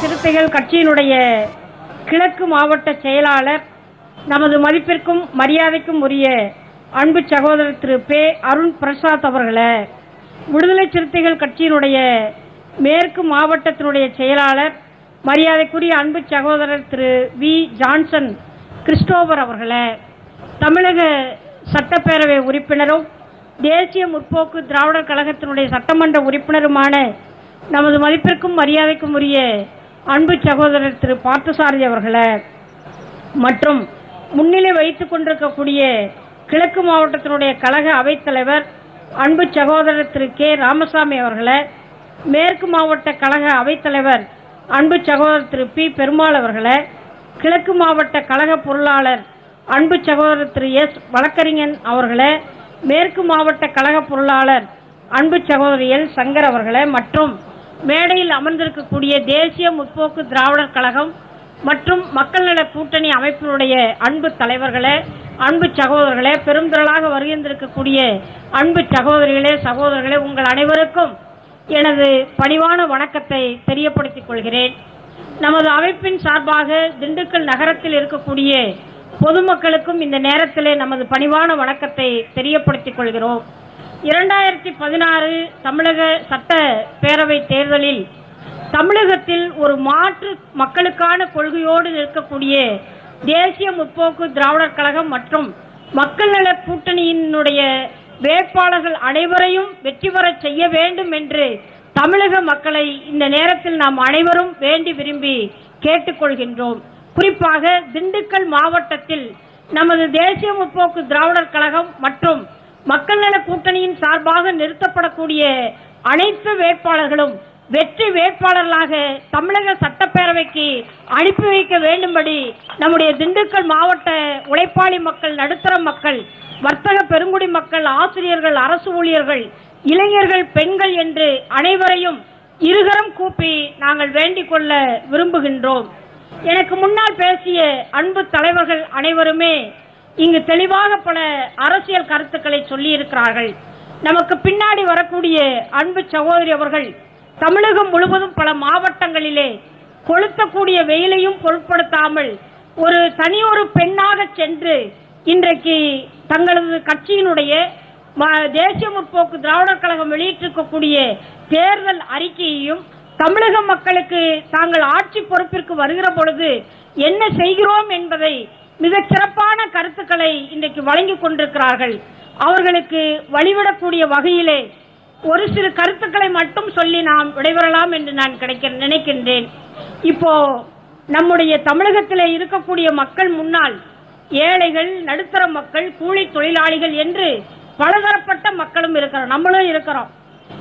சிறுத்தைகள் கட்சியினுடைய கிழக்கு மாவட்ட செயலாளர், நமது மதிப்பிற்கும் மரியாதைக்கும் உரிய அன்பு சகோதரர் திரு பே அருண் பிரசாத் அவர்களே, விடுதலை சிறுத்தைகள் கட்சியினுடைய மேற்கு மாவட்டத்தினுடைய செயலாளர், மரியாதைக்குரிய அன்பு சகோதரர் திரு வி ஜான்சன் கிறிஸ்டோபர் அவர்களே, தமிழக சட்டப்பேரவை உறுப்பினரும் தேசிய முற்போக்கு திராவிடர் கழகத்தினுடைய சட்டமன்ற உறுப்பினருமான நமது மதிப்பிற்கும் மரியாதைக்கும் உரிய அன்பு சகோதரர் திரு பார்த்தசாரதி அவர்களே, மற்றும் முன்னிலை வைத்துக் கொண்டிருக்கக்கூடிய கிழக்கு மாவட்டத்தினுடைய கழக அவைத்தலைவர் அன்பு சகோதரர் திரு கே ராமசாமி அவர்களே, மேற்கு மாவட்ட கழக அவைத்தலைவர் அன்பு சகோதரர் திரு பி பெருமாள் அவர்களே, கிழக்கு மாவட்ட கழக பொருளாளர் அன்பு சகோதரர் திரு எஸ் வழக்கறிஞன் அவர்களே, மேற்கு மாவட்ட கழக பொருளாளர் அன்பு சகோதரர் எல் சங்கர் அவர்களே, மற்றும் மேடையில் அமர்ந்திருக்கக்கூடிய தேசிய முற்போக்கு திராவிடர் கழகம் மற்றும் மக்கள் நல கூட்டணி அமைப்பினுடைய அன்பு தலைவர்களே, அன்பு சகோதரர்களே, பெருந்திரளாக வருகின்றிருக்கக்கூடிய அன்பு சகோதரிகளே, சகோதரர்களே, உங்கள் அனைவருக்கும் எனது பணிவான வணக்கத்தை தெரியப்படுத்திக் கொள்கிறேன். நமது அமைப்பின் சார்பாக திண்டுக்கல் நகரத்தில் இருக்கக்கூடிய பொதுமக்களுக்கும் இந்த நேரத்திலே நமது பணிவான வணக்கத்தை தெரியப்படுத்திக் கொள்கிறோம். 2016 தமிழக சட்ட பேரவை தேர்தலில் தமிழகத்தில் ஒரு மாற்று மக்களுக்கான கொள்கையோடு இருக்கக்கூடிய தேசிய முற்போக்கு திராவிடர் கழகம் மற்றும் மக்கள் நல கூட்டணியினுடைய வேட்பாளர்கள் அனைவரையும் வெற்றி பெற செய்ய வேண்டும் என்று தமிழக மக்களை இந்த நேரத்தில் நாம் அனைவரும் வேண்டி விரும்பி கேட்டுக்கொள்கின்றோம். குறிப்பாக திண்டுக்கல் மாவட்டத்தில் நமது தேசிய முற்போக்கு திராவிடர் கழகம் மற்றும் மக்கள் நல கூட்டணியின் சார்பாக நிறுத்தப்படக்கூடிய அனைத்து வேட்பாளர்களும் வெற்றி வேட்பாளர்களாக தமிழக சட்டப்பேரவைக்கு அனுப்பி வைக்க வேண்டும்படி நம்முடைய திண்டுக்கல் மாவட்ட உழைப்பாளி மக்கள், நடுத்தர மக்கள், வர்த்தக பெருங்குடி மக்கள், ஆசிரியர்கள், அரசு ஊழியர்கள், இளைஞர்கள், பெண்கள் என்று அனைவரையும் இருகரம் கூப்பி நாங்கள் வேண்டிக் கொள்ள விரும்புகின்றோம். எனக்கு முன்னால் பேசிய அன்பு தலைவர்கள் அனைவருமே இங்கு தெளிவாக பல அரசியல் கருத்துக்களை சொல்லி இருக்கிறார்கள். நமக்கு பின்னாடி வரக்கூடிய அன்பு சகோதரி அவர்கள் தமிழகம் முழுவதும் பல மாவட்டங்களிலே கொளுத்தக்கூடிய வெயிலையும் பொருட்படுத்தாமல் ஒரு தனியொரு பெண்ணாக சென்று இன்றைக்கு தங்களது கட்சியினுடைய தேசிய முற்போக்கு திராவிடர் கழகம் வெளியிட்டிருக்கக்கூடிய தேர்தல் அறிக்கையையும் தமிழக மக்களுக்கு தாங்கள் ஆட்சி பொறுப்பிற்கு வருகிற பொழுது என்ன செய்கிறோம் என்பதை மிக சிறப்பான கருத்துக்களை இன்றைக்கு வழங்கிக் கொண்டிருக்கிறார்கள். அவர்களுக்கு வழிவிடக்கூடிய வகையிலே ஒரு சில கருத்துக்களை மட்டும் சொல்லி நாம் விடைபெறலாம் என்று நான் நினைக்கின்றேன். இப்போ நம்முடைய தமிழகத்தில் இருக்கக்கூடிய மக்கள் முன்னால் ஏழைகள், நடுத்தர மக்கள், கூலி தொழிலாளிகள் என்று பலதரப்பட்ட மக்களும் இருக்கிறோம், நம்மளும் இருக்கிறோம்.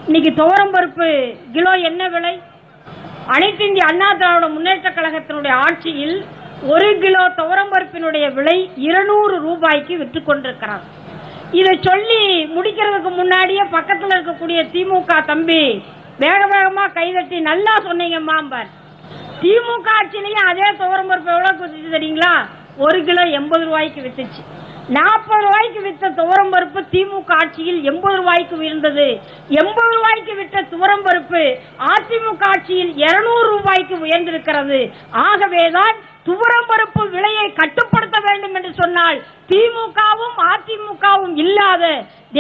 இன்னைக்கு துவரம்பருப்பு கிலோ என்ன விலை? அனைத்து இந்திய அண்ணா திராவிட முன்னேற்ற கழகத்தினுடைய ஆட்சியில் 1 கிலோ துவரம்பருப்பினுடைய விலை 200 ரூபாய்க்கு விற்று கொண்டிருக்கிறார். இதை சொல்லி முடிக்கிறதுக்கு முன்னாடியே பக்கத்தில் இருக்கக்கூடிய திமுக தம்பி வேக வேகமா கைதட்டி நல்லா சொன்னீங்க மாம்பர். திமுக ஆட்சியிலையும் அதே துவரம்பருப்பு எவ்வளவு வித்துச்சு தெரியுங்களா? 1 கிலோ 80 ரூபாய்க்கு வித்துச்சு. 40 ரூபாய்க்கு வித்த துவரம்பருப்பு திமுக ஆட்சியில் 80 ரூபாய்க்கு உயர்ந்தது. 80 ரூபாய்க்கு விற்ற துவரம்பருப்பு அதிமுக ஆட்சியில் 200 ரூபாய்க்கு உயர்ந்திருக்கிறது. ஆகவேதான் துவரம்பருப்பு விலையை கட்டுப்படுத்த வேண்டும் என்று சொன்னால் திமுகவும் அதிமுகவும் இல்லாத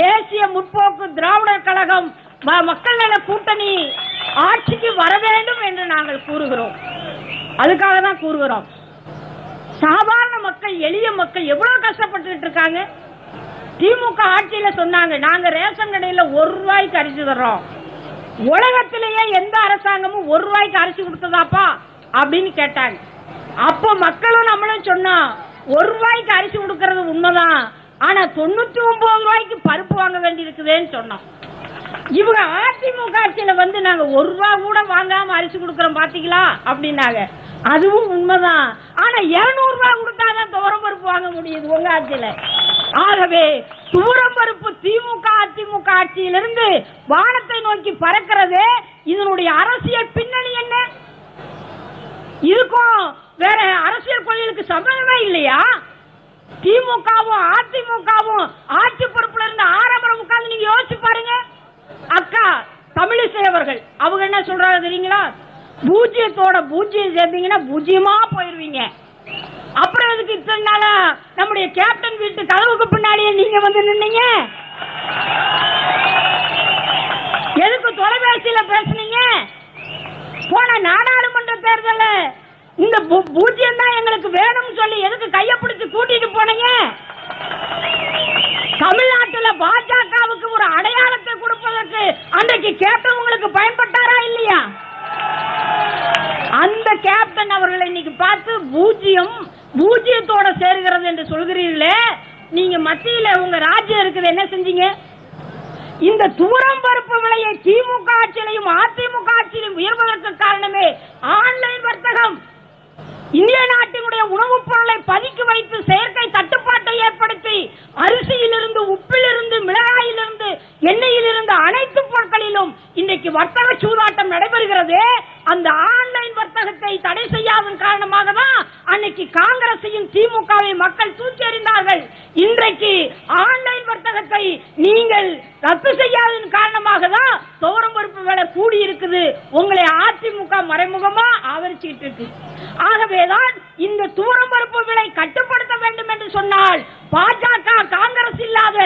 தேசிய முற்போக்கு திராவிடர் கழகம் மக்கள் நல கூட்டணி ஆட்சிக்கு வர வேண்டும் என்று நாங்கள் கூறுகிறோம். அதுக்காக தான் கூறுகிறோம். சாதாரண மக்கள், எளிய மக்கள் எவ்வளவு கஷ்டப்பட்டு இருக்காங்க. திமுக ஆட்சியில சொன்னாங்க, நாங்க ரேஷன் கடையில 1 ரூபாய்க்கு அரிசி தர்றோம். உலகத்திலேயே எந்த அரசாங்கமும் 1 ரூபாய்க்கு அரிசி கொடுத்ததாப்பா அப்படின்னு கேட்டாங்க. அப்போ மக்களும் நம்மளும் சொன்னோம், 1 ரூபாய்க்கு அரிசி கொடுக்கறது உண்மைதான், ஆனா 99 ரூபாய்க்கு பருப்பு வாங்க வேண்டி இருக்குதுன்னு சொன்னோம். இவங்க அதிமுக ஆட்சியில வந்து நாங்க 1 ரூபாய் கூட வாங்காம அரிசி கொடுக்கறோம் பாத்தீங்களா அப்படின்னாங்க. அதுவும் உண்மைதான், ஆனா 200 ரூபாய் கொடுத்தாதான் துவரம்பருப்பு வாங்க முடியுது உங்க ஆட்சியில. ஆகவே துவரம்பருப்பு திமுக அதிமுக ஆட்சியிலிருந்து வானத்தை நோக்கி பறக்கிறதே இதனுடைய அரசியல் பின்னணி என்ன? இதுக்கும் வேற அரசியல் கொள்கைகளுக்கு சம்பந்தமே இல்லையா? திமுகவும் அதிமுகவும் ஆட்சி பொறுப்புல இருந்து ஆரம்பம் உட்கார்ந்து நீங்க யோசிச்சு பாருங்க. அக்கா தமிழிசை அவர்கள் அவங்க என்ன சொல்றாங்க தெரியுங்களா? பூஜ்ஜியத்தோட பூஜ்ஜியம் சேர்த்தீங்கன்னா பூஜ்ஜியமா போயிருவீங்க. அப்புறம் எதுக்கு இத்தனை நாளா நம்முடைய கேப்டன் வீட்டு கதவுக்கு பின்னாடியே நீங்க வந்து நின்னீங்க? எதுக்கு தொலைபேசியில பேசுனீங்க? போன நாடாளுமன்ற தேர்தல் இந்த பூஜ்ஜியம் தான் எங்களுக்கு வேணும்னு சொல்லி எதுக்கு கைய பிடிச்சு கூட்டிட்டு போனீங்க? தமிழ்நாட்டில் பாஜகவுக்கு ஒரு அடையாளத்தை கொடுப்பதற்கு அன்றைக்கு கேப்டன் உங்களுக்கு பயன்பட்டாரா இல்லையா? அந்த கேப்டன் அவர்களை இன்னைக்கு பார்த்து பூஜ்ஜியத்தோட சேர்கிறது என்று சொல்கிறீர்களே, நீங்க மத்தியில உங்க ராஜ்யம் இருக்குது, என்ன செஞ்சீங்க? இந்த தூரம் பருப்பு விலையை திமுக ஆட்சியிலையும் அதிமுக ஆட்சியிலும் உயர்வதற்கு காரணமே ஆன்லைன் வர்த்தகம். இந்திய நாட்டினுடைய உணவுப் பொருளை பதுக்கி வைத்து செயற்கை தட்டுப்பாட்டை ஏற்படுத்தி அரிசியிலிருந்து, உப்பிலிருந்து, மிளகாயிலிருந்து, எண்ணெயிலிருந்து அனைத்து பொருட்களிலும் இன்றைக்கு வர்த்தக சூதாட்டம் நடைபெறுகிறது. அந்த ஆன்லைன் வர்த்தகத்தை தடை செய்யாதன் காரணமாக தான் அன்னைக்கு காங்கிரசையும் திமுகவை மக்கள் தூக்கி எறிந்தார்கள். இன்றைக்கு ஆன்லைன் வர்த்தகத்தை நீங்கள் ரத்து செய்யாததன் காரணமாக தான் துவரம் பருப்பு விலை கூடி இருக்குது. உங்களை அதிமுக மறைமுகமா ஆதரிச்சுட்டு இருக்கு. ஆகவேதான் இந்த துவரம் பருப்பு விலை கட்டுப்படுத்த வேண்டும் என்று சொன்னால் பாஜக, காங்கிரஸ் இல்லாத,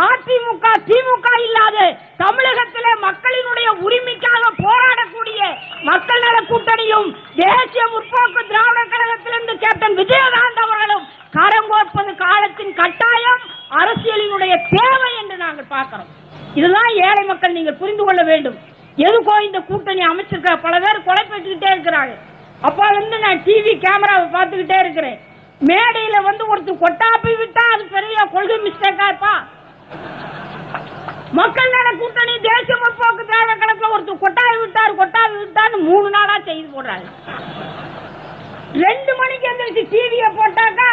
அதிமுக, திமுக இல்லாத தமிழகத்திலே மக்களினுடைய உரிமைக்காக போராடக்கூடிய மக்கள் நல கூட்டணியும் தேசிய முற்போக்கு திராவிட கழகத்திலிருந்து கேப்டன் விஜயகாந்த் அவர்களும் கரங்கோற்பது காலத்தின் கட்டாயம், அரசியலினுடைய தேவை என்று நாங்கள் பார்க்கிறோம். இதுதான் ஏழை மக்கள் நீங்கள் புரிந்து கொள்ள வேண்டும். எதுக்கோ இந்த கூட்டணி அமைச்சிருக்க பல பேர் கொலை பெற்றுக்கிட்டே இருக்கிறாங்க. அப்பா வந்து நான் டிவி கேமராவை பார்த்துக்கிட்டே இருக்கிறேன். மேடையில வந்து ஒருத்தர் கொட்டாப்பி விட்டா அது பெரிய கொள்கை மிஸ்டேக்கா இருப்பா? மக்கள் நல கூட்டணி தேசிய முற்போக்கு திராவிட கழகத்தில் ஒருத்தர் கொட்டாவி விட்டாரு 3 நாளா செய்து போடுறாங்க. 2 மணிக்கு எந்திரிச்சு டிவியை போட்டாக்கா,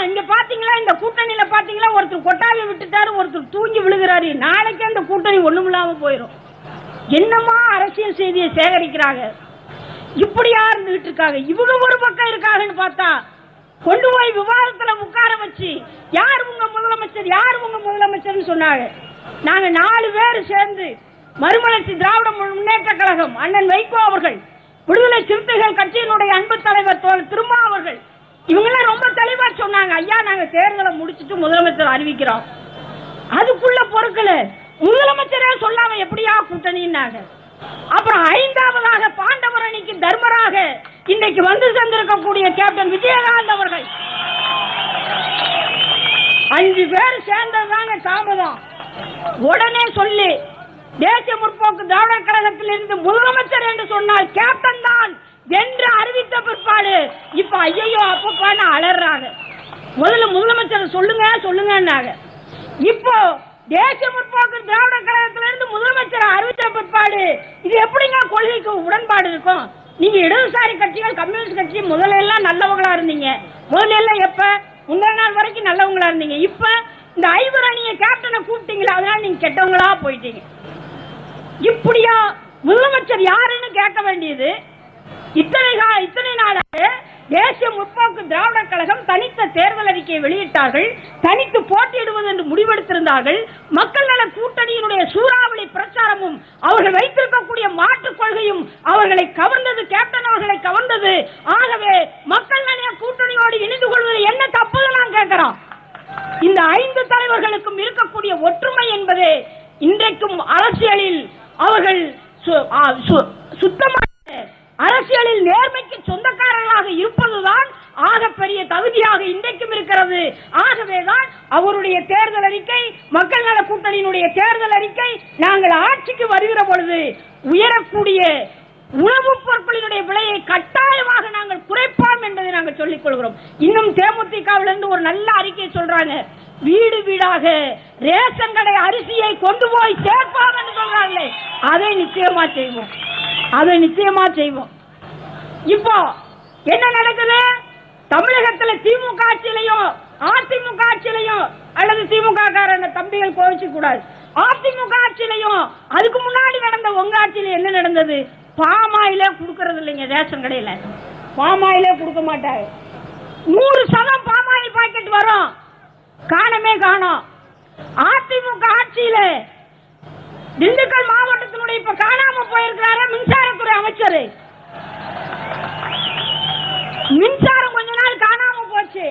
இங்க பாத்தீங்களா, இந்த கூட்டணியில பாத்தீங்களா, ஒருத்தர் கொட்டாவி விட்டுட்டாரு, ஒருத்தர் தூங்கி விழுகிறாரு, நாளைக்கு அந்த கூட்டணி ஒண்ணும் இல்லாம போயிடும். என்னமா அரசியல் செய்தியை சேகரிக்கிறாங்க, இப்படியா இருந்துகிட்டு இருக்காங்க. இவங்க ஒரு பக்கம் இருக்காங்கன்னு பார்த்தா கொண்டு போய் விவாதத்துல உட்கார வச்சு யார் உங்க முதலமைச்சர் சொன்னாங்க. நாங்க 4 பேர் சேர்ந்து மறுமலர்ச்சி திராவிட முன்னேற்ற கழகம், அண்ணன் வைகோ அவர்கள், விடுதலை சிறுத்தைகள் கட்சியினுடைய அன்பு தலைவர் தோழர் திருமா அவர்கள், இவங்கெல்லாம் ரொம்ப தெளிவா சொன்னாங்க, ஐயா நாங்க தேர்தலை முடிச்சுட்டு முதலமைச்சர் அறிவிக்கிறோம். அதுக்குள்ள பொறுக்கல, முதலமைச்சரே சொல்லாம எப்படியா கூட்டணின்னாங்க. அப்புறம் 5வதாக பாண்டவர் அணிக்கு தர்மராக இன்றைக்கு வந்து சேர்ந்திருக்கக்கூடிய கேப்டன் விஜயகாந்த் அவர்கள் 5 பேர் சேர்ந்ததுதாங்க தாமதம். உடனே சொல்லி தேசிய முற்போக்கு திராவிட கழகத்தில் இருந்து முதலமைச்சர் என்று சொன்னால் கேப்டன் தான் என்று அறிவித்த பிற்பாடு இப்ப ஐயோ அப்பப்பான்னு அலறாங்க. முதல்ல முதலமைச்சர் சொல்லுங்க. இப்போ தேசிய முற்போக்கு திராவிட கழகத்திலிருந்து முதலமைச்சர் அறிவித்த பிற்பாடு இது எப்படிங்க கொள்கைக்கு உடன்பாடு இருக்கும்? நீங்க இடதுசாரி கட்சிகள், கம்யூனிஸ்ட் கட்சி முதல்ல எல்லாம் நல்லவங்களா இருந்தீங்க. முதல்ல எல்லாம் எப்ப முந்தின நாள் வரைக்கும் நல்லவங்களா இருந்தீங்க. இப்ப இந்த 5 அணியை கேப்டனை கூப்பிட்டீங்களா, அதனால நீங்க கெட்டவங்களா போயிட்டீங்க. இப்படியா முதலமைச்சர் யாருன்னு கேட்க வேண்டியது. இத்தனை நாளாக தேசிய முற்போக்கு திராவிட கழகம் தனித்த தேர்தல் அறிக்கையை வெளியிட்டார்கள். தனித்து போட்டியிடுவது என்று முடிவெடுத்திருந்தார்கள். மக்கள் நல கூட்டணியினுடைய சூறாவளி பிரச்சாரமும் அவர்கள் வைத்திருக்கக்கூடிய மாற்றுக் கொள்கையும் அவர்களை கவர்ந்தது, கேப்டன் அவர்களை கவர்ந்தது. ஆகவே மக்கள் நல கூட்டணியோடு இணைந்து கொள்வது என்ன தப்புன்னு நான் கேட்கிறோம். இந்த 5 தலைவர்களுக்கும் இருக்கக்கூடிய ஒற்றுமை என்பது இன்றைக்கும் அரசியலில் அவர்கள் சுத்தமாக அரசியலில் நேர்மைக்கு சொந்தக்காரர்களாக இருப்பதுதான் ஆகப்பெரிய தகுதியாக இன்றைக்கும் இருக்கிறது. ஆகவேதான் அவருடைய தேர்தல் அறிக்கை, மக்கள் நல கூட்டணியினுடைய தேர்தல் அறிக்கை, நாங்கள் ஆட்சிக்கு வருகிற பொழுது உயரக்கூடிய உணவுப் பொருட்களினுடைய விலையை கட்டாயமாக நாங்கள் குறைப்போம் என்பதை நாங்கள் சொல்லிக் கொள்கிறோம். இன்னும் தேமுதிகவிலிருந்து ஒரு நல்ல அறிக்கை சொல்றாங்க, வீடு வீடாக ரேஷன் கடை அரிசியை கொண்டு போய் சேர்ப்போம் என்று சொல்றாங்களே, அதை நிச்சயமா செய்வோம். இப்போ என்ன நடக்குது? தமிழகத்தில் திமுக ஆட்சியிலையும் அதிமுக ஆட்சியிலையும், அல்லது திமுக காரங்க தம்பிகள் கோவிச்சு கூடாது, அதிமுக ஆட்சியிலையும் அதுக்கு முன்னாடி நடந்த உங்க ஆட்சியில என்ன நடந்தது? பாமாயிலே கொடுக்கறது இல்லைங்க. ரேஷன் கடையில பாமாயிலே கொடுக்க மாட்டாங்க. 100% பாமாயில் பாக்கெட் வரும், காணோம். அதிமுக ஆட்சியில திண்டுக்கல் மாவட்டத்தினுடைய இப்ப காணாம போயிருக்கிறாரு மின்சாரத்துறை அமைச்சர். மின்சாரம் கொஞ்ச நாள் காணாம போச்சு.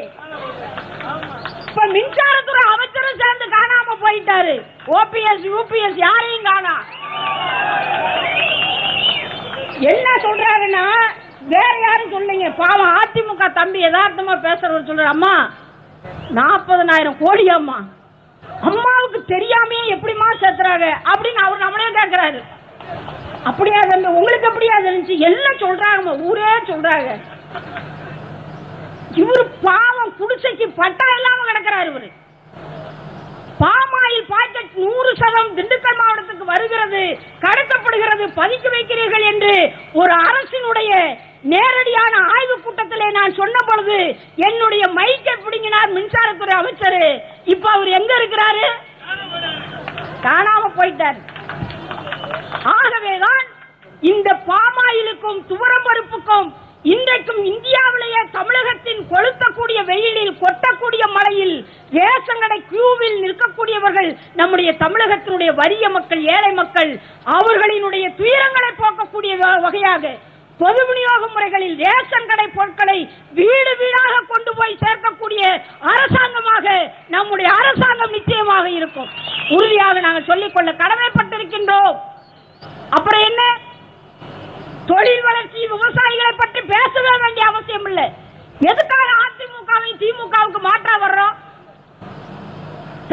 இப்ப மின்சாரத்துறை அமைச்சரும் சேர்ந்து காணாம போயிட்டாரு. ஓபிஎஸ் யூபிஎஸ் யாரையும் காணா. என்ன சொல்றாருன்னா வேற யாரும் சொல்லுங்க. பாவம் அதிமுக தம்பி யதார்த்தமா பேசுறவர் சொல்ற, அம்மா 40,000 கோடி அம்மா, அம்மாவுக்கு தெரியாமே எப்படிமா சேர்த்துறாங்க அப்படின்னு அவர் நம்மளே கேட்கிறாரு. அப்படியா தம்பி, உங்களுக்கு அப்படியா இருந்துச்சு? எல்லாம் சொல்றாங்க, ஊரே சொல்றாங்க. இவரு பாவம் குடிசைக்கு பட்டா இல்லாம கிடக்கிறார். இவரு பாமாயில் பாக்கெட் 100% திண்டுக்கல் மாவட்டத்துக்கு வருகிறது, கடத்தப்படுகிறது, பதுக்கி வைக்கிறீர்கள் என்று ஒரு அரசினுடைய நேரடியான ஆய்வு கூட்டத்திலே நான் சொன்ன பொழுது என்னுடைய மைக்கை பிடிங்கினார் மின்சாரத்துறை அமைச்சர். இப்ப அவர் எங்க இருக்கிறாரு? காணாம போயிட்டார். ஆகவேதான் இந்த பாமாயிலுக்கும் துவரம் பருப்புக்கும் இன்றைக்கும் இந்தியாவிலேயே தமிழகத்தின் கொளுத்தக்கூடிய வெயிலில் கொட்டக்கூடிய மழையில் ரேஷன் கடை கியூவில் நிற்கக்கூடியவர்கள் நம்முடைய தமிழகத்தினுடைய வறிய மக்கள், ஏழை மக்கள், அவர்களினுடைய துயரங்களை போக்கக்கூடிய வகையாக பொது விநியோக முறைகளில் ரேஷன் கடை பொருட்களை வீடு வீடாக கொண்டு போய் சேர்க்கக்கூடிய அரசாங்கமாக நம்முடைய அரசாங்கம் நிச்சயமாக இருக்கும். உறுதியாக நாங்கள் சொல்லிக்கொள்ள கடமைப்பட்டிருக்கின்றோம். அப்புறம் என்ன, தொழில் வளர்ச்சி, விவசாயிகளை பற்றி பேசவே வேண்டிய அவசியம் இல்லை. எதுக்காக அதிமுகவை திமுகவுக்கு மாற்றா வர்றோம்?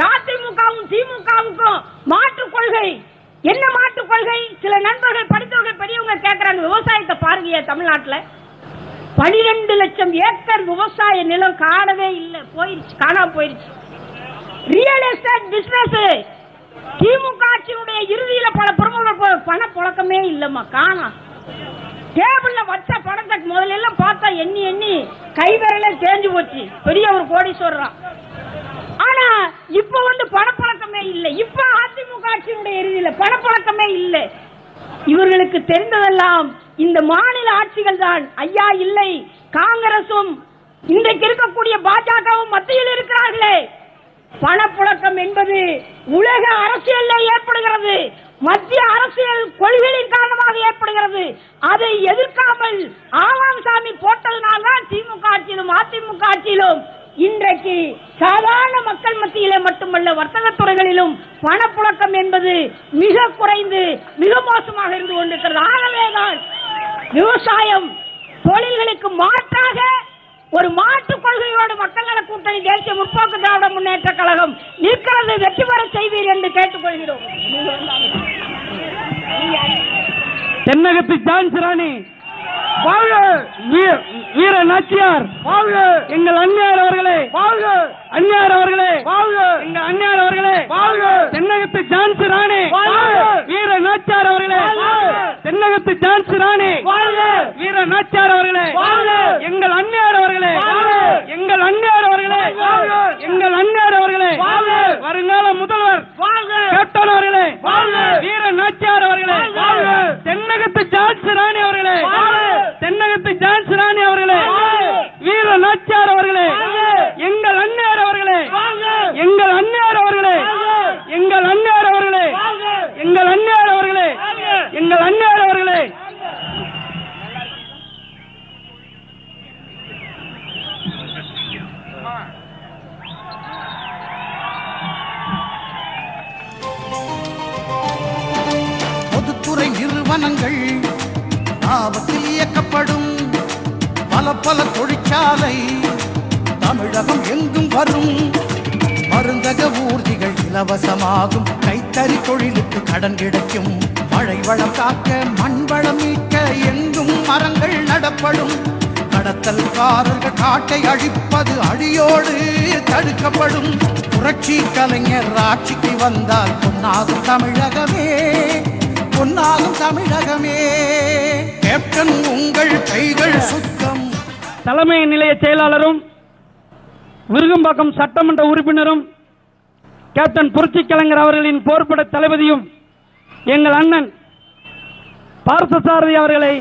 அதிமுகவும் திமுகவுக்கும் மாற்று கொள்கை என்ன? மாற்று கொள்கை சில நண்பர்கள், படித்தவர்கள், பெரியவங்க கேட்கிறாங்க. விவசாயத்தை பாருங்க, தமிழ்நாட்டில் 12 லட்சம் ஏக்கர் விவசாய நிலம் காணவே இல்லை, போயிருச்சு, காணாம போயிருச்சு. ரியல் எஸ்டேட் பிசினஸ் திமுக ஆட்சியினுடைய இறுதியில பல பிரமுகர்கள் பண புழக்கமே இல்லம்மா, காணா. டேபிள்ல வச்ச பணத்தை முதல்ல எல்லாம் பார்த்தா எண்ணி எண்ணி கைவிரல தேஞ்சு போச்சு, பெரிய ஒரு கோடீஸ்வரர். ஆனா இப்ப பணப்பழக்கமே இல்லை. இப்ப அதிமுக ஆட்சியினுடைய இறுதியில பணப்பழக்கமே இல்லை. இவர்களுக்கு தெரிந்ததெல்லாம் இந்த மாநில ஆட்சிகள் தான். ஐயா இல்லை, காங்கிரசும் இன்றைக்கு இருக்கக்கூடிய பாஜகவும் மத்தியில் இருக்கிறார்களே. பணப்புழக்கம் என்பது உலக அரசியலில் ஏற்படுகிறது, மத்திய அரசியல் கொள்கைகளின் காரணமாக ஏற்படுகிறது. அதை எதிர்க்காமல் ஆவாம்சாமி போட்டதனால்தான் திமுக ஆட்சியிலும் அதிமுக ஆட்சியிலும் இன்றைக்கு சாதாரண மக்கள் மத்தியிலே மட்டுமல்ல, வர்த்தக துறைகளிலும் பணப்புழக்கம் என்பது மிக குறைந்து மிக மோசமாக இருந்து கொண்டிருக்கிறது. ஆகவேதான் விவசாயம் தொழில்களுக்கு மாற்றாக ஒரு மாற்று கொள்கையோடு மக்கள் நல கூட்டணி தேசிய முற்போக்கு திராவிட முன்னேற்ற கழகம் நிற்கிறது. வெற்றி பெற செய்வீர் என்று கேட்டுக்கொள்கிறோம். தென்னகத்து ஜான்சி ராணி வாழ்க, வீர நாச்சியார் வாழ்க, எங்கள் அந்நியார் அவர்களே வாழ்க, அந்நியார் அவர்களே வாழ்க, எங்கள் அந்நியார் அவர்களே வாழ்க, தென்னகத்து ஜான்சி ராணி வாழ்க, வீர நாச்சியார் அவர்களே வாழ்க, தென்னகத்து ஜான்சி ராணி வாழ்க, வீர நாச்சியார் அவர்களே வாழ்க, எங்கள் அந்நியார் அவர்களே வாழ்க, எங்கள் அந்நியார் அவர்களே வாழ்க, எங்கள் அந்நியார் அவர்களே வாழ்க, வருங்கால முதல்வர் வாழ்க, கேப்டன் அவர்களே வாழ்க, வீர நாச்சியார் அவர்களே வாழ்க, தென்னகத்து ஜான்சி ராணி அவர்களே வாழ்க, தென்னகத்து ஜான்சி ராணி அவர்களே, வீர நாச்சியார் அவர்களே, எங்கள் அந்நியார் அவர்களே, எங்கள் அந்நியார் அவர்களே, எங்கள் அந்நியார் அவர்களே, எங்கள் அந்நியார் அவர்களே, எங்கள் அந்நியார் அவர்களே. பொதுத்துறை நிறுவனங்கள் லாபத்தில் இயக்கப்படும் பல பல தொழிற்சாலை தமிழகம் எங்கும் வரும். மருந்தக ஊர்திகள் இலவசமாகும், கைத்தறி தொழிலுக்கு கடன் கிடைக்கும். மழை வளம் காக்க, மண் வளம் மீட்க எங்கும் மரங்கள் நடப்படும். கடத்தல்காரர்கள் காட்டை அழிப்பது அடியோடு தடுக்கப்படும். புரட்சி கலைஞர் ஆட்சிக்கு வந்தால் பொன்னாகும் தமிழகமே, பொன்னாகும் தமிழகமே. கேப்டன் உங்கள் கைகள் சுத்தம். தலைமை நிலைய செயலாளரும் விருகம்பாக்கம் சட்டமன்ற உறுப்பினரும் கேப்டன் புரட்சி கலைஞர் அவர்களின் போர்ப்பட தளபதியும் எங்கள் அண்ணன் பார்த்தசாரதி அவர்களை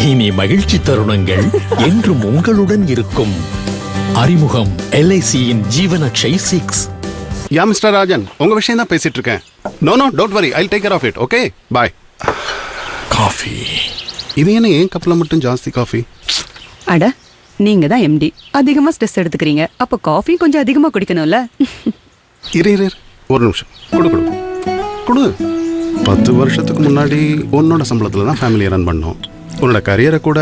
இனி மகிழ்ச்சி தருணங்கள் என்றும் உங்களுடன் இருக்கும். அறிமுகம் LICயின் ஜீவனக்ஷை 6. யா மிஸ்டர் ராஜன், உங்க விஷயம் தான் பேசிட்டு இருக்கேன். No don't worry, I take care of it. Okay bye. Coffee. இது என்ன ஏன் கப்பல மட்டும் ஜாஸ்தி காஃபி? அட, நீங்க தான் MD, அதிகமா ஸ்ட்ரெஸ் எடுத்துக்கிறீங்க. அப்ப காஃபி கொஞ்சம் அதிகமா குடிக்கணும்ல. இரு ஒரு நிமிஷம். கொடு. 10 வருஷத்துக்கு முன்னாடி உன்னோட சம்பளத்துல தான் ஃபேமிலியை ரன் பண்ணோம். உன்னோட கரியரை கூட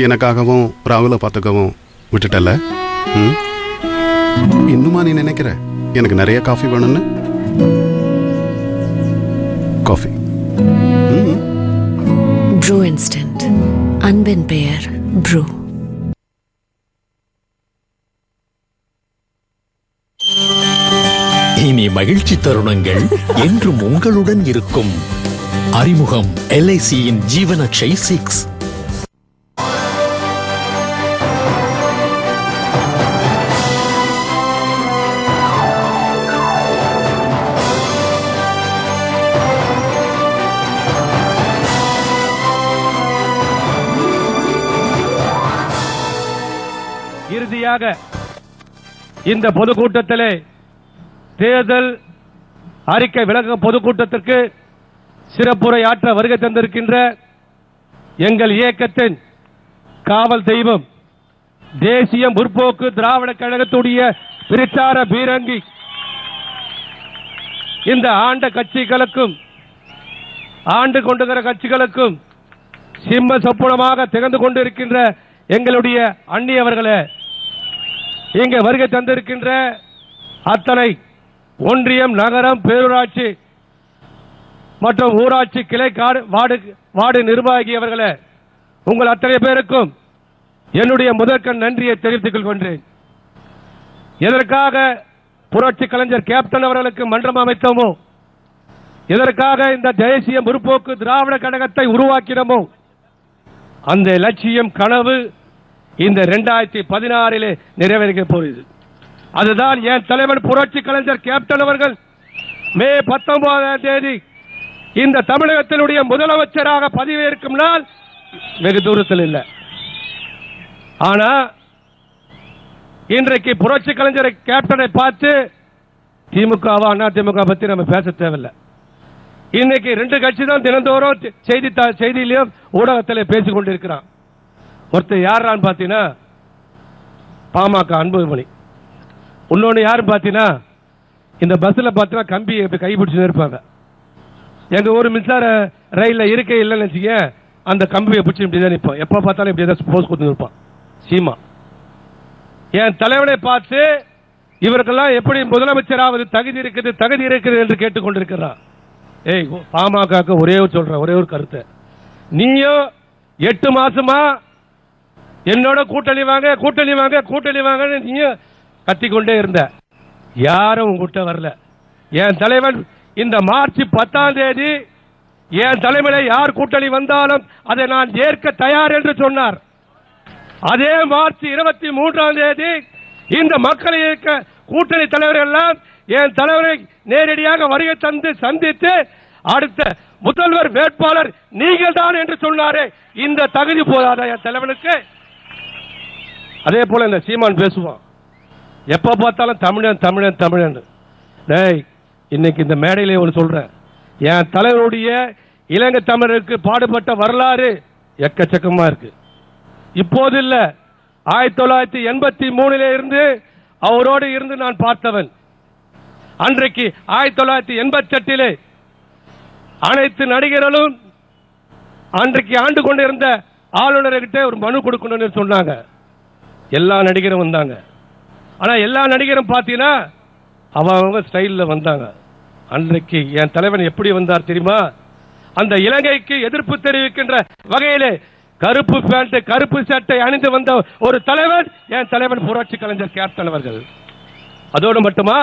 எனக்காகவும் ராகுலை பார்த்துக்கவும் விட்டுட்டல. இன்னுமா நீ நினைக்கிற எனக்கு நிறைய காஃபி வேணும்னு? காஃபி ப்ரூ இன்ஸ்டன்ட், அன்பின் பெயர் ப்ரூ. இனி மகிழ்ச்சி தருணங்கள் என்றும் உங்களுடன் இருக்கும். அறிமுகம் LICயின் ஜீவனக்ஷை 6. இறுதியாக இந்த பொதுக்கூட்டத்திலே தேர்தல் அறிக்கை விளக்க பொதுக்கூட்டத்திற்கு சிறப்புரையாற்ற வருகை தந்திருக்கின்ற எங்கள் இயக்கத்தின் காவல் தெய்வம், தேசிய முற்போக்கு திராவிட கழகத்துடைய பிரச்சார பீரங்கி, இந்த ஆண்ட கட்சிகளுக்கும் ஆண்டு கொண்டுகிற கட்சிகளுக்கும் சிம்ம சொப்பனமாக திகழ்ந்து கொண்டிருக்கின்ற எங்களுடைய அந்நியவர்களே, இங்கே வருகை தந்திருக்கின்ற அத்தனை ஒன்றியம், நகரம், பேரூராட்சி மற்றும் ஊராட்சி கிளை வார்டு நிர்வாகியவர்களே, உங்கள் அத்தனை பேருக்கும் என்னுடைய முதற்கண் நன்றியை தெரிவித்துக் கொள்கின்றேன். எதற்காக புரட்சி கலைஞர் கேப்டன் அவர்களுக்கு மன்றம் அமைத்தோமோ, எதற்காக இந்த தேசிய முற்போக்கு திராவிட கழகத்தை உருவாக்கினோமோ, அந்த லட்சியம் கனவு இந்த 2016 நிறைவேற போகிறது. அதுதான் என் தலைவர் புரட்சி கலைஞர் கேப்டன் அவர்கள் மே 19ஆம் தேதி இந்த தமிழகத்தினுடைய முதலமைச்சராக பதவியேற்கும் நாள் வெகு தூரத்தில் இல்லை. ஆனா இன்றைக்கு புரட்சி கலைஞர் கேப்டனை பார்த்து திமுகவா அதிமுக பத்தி நம்ம பேச தேவையில்லை. இன்னைக்கு 2 கட்சி தான் தினந்தோறும் செய்தியிலும் ஊடகத்தில் பேசிக் கொண்டிருக்கிறான். ஒருத்தர் யாரான்னு பார்த்தீங்கன்னா பாமக அன்புமணி, இன்னொன்று யாரு பார்த்தீங்கன்னா இந்த பஸ்ஸில் பார்த்தீங்கன்னா கம்பியை கைப்பிடிச்சு இருப்பாங்க. எங்கள் ஊர் மின்சார ரயிலில் இருக்கை இல்லைன்னு வச்சுக்க, அந்த கம்பியை பிடிச்சி இப்படி தான் நிற்பான். எப்போ பார்த்தாலும் இப்படி தான் போஸ் கொடுத்து நிற்பான் சீமா. என் தலைவனை பார்த்து இவருக்கெல்லாம் எப்படி முதலமைச்சராவது தகுதி இருக்குது என்று கேட்டுக்கொண்டிருக்கிறான். ஏய், பாமக ஒரே ஒரு கருத்தை, நீயும் 8 மாசமா என்னோட கூட்டணி வாங்க நீயும் கத்திக்கொண்டே இருந்த, யாரும் உங்ககிட்ட வரல. என் தலைவன் இந்த மார்ச் 10ஆம் தேதி என் தலைமையில் யார் கூட்டணி வந்தாலும் அதை நான் ஏற்க தயார் என்று சொன்னார். அதே மார்ச் 23ஆம் தேதி இந்த மக்கள் இயக்க கூட்டணி தலைவர்கள் எல்லாம் என் தலைவரை நேரடியாக வருகை தந்து சந்தித்து அடுத்த முதல்வர் வேட்பாளர் நீங்கள் தான் என்று சொன்னாரே, இந்த தகுதி போதாத என் தலைவனுக்கு? அதே போல இந்த சீமான் பேசுவான், எப்ப பார்த்தாலும் தமிழன். இன்னைக்கு இந்த மேடையிலே ஒன்று சொல்றேன், என் தலைவருடைய இலங்கை தமிழருக்கு பாடுபட்ட வரலாறு எக்கச்சக்கமா இருக்கு. இப்போது இல்ல, 1983 இருந்து அவரோடு இருந்து நான் பார்த்தவன். அன்றைக்கு 1988 அனைத்து நடிகர்களும் அன்றைக்கு ஆண்டு கொண்டிருந்த ஆளுநர்கிட்ட ஒரு மனு கொடுக்கணும்னு சொன்னாங்க. எல்லா நடிகரும் வந்தாங்க. ஆனா எல்லா நடிகரும் பார்த்தீங்கன்னா அவங்க ஸ்டைலில் வந்தாங்க. அன்றைக்கு என் தலைவன் எப்படி வந்தார் தெரியுமா? அந்த இலங்கைக்கு எதிர்ப்பு தெரிவிக்கின்ற வகையிலே கருப்பு பேண்ட் கருப்பு சட்டை அணிந்து வந்த ஒரு தலைவன் என் தலைவன் புரட்சி கலைஞர் கேப்டன் அவர்கள். அதோடு மட்டுமா,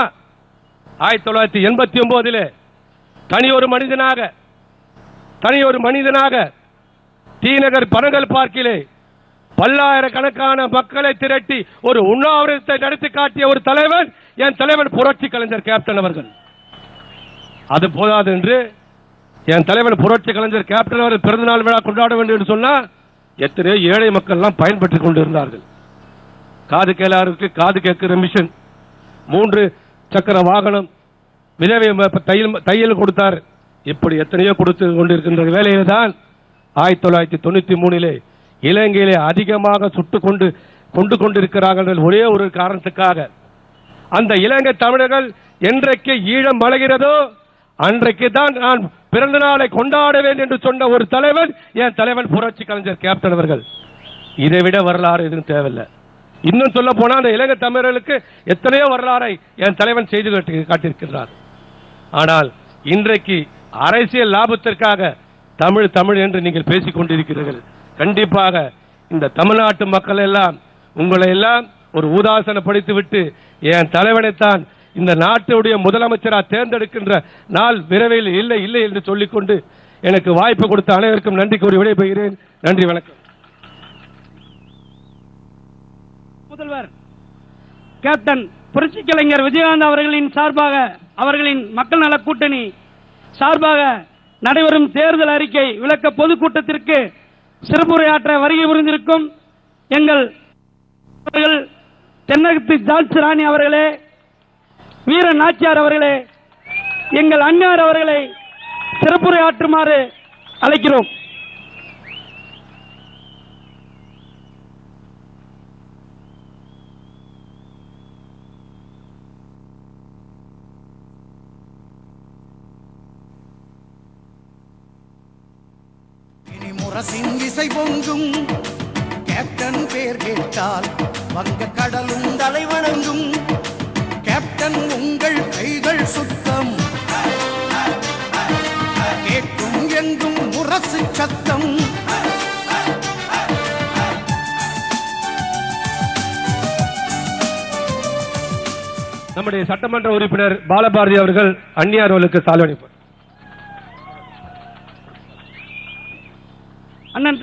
1989 தனி ஒரு மனிதனாக டிநகர் பனகல் பார்க்கிலே பல்லாயிரக்கணக்கான மக்களை திரட்டி ஒரு உண்ணாவிரதத்தை நடத்தி காட்டிய ஒரு தலைவன் என் தலைவன் புரட்சி கலைஞர் கேப்டன் அவர்கள். அது போதாது என்று என் தலைவன் புரட்சி கலைஞர் கேப்டன் அவர்கள் பிறந்தநாள் விழா கொண்டாட வேண்டும் என்று சொன்னா எத்தனையோ ஏழை மக்கள்லாம் பயன்பெற்றுக் கொண்டிருந்தார்கள். காது கேளாருக்கு காது கேட்கிற மிஷன், 3 சக்கர வாகனம், விதவை தையல் கொடுத்தார். இப்படி எத்தனையோ கொடுத்து கொண்டிருக்கின்ற வேலையில தான் 1993 இலங்கையிலே அதிகமாக கொண்டு கொண்டிருக்கிறார்கள். ஒரே ஒரு காரணத்துக்காக, அந்த இலங்கை தமிழர்கள் என்றைக்கு ஈழம் வளர்கிறதோ அன்றைக்கு தான் நான் பிறந்த நாளை கொண்டாடுவேன் என்று சொன்ன ஒரு தலைவன் என் தலைவன் புரட்சி கலைஞர் கேப்டன் அவர்கள். இதை விட வரலாறு எதுவும் தேவையில்லை. இன்னும் சொல்ல போனா அந்த இலங்கை தமிழர்களுக்கு எத்தனையோ வரலாறை என் தலைவன் செய்து காட்டியிருக்கிறார். ஆனால் இன்றைக்கு அரசியல் லாபத்திற்காக தமிழ் தமிழ் என்று நீங்கள் பேசிக் கொண்டிருக்கிறீர்கள். கண்டிப்பாக இந்த தமிழ்நாட்டு மக்கள் எல்லாம் உங்களை எல்லாம் ஒரு உதாசனப்படுத்தி விட்டு என் தலைவனைத்தான் இந்த நாட்டுடைய முதலமைச்சராக தேர்ந்தெடுக்கின்ற நாள் விரைவில் இல்லை இல்லை என்று சொல்லிக்கொண்டு எனக்கு வாய்ப்பு கொடுத்த அனைவருக்கும் நன்றி கூறி விடைபெறுகிறேன். நன்றி, வணக்கம். முதல்வர் கேப்டன் புரட்சி கலைஞர் விஜயகாந்த் அவர்களின் சார்பாக, அவர்களின் மக்கள் நல கூட்டணி சார்பாக நடைபெறும் தேர்தல் அறிக்கை விளக்க பொதுக்கூட்டத்திற்கு சிறப்புரையாற்ற வருகை புரிந்திருக்கும் எங்கள் தென்னகத்து ஜான்சி ராணி அவர்களே, வீர நாச்சியார் அவர்களே, எங்கள் அன்னார் அவர்களை சிறப்புரையாற்றுமாறு அழைக்கிறோம். முரசின் இசை பொங்கும் கேப்டன் பேர் கேட்டால் வங்க கடலும் தலைவணங்கும். கேப்டன் உங்கள் கைகள் சுத்தம், கேட்கும் எங்கும் முரசு சத்தம். நம்முடைய சட்டமன்ற உறுப்பினர் பாலபாரதி அவர்கள் அந்நியார் அவர்களுக்கு சால்வை அணிவிப்பார். அண்ணன்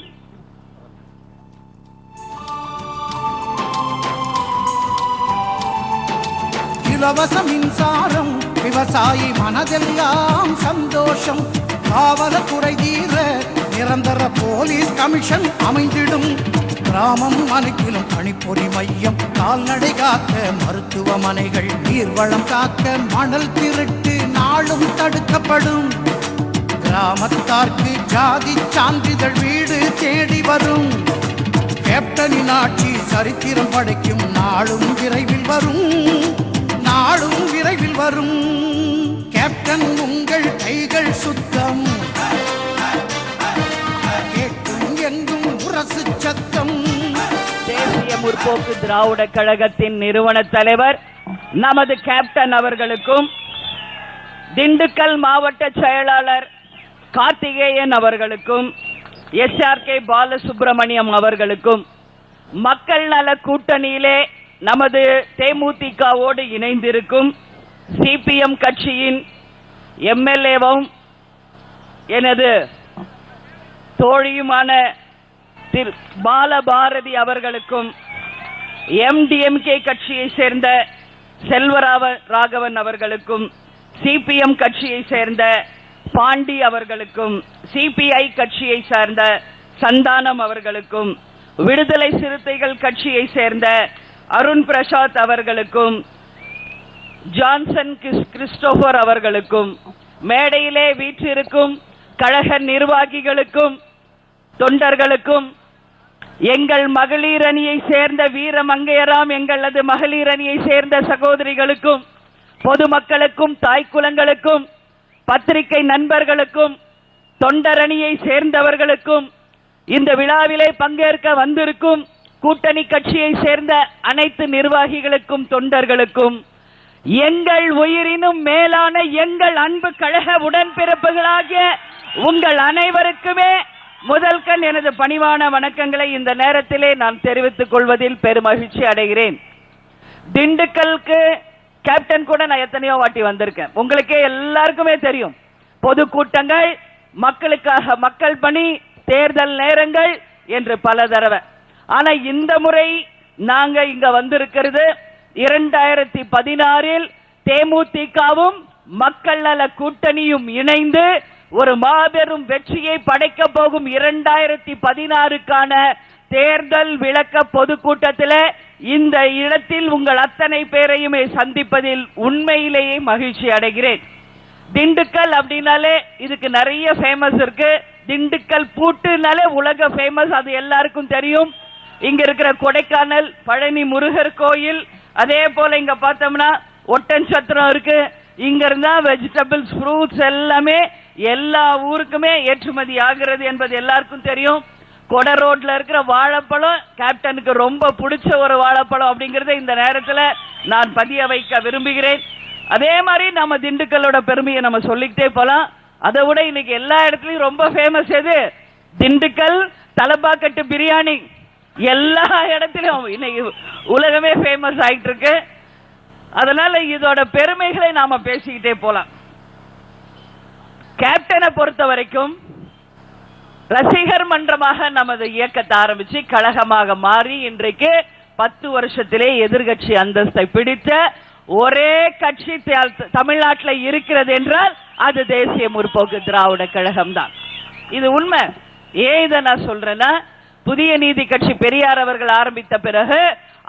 இலவச மின்சாரம், விவசாயி மனதெல்லாம் சந்தோஷம். காவல குறை தீர நிரந்தர போலீஸ் கமிஷன் அமைந்திடும். கிராமம் அனைத்திலும் பணிப்பொறி மையம், கால்நடை காக்க மருத்துவமனைகள், நீர்வளம் காக்க மணல் திருட்டு நாளும் தடுக்கப்படும். கிராமத்தார்க்கு ஜாதி சான்றிதழ் வீடு தேடி வரும். கேப்டனின் ஆட்சி சரித்திரம் படைக்கும். நாளும் விரைவில் வரும், நாளும் விரைவில் வரும். கேப்டன் உங்கள் கைகள் சுத்தம், கேட்கும் எங்கும் முரசு சத்தம். தேசிய முற்போக்கு திராவிட கழகத்தின் நிறுவன தலைவர் நமது கேப்டன் அவர்களுக்கும், திண்டுக்கல் மாவட்ட செயலாளர் கார்த்திகேயன் அவர்களுக்கும், SRK பாலசுப்ரமணியம் அவர்களுக்கும், மக்கள் நல கூட்டணியிலே நமது தேமுதிகவோடு இணைந்திருக்கும் CPM கட்சியின் MLAவும் எனது தோழியுமான திரு பாலபாரதி அவர்களுக்கும், MDMK கட்சியை சேர்ந்த செல்வராகவன் அவர்களுக்கும், CPM கட்சியை சேர்ந்த பாண்டி அவர்களுக்கும், CPI கட்சியை சேர்ந்த சந்தானம் அவர்களுக்கும், விடுதலை சிறுத்தைகள் கட்சியை சேர்ந்த அருண் பிரசாத் அவர்களுக்கும், ஜான்சன் கிறிஸ்டோபர் அவர்களுக்கும், மேடையிலே வீற்றிருக்கும் கழக நிர்வாகிகளுக்கும் தொண்டர்களுக்கும், எங்கள் மகளிர் அணியை சேர்ந்த வீர மங்கையராம் எங்களது மகளிர் அணியை சேர்ந்த சகோதரிகளுக்கும், பொதுமக்களுக்கும், தாய்க்குலங்களுக்கும், பத்திரிகை நண்பர்களுக்கும், தொண்டரணியை சேர்ந்தவர்களுக்கும், இந்த விழாவிலே பங்கேற்க வந்திருக்கும் கூட்டணி கட்சியை சேர்ந்த அனைத்து நிர்வாகிகளுக்கும், தொண்டர்களுக்கும், எங்கள் உயிரினும் மேலான எங்கள் அன்பு கழக உடன்பிறப்புகளாகிய உங்கள் அனைவருக்குமே முதல்கண் எனது பணிவான வணக்கங்களை இந்த நேரத்திலே நான் தெரிவித்துக் கொள்வதில் பெருமகிழ்ச்சி அடைகிறேன். திண்டுக்கலுக்கு கேப்டன் கூட நான் எத்தனையோ வாட்டி வந்திருக்கேன். உங்களுக்கே எல்லாருக்குமே தெரியும். பொதுக்கூட்டங்கள், மக்களுக்காக மக்கள் பணி, தேர்தல் நேரங்கள் என்று பல தடவை. ஆனா இந்த முறை நாங்க இங்க வந்திருக்கிறது 2016 தேமுதிகவும் மக்கள் நல கூட்டணியும் இணைந்து ஒரு மாபெரும் வெற்றியை படைக்க போகும் 2016க்கான தேர்தல் விளக்க பொதுக்கூட்டத்தில் இந்த இடத்தில் உங்கள் அத்தனை பேரையுமே சந்திப்பதில் உண்மையிலேயே மகிழ்ச்சி அடைகிறேன். திண்டுக்கல் அப்படின்னாலே இதுக்கு நிறைய ஃபேமஸ் இருக்கு. திண்டுக்கல் பூட்டுனாலே உலக ஃபேமஸ், அது எல்லாருக்கும் தெரியும். இங்க இருக்கிற கொடைக்கானல் பழனி முருகர் கோயில், அதே போல இங்க பார்த்தோம்னா ஒட்டன் சத்திரம் இருக்கு. இங்க இருந்தா வெஜிடபிள்ஸ் ஃப்ரூட்ஸ் எல்லாமே எல்லா ஊருக்குமே ஏற்றுமதி ஆகிறது என்பது எல்லாருக்கும் தெரியும். கொடை ரோட்ல இருக்கிற வாழைப்பழம் கேப்டனுக்கு ரொம்ப பிடிச்ச ஒரு வாழைப்பழம் அப்படிங்கறத இந்த நேரத்தில் நான் பதிய வைக்க விரும்புகிறேன். அதே மாதிரி நம்ம திண்டுக்கல்லோட பெருமையை நம்ம சொல்லிக்கிட்டே போலாம். அதை விட இன்னைக்கு எல்லா இடத்துலயும் ரொம்ப ஃபேமஸ் எது? திண்டுக்கல் தலப்பாக்கட்டு பிரியாணி. எல்லா இடத்திலும் இன்னைக்கு உலகமே ஃபேமஸ் ஆயிட்டு இருக்கு. அதனால இதோட பெருமைகளை நாம பேசிக்கிட்டே போலாம். கேப்டனை பொறுத்த வரைக்கும் ரசிகர் மன்றமாக நமது இயக்கத்தை ஆரம்பிச்சு கழகமாக மாறி இன்றைக்கு 10 வருஷத்திலே எதிர்கட்சி அந்தஸ்தை பிடித்த ஒரே கட்சி தமிழ்நாட்டில் இருக்கிறது என்றால் அது தேசிய முற்போக்கு திராவிட கழகம் தான். இது உண்மை. ஏன் இதை நான் சொல்றேன்னா, புதிய நீதி கட்சி பெரியார் அவர்கள் ஆரம்பித்த பிறகு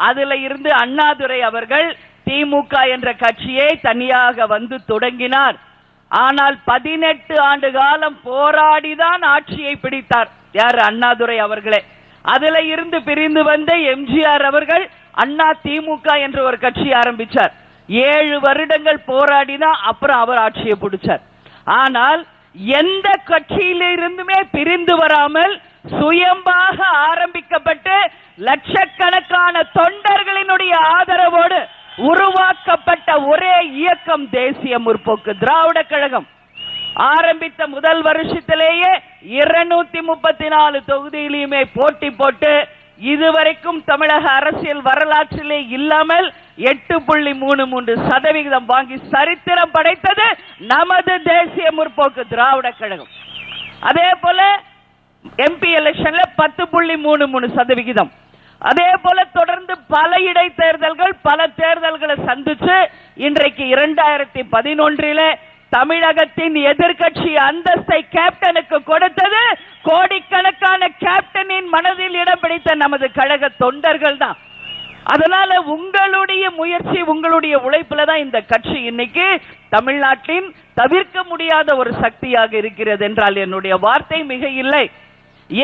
அதுல இருந்து அண்ணாதுரை அவர்கள் திமுக என்ற கட்சியை தனியாக வந்து தொடங்கினார். ஆனால் 18 ஆண்டு காலம் போராடிதான் ஆட்சியை பிடித்தார். யார்? அண்ணாதுரை அவர்களே. அதுல இருந்து பிரிந்து வந்த எம்ஜிஆர் அவர்கள் அண்ணா திமுக என்ற ஒரு கட்சி ஆரம்பிச்சார். 7 வருடங்கள் போராடிதான் அப்புறம் அவர் ஆட்சியை பிடிச்சார். ஆனால் எந்த கட்சியிலிருந்துமே பிரிந்து வராமல் சுயம்பாக ஆரம்பிக்கப்பட்டு லட்சக்கணக்கான தொண்டர்களினுடைய ஆதரவோடு உருவாக்கப்பட்ட ஒரே இயக்கம் தேசிய முற்போக்கு திராவிட கழகம். ஆரம்பித்த முதல் வருஷத்திலேயே 234 தொகுதியிலுமே போட்டி போட்டு இதுவரைக்கும் தமிழக அரசியல் வரலாற்றிலே இல்லாமல் 8.33% வாங்கி சரித்திரம் படைத்தது நமது தேசிய முற்போக்கு திராவிட கழகம். அதே போல எம்பி எலெக்ஷன்ல 10.33%. அதே போல தொடர்ந்து பல இடைத்தேர்தல்கள் பல தேர்தல்களை சந்திச்சு இன்றைக்கு 2011 தமிழகத்தின் எதிர்கட்சி அந்தஸ்தை கேப்டனுக்கு கொடுத்தது கோடிக்கணக்கான கேப்டனின் மனதில் இடம் பிடித்த நமது கழக தொண்டர்கள் தான். அதனால உங்களுடைய முயற்சி உங்களுடைய உழைப்புல தான் இந்த கட்சி இன்னைக்கு தமிழ்நாட்டின் தவிர்க்க முடியாத ஒரு சக்தியாக இருக்கிறது என்றால் என்னுடைய வார்த்தை மிக இல்லை.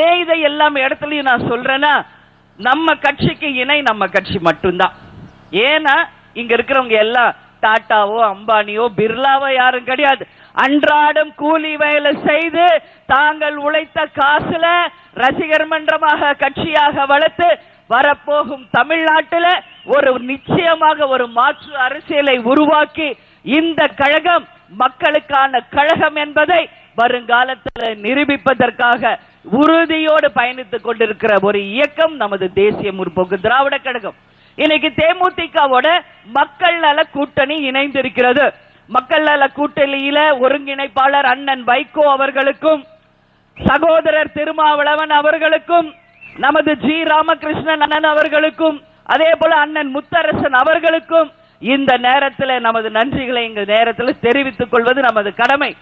ஏன் இதை எல்லா இடத்துலயும் நான் சொல்றேன்னா, நம்ம கட்சிக்கு இணை நம்ம கட்சி மட்டும்தான். ஏன்னா இங்க இருக்கிறவங்க எல்லாம் டாட்டாவோ அம்பானியோ பிர்லாவோ யாரும் கிடையாது. அன்றாடம் கூலி வேலை செய்து தாங்கள் உழைத்த காசுல ரசிகர் மன்றமாக கட்சியாக வளர்த்து வரப்போகும் தமிழ்நாட்டில் ஒரு நிச்சயமாக ஒரு மாற்று அரசியலை உருவாக்கி இந்த கழகம் மக்களுக்கான கழகம் என்பதை வருங்காலத்தில் நிரூபிப்பதற்காக உறுதியோடு பயணித்துக் கொண்டிருக்கிற ஒரு இயக்கம் நமது தேசிய முற்போக்கு திராவிட கழகம். இன்னைக்கு தேமுதிகவோட மக்கள் நல கூட்டணி இணைந்திருக்கிறது. மக்கள் நல கூட்டணியில ஒருங்கிணைப்பாளர் அண்ணன் வைகோ அவர்களுக்கும் சகோதரர் திருமாவளவன் அவர்களுக்கும் நமது ஜி ராமகிருஷ்ணன் அண்ணன் அவர்களுக்கும் அதே போல அண்ணன் முத்தரசன் அவர்களுக்கும் இந்த நேரத்தில் நமது நன்றிகளை இந்த நேரத்தில் தெரிவித்துக் கொள்வது நமது கடமை.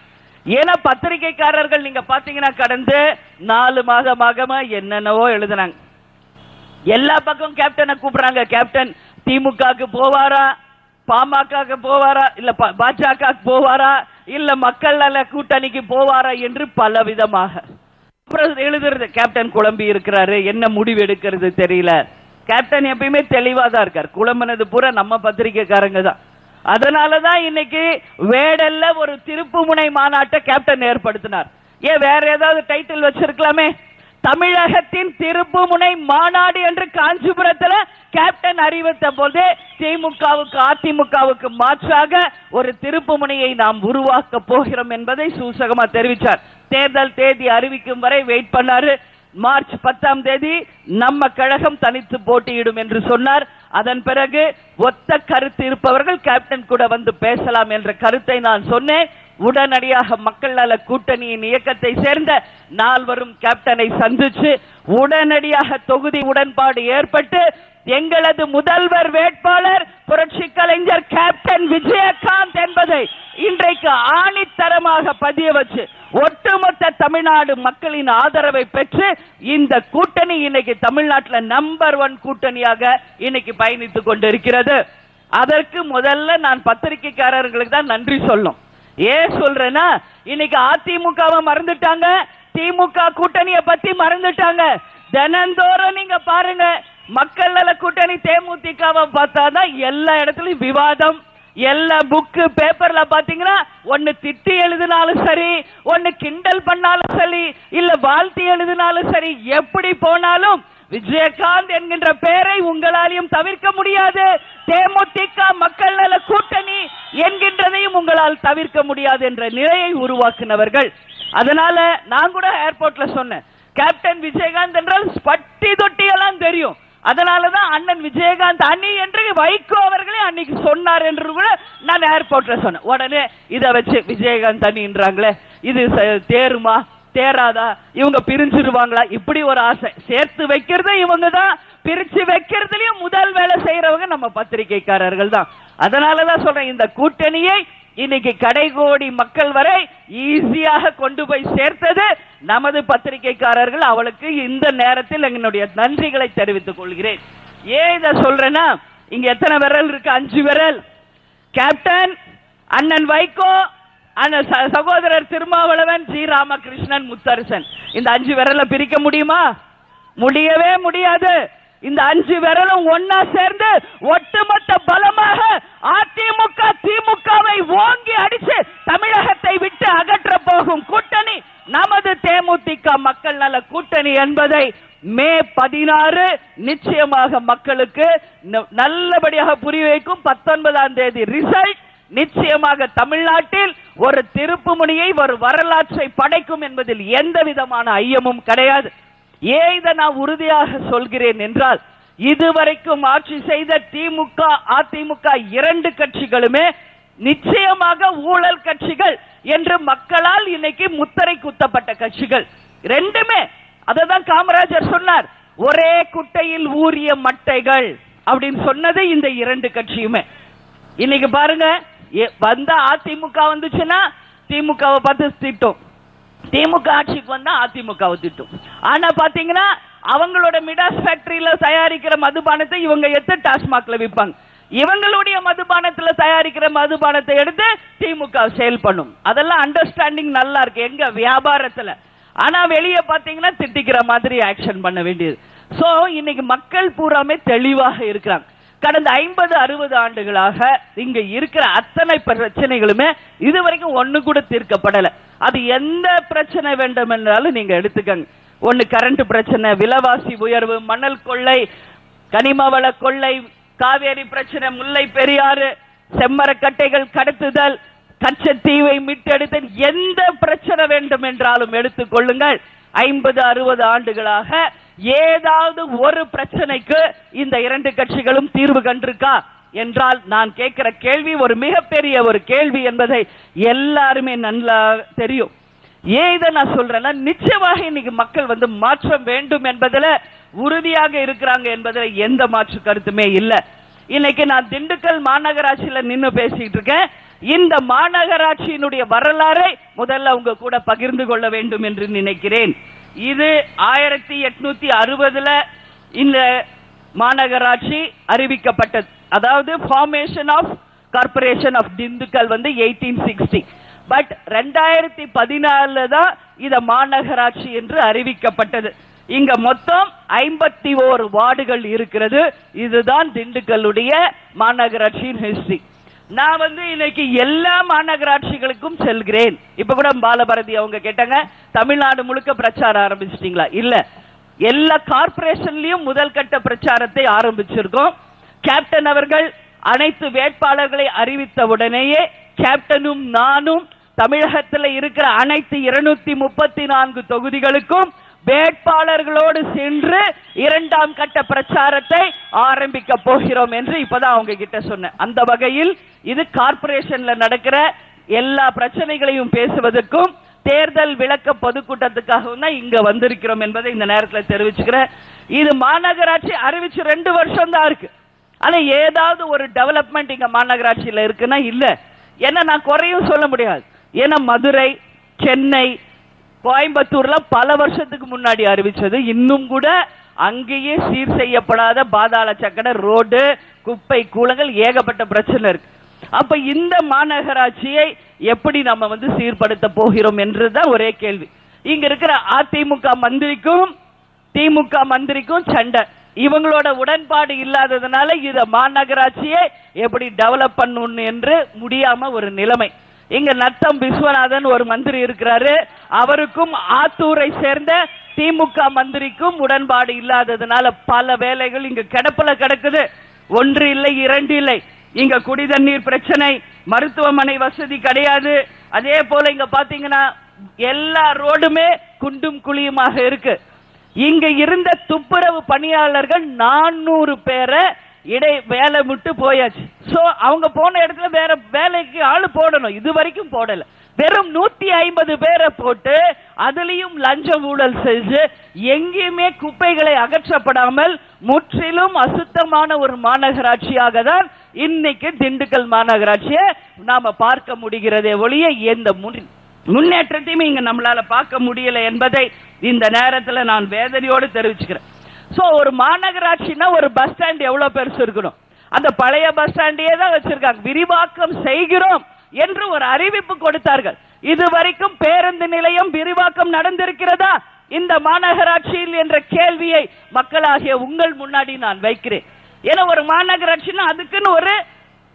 ஏன்னா பத்திரிகைக்காரர்கள் நீங்க பாத்தீங்கன்னா கடந்த 4 மாதமாக என்னென்னவோ எழுதுனாங்க. எல்லா பக்கம் கேப்டனை கூப்பிடுறாங்க. கேப்டன் திமுகக்கு போவாரா, பாமக போவாரா, இல்ல பாஜக போவாரா, இல்ல மக்கள் நல கூட்டணிக்கு போவாரா என்று பல விதமாக எழுதுறது. கேப்டன் குழம்பி இருக்கிறாரு, என்ன முடிவு எடுக்கிறது தெரியல. கேப்டன் எப்பயுமே தெளிவா தான் இருக்கார். குழம்பினது பூரா நம்ம பத்திரிகைக்காரங்க தான். அதனாலதான் இன்னைக்கு வேடல்ல ஒரு திருப்புமுனை மாநாட்டை கேப்டன் ஏற்படுத்தினார். ஏன் வேற ஏதாவது டைட்டில் வச்சிருக்கலாமே? தமிழகத்தின் திருப்புமுனை மாநாடு என்று காஞ்சிபுரத்தில் கேப்டன் அறிவித்த போது திமுகவுக்கு அதிமுகவுக்கு மாற்றாக ஒரு திருப்புமுனையை நாம் உருவாக்க போகிறோம் என்பதை சூசகமா தெரிவித்தார். தேர்தல் தேதி அறிவிக்கும் வரை வெயிட் பண்ணாரு. மார்ச் 10ஆம் தேதி நம்ம கழகம் தனித்து போட்டியிடும் என்று சொன்னார். அதன் பிறகு ஒத்த கருத்து இருப்பவர்கள் கேப்டன் கூட வந்து பேசலாம் என்ற கருத்தை நான் சொன்னேன். உடனடியாக மக்கள் நல கூட்டணியின் இயக்கத்தை சேர்ந்த 4 கேப்டனை சந்திச்சு உடனடியாக தொகுதி உடன்பாடு ஏற்பட்டு எங்களது முதல்வர் வேட்பாளர் புரட்சி கலைஞர் கேப்டன் விஜயகாந்த் என்பதை இன்றைக்கு ஆணித்தரமாக பதிய வச்சு ஒட்டுமொத்த தமிழ்நாடு மக்களின் ஆதரவை பெற்று இந்த கூட்டணி இன்னைக்கு தமிழ்நாட்டில் நம்பர் 1 கூட்டணியாக இன்னைக்கு பயணித்துக் கொண்டிருக்கிறது. அதற்கு முதல்ல நான் பத்திரிகைக்காரர்களுக்கு தான் நன்றி சொல்லணும். ஏன் சொல்றேன்னா, இன்னைக்கு அதிமுகவை மறந்துட்டாங்க, திமுக கூட்டணியை பத்தி மறந்துட்டாங்க. தினந்தோறும் நீங்க பாருங்க, மக்கள் நல கூட்டணி தேமுதிகவை பார்த்தாதான் எல்லா இடத்துலயும் விவாதம். எல்லா புக்கு பேப்பர்ல பாத்தீங்கன்னா ஒன்னு திட்டி எழுதினாலும் சரி, ஒன்னு கிண்டல் பண்ணாலும் சரி, இல்ல வாழ்த்தி எழுதினாலும் சரி, எப்படி போனாலும் விஜயகாந்த் என்கின்ற பெயரை உங்களாலையும் தவிர்க்க முடியாது. தேமுதிக மக்கள் நல கூட்டணி என்கின்றதையும் உங்களால் தவிர்க்க முடியாது என்ற நிலையை உருவாக்கினவர்கள். அதனால நான் கூட ஏர்போர்ட்ல சொன்னேன், கேப்டன் விஜயகாந்த் என்றால் பட்டி தொட்டி எல்லாம் தெரியும். அதனாலதான் அண்ணன் விஜயகாந்த் அணி என்று வைகோ அவர்களே அன்னைக்கு சொன்னார் என்று கூட நான் ஏர்போர்ட்ல சொன்னேன். உடனே இதை வச்சு விஜயகாந்த் அணின்றாங்களே, இது தேருமா தேராதா, இவங்க பிரிஞ்சிருவாங்களா, இப்படி ஒரு ஆசை. சேர்த்து வைக்கிறது இவங்க தான், பிரிச்சு வைக்கிறதுலயும் முதல் வேலை செய்யறவங்க நம்ம பத்திரிகைக்காரர்கள் தான். அதனாலதான் சொல்றேன், இந்த கூட்டணியை இன்னைக்கு கடைகோடி மக்கள் வரை ஈஸியாக கொண்டு போய் சேர்த்தது நமது பத்திரிகைக்காரர்கள். அவளுக்கு இந்த நேரத்தில் எங்களுடைய நன்றிகளை தெரிவித்துக் கொள்கிறேன். ஏன் இதை சொல்றேன்னா, இங்க எத்தனை விரல் இருக்கு? 5 விரல். கேப்டன், அண்ணன் வைகோ, சகோதரர் திருமாவளவன், ஜி ராமகிருஷ்ணன், முத்தரசன். இந்த 5 விரலை பிரிக்க முடியுமா? முடியவே முடியாது. இந்த 5 விரலும் ஒன்னா சேர்ந்து ஒட்டுமொத்த பலமாக அதிமுக திமுகவை ஓங்கி அடிச்சு தமிழகத்தை விட்டு அகற்ற போகும் கூட்டணி நமது தேமுதிக மக்கள் நல கூட்டணி என்பதை மே 16 நிச்சயமாக மக்களுக்கு நல்லபடியாக புரிய வைக்கும். 19ஆம் தேதி ரிசல்ட் நிச்சயமாக தமிழ்நாட்டில் ஒரு திருப்புமுனையை, ஒரு வரலாற்றை படைக்கும் என்பதில் எந்த விதமான ஐயமும் கிடையாது. ஏன் இதை நான் உறுதியாக சொல்கிறேன் என்றால், இதுவரைக்கும் ஆட்சி செய்த திமுக அதிமுக 2 கட்சிகளுமே நிச்சயமாக ஊழல் கட்சிகள் என்று மக்களால் இன்னைக்கு முத்திரை குத்தப்பட்ட கட்சிகள். 2மே அததான் காமராஜர் சொன்னார், ஒரே குட்டையில் ஊறிய மட்டைகள் அப்படின்னு சொன்னது இந்த 2 கட்சியுமே. இன்னைக்கு பாருங்க, வந்த அதிமுக வந்துச்சுன்னா திமுகவை பார்த்து திட்டம், திமுக ஆட்சிக்கு வந்தா அதிமுகவை திட்டம். ஆனா பாத்தீங்கன்னா அவங்களோட மிடாஸ் ஃபேக்டரியில தயாரிக்கிற மதுபானத்தை இவங்க எடுத்து டாஸ்மாக்ல விற்பாங்க. இவங்களுடைய மதுபானத்துல தயாரிக்கிற மதுபானத்தை எடுத்து திமுக சேல் பண்ணும். அதெல்லாம் அண்டர்ஸ்டாண்டிங் நல்லா இருக்கு எங்க வியாபாரத்துல. ஆனா வெளியே பாத்தீங்கன்னா திட்டிக்கிற மாதிரி ஆக்ஷன் பண்ண வேண்டியது. சோ இன்னைக்கு மக்கள் பூராமே தெளிவாக இருக்கிறாங்க. கடந்த 50-60 ஆண்டுகளாக இங்க இருக்கிற அத்தனை பிரச்சனைகளுமே இதுவரைக்கும் ஒண்ணு கூட தீர்க்கப்படல. அது எந்த பிரச்சனை வேண்டும் என்றாலும் நீங்க எடுத்துக்கங்க. ஒன்னு கரண்ட் பிரச்சனை, விலைவாசி உயர்வு, மணல் கொள்ளை, கனிமவள கொள்ளை, காவேரி பிரச்சனை, முல்லை பெரியாறு, செம்மரக்கட்டைகள் கடத்துதல், கச்சத்தீவை மீட்டெடுத்தல், எந்த பிரச்சனை வேண்டும் என்றாலும் எடுத்துக் கொள்ளுங்கள். 50-60 ஆண்டுகளாக ஏதாவது ஒரு பிரச்சனைக்கு இந்த 2 கட்சிகளும் தீர்வு கண்டிருக்கா என்றால் நான் கேட்கிற கேள்வி ஒரு மிகப்பெரிய ஒரு கேள்வி என்பதை எல்லாருமே நல்லா தெரியும். ஏன் இதை நான் சொல்றேன்னா, நிச்சயமாக இன்னைக்கு மக்கள் மாற்றம் வேண்டும் என்பதில் உறுதியாக இருக்கிறாங்க என்பதில் எந்த மாற்று கருத்துமே இல்லை. இன்னைக்கு நான் திண்டுக்கல் மாநகராட்சியில நின்று பேசிட்டு இருக்கேன். இந்த மாநகராட்சியினுடைய வரலாறை முதல்ல உங்க கூட பகிர்ந்து கொள்ள வேண்டும் என்று நினைக்கிறேன். இது 1860 இந்த மாநகராட்சி அறிவிக்கப்பட்டது. அதாவது formation of corporation of Dindigul 1860. But 2014 தான் இத மாநகராட்சி என்று அறிவிக்கப்பட்டது. இங்க மொத்தம் 51 வார்டுகள் இருக்கிறது. இதுதான் திண்டுக்கல்லுடைய மாநகராட்சியின் ஹிஸ்டரி. நான் இன்னைக்கு எல்லா மாநகராட்சிகளுக்கும் செல்கிறேன். இப்ப கூட பாலபாரதி அவங்க கேட்டாங்க, தமிழ்நாடு முழுக்க பிரச்சாரம் ஆரம்பிச்சிட்டீங்களா? இல்ல, எல்லா கார்பரேஷன்லயும் முதல் கட்ட பிரச்சாரத்தை ஆரம்பிச்சிருக்கோம். கேப்டன் அவர்கள் அனைத்து வேட்பாளர்களை அறிவித்த உடனேயே கேப்டனும் நானும் தமிழகத்தில் இருக்கிற அனைத்து 234 தொகுதிகளுக்கும் வேட்பாளர்களோடு சென்று 2ஆம் கட்ட பிரச்சாரத்தை ஆரம்பிக்க போகிறோம் என்று இப்பதான் அவங்க கிட்ட சொன்னேன். அந்த வகையில் இது கார்பரேஷன்ல நடக்கிற எல்லா பிரச்சனைகளையும் பேசுவதற்கும் தேர்தல் விளக்க பொதுக்கூட்டத்துக்காகவும் தான் இங்க வந்திருக்கிறோம் என்பதை இந்த நேரத்தில் தெரிவிச்சுக்கிறேன். இது மாநகராட்சி அறிவிச்சு 2 வருஷம் தான் இருக்கு. ஆனா ஏதாவது ஒரு டெவலப்மெண்ட் இங்க மாநகராட்சியில இருக்குன்னா இல்ல. ஏன்னா நான் குறையும் சொல்ல முடியாது. ஏன்னா மதுரை, சென்னை, கோயம்புத்தூர்ல பல வருஷத்துக்கு முன்னாடி அறிவிச்சது இன்னும் கூட அங்கேயே சீர் செய்யப்படாத பாதாள சக்கர ரோடு, குப்பை கூலங்கள், ஏகப்பட்ட பிரச்சனை இருக்கு. அப்ப இந்த மாநகராட்சியை எப்படி நம்ம சீர்படுத்த போகிறோம் என்றுதான் ஒரே கேள்வி. இங்க இருக்கிற அதிமுக மந்திரிக்கும் திமுக மந்திரிக்கும் சண்டை. இவங்களோட உடன்பாடு இல்லாததுனால இத மாநகராட்சியை எப்படி டெவலப் பண்ணணும் என்று முடியாம ஒரு நிலைமை. இங்க நத்தம் விஸ்வநாதன் ஒரு மந்திரி இருக்கிறாரு. அவருக்கும் ஆத்தூரை சேர்ந்த திமுக மந்திரிக்கும் உடன்பாடு இல்லாததுனால பல வேலைகள் இங்க கிடப்புல கிடக்குது. 1 இல்லை 2 இல்லை. இங்க குடி தண்ணீர் பிரச்சனை, மருத்துவமனை வசதி கிடையாது. அதே போல இங்க பாத்தீங்கன்னா எல்லா ரோடுமே குண்டும் குழியுமாக இருக்கு. இங்க இருந்த துப்புரவு பணியாளர்கள் 400 பேரை வேலை விட்டு போயாச்சு. சோ அவங்க போன இடத்துல வேற வேலைக்கு ஆளு போடணும், இது வரைக்கும் போடல. வெறும் 150 பேரை போட்டு அதுலயும் லஞ்ச ஊழல் செஞ்சு எங்கேயுமே குப்பைகளை அகற்றப்படாமல் முற்றிலும் அசுத்தமான ஒரு மாநகராட்சியாக தான் இன்னைக்கு திண்டுக்கல் மாநகராட்சியை நாம பார்க்க முடிகிறதே ஒழிய எந்த முன்னேற்றத்தையும் இங்க நம்மளால பார்க்க முடியல என்பதை இந்த நேரத்தில் நான் வேதனையோடு தெரிவிச்சுக்கிறேன். சோ ஒரு மாநகராட்சினா ஒரு பஸ் ஸ்டாண்ட் எவ்வளவு பெருசு இருக்கணும்? அந்த பழைய பஸ் ஸ்டாண்டே தான் வச்சிருக்காங்க. விரிவாக்கம் செய்கிறோம் என்று ஒரு அறிவிப்பு கொடுத்தார்கள். இதுவரைக்கும் பேருந்து நிலையம் விரிவாக்கம் நடந்திருக்கிறதா இந்த மாநகராட்சியில் என்ற கேள்வியை மக்களாகிய உங்கள் முன்னாடி நான் வைக்கிறேன். ஏன்னா ஒரு மாநகராட்சினா அதுக்குன்னு ஒரு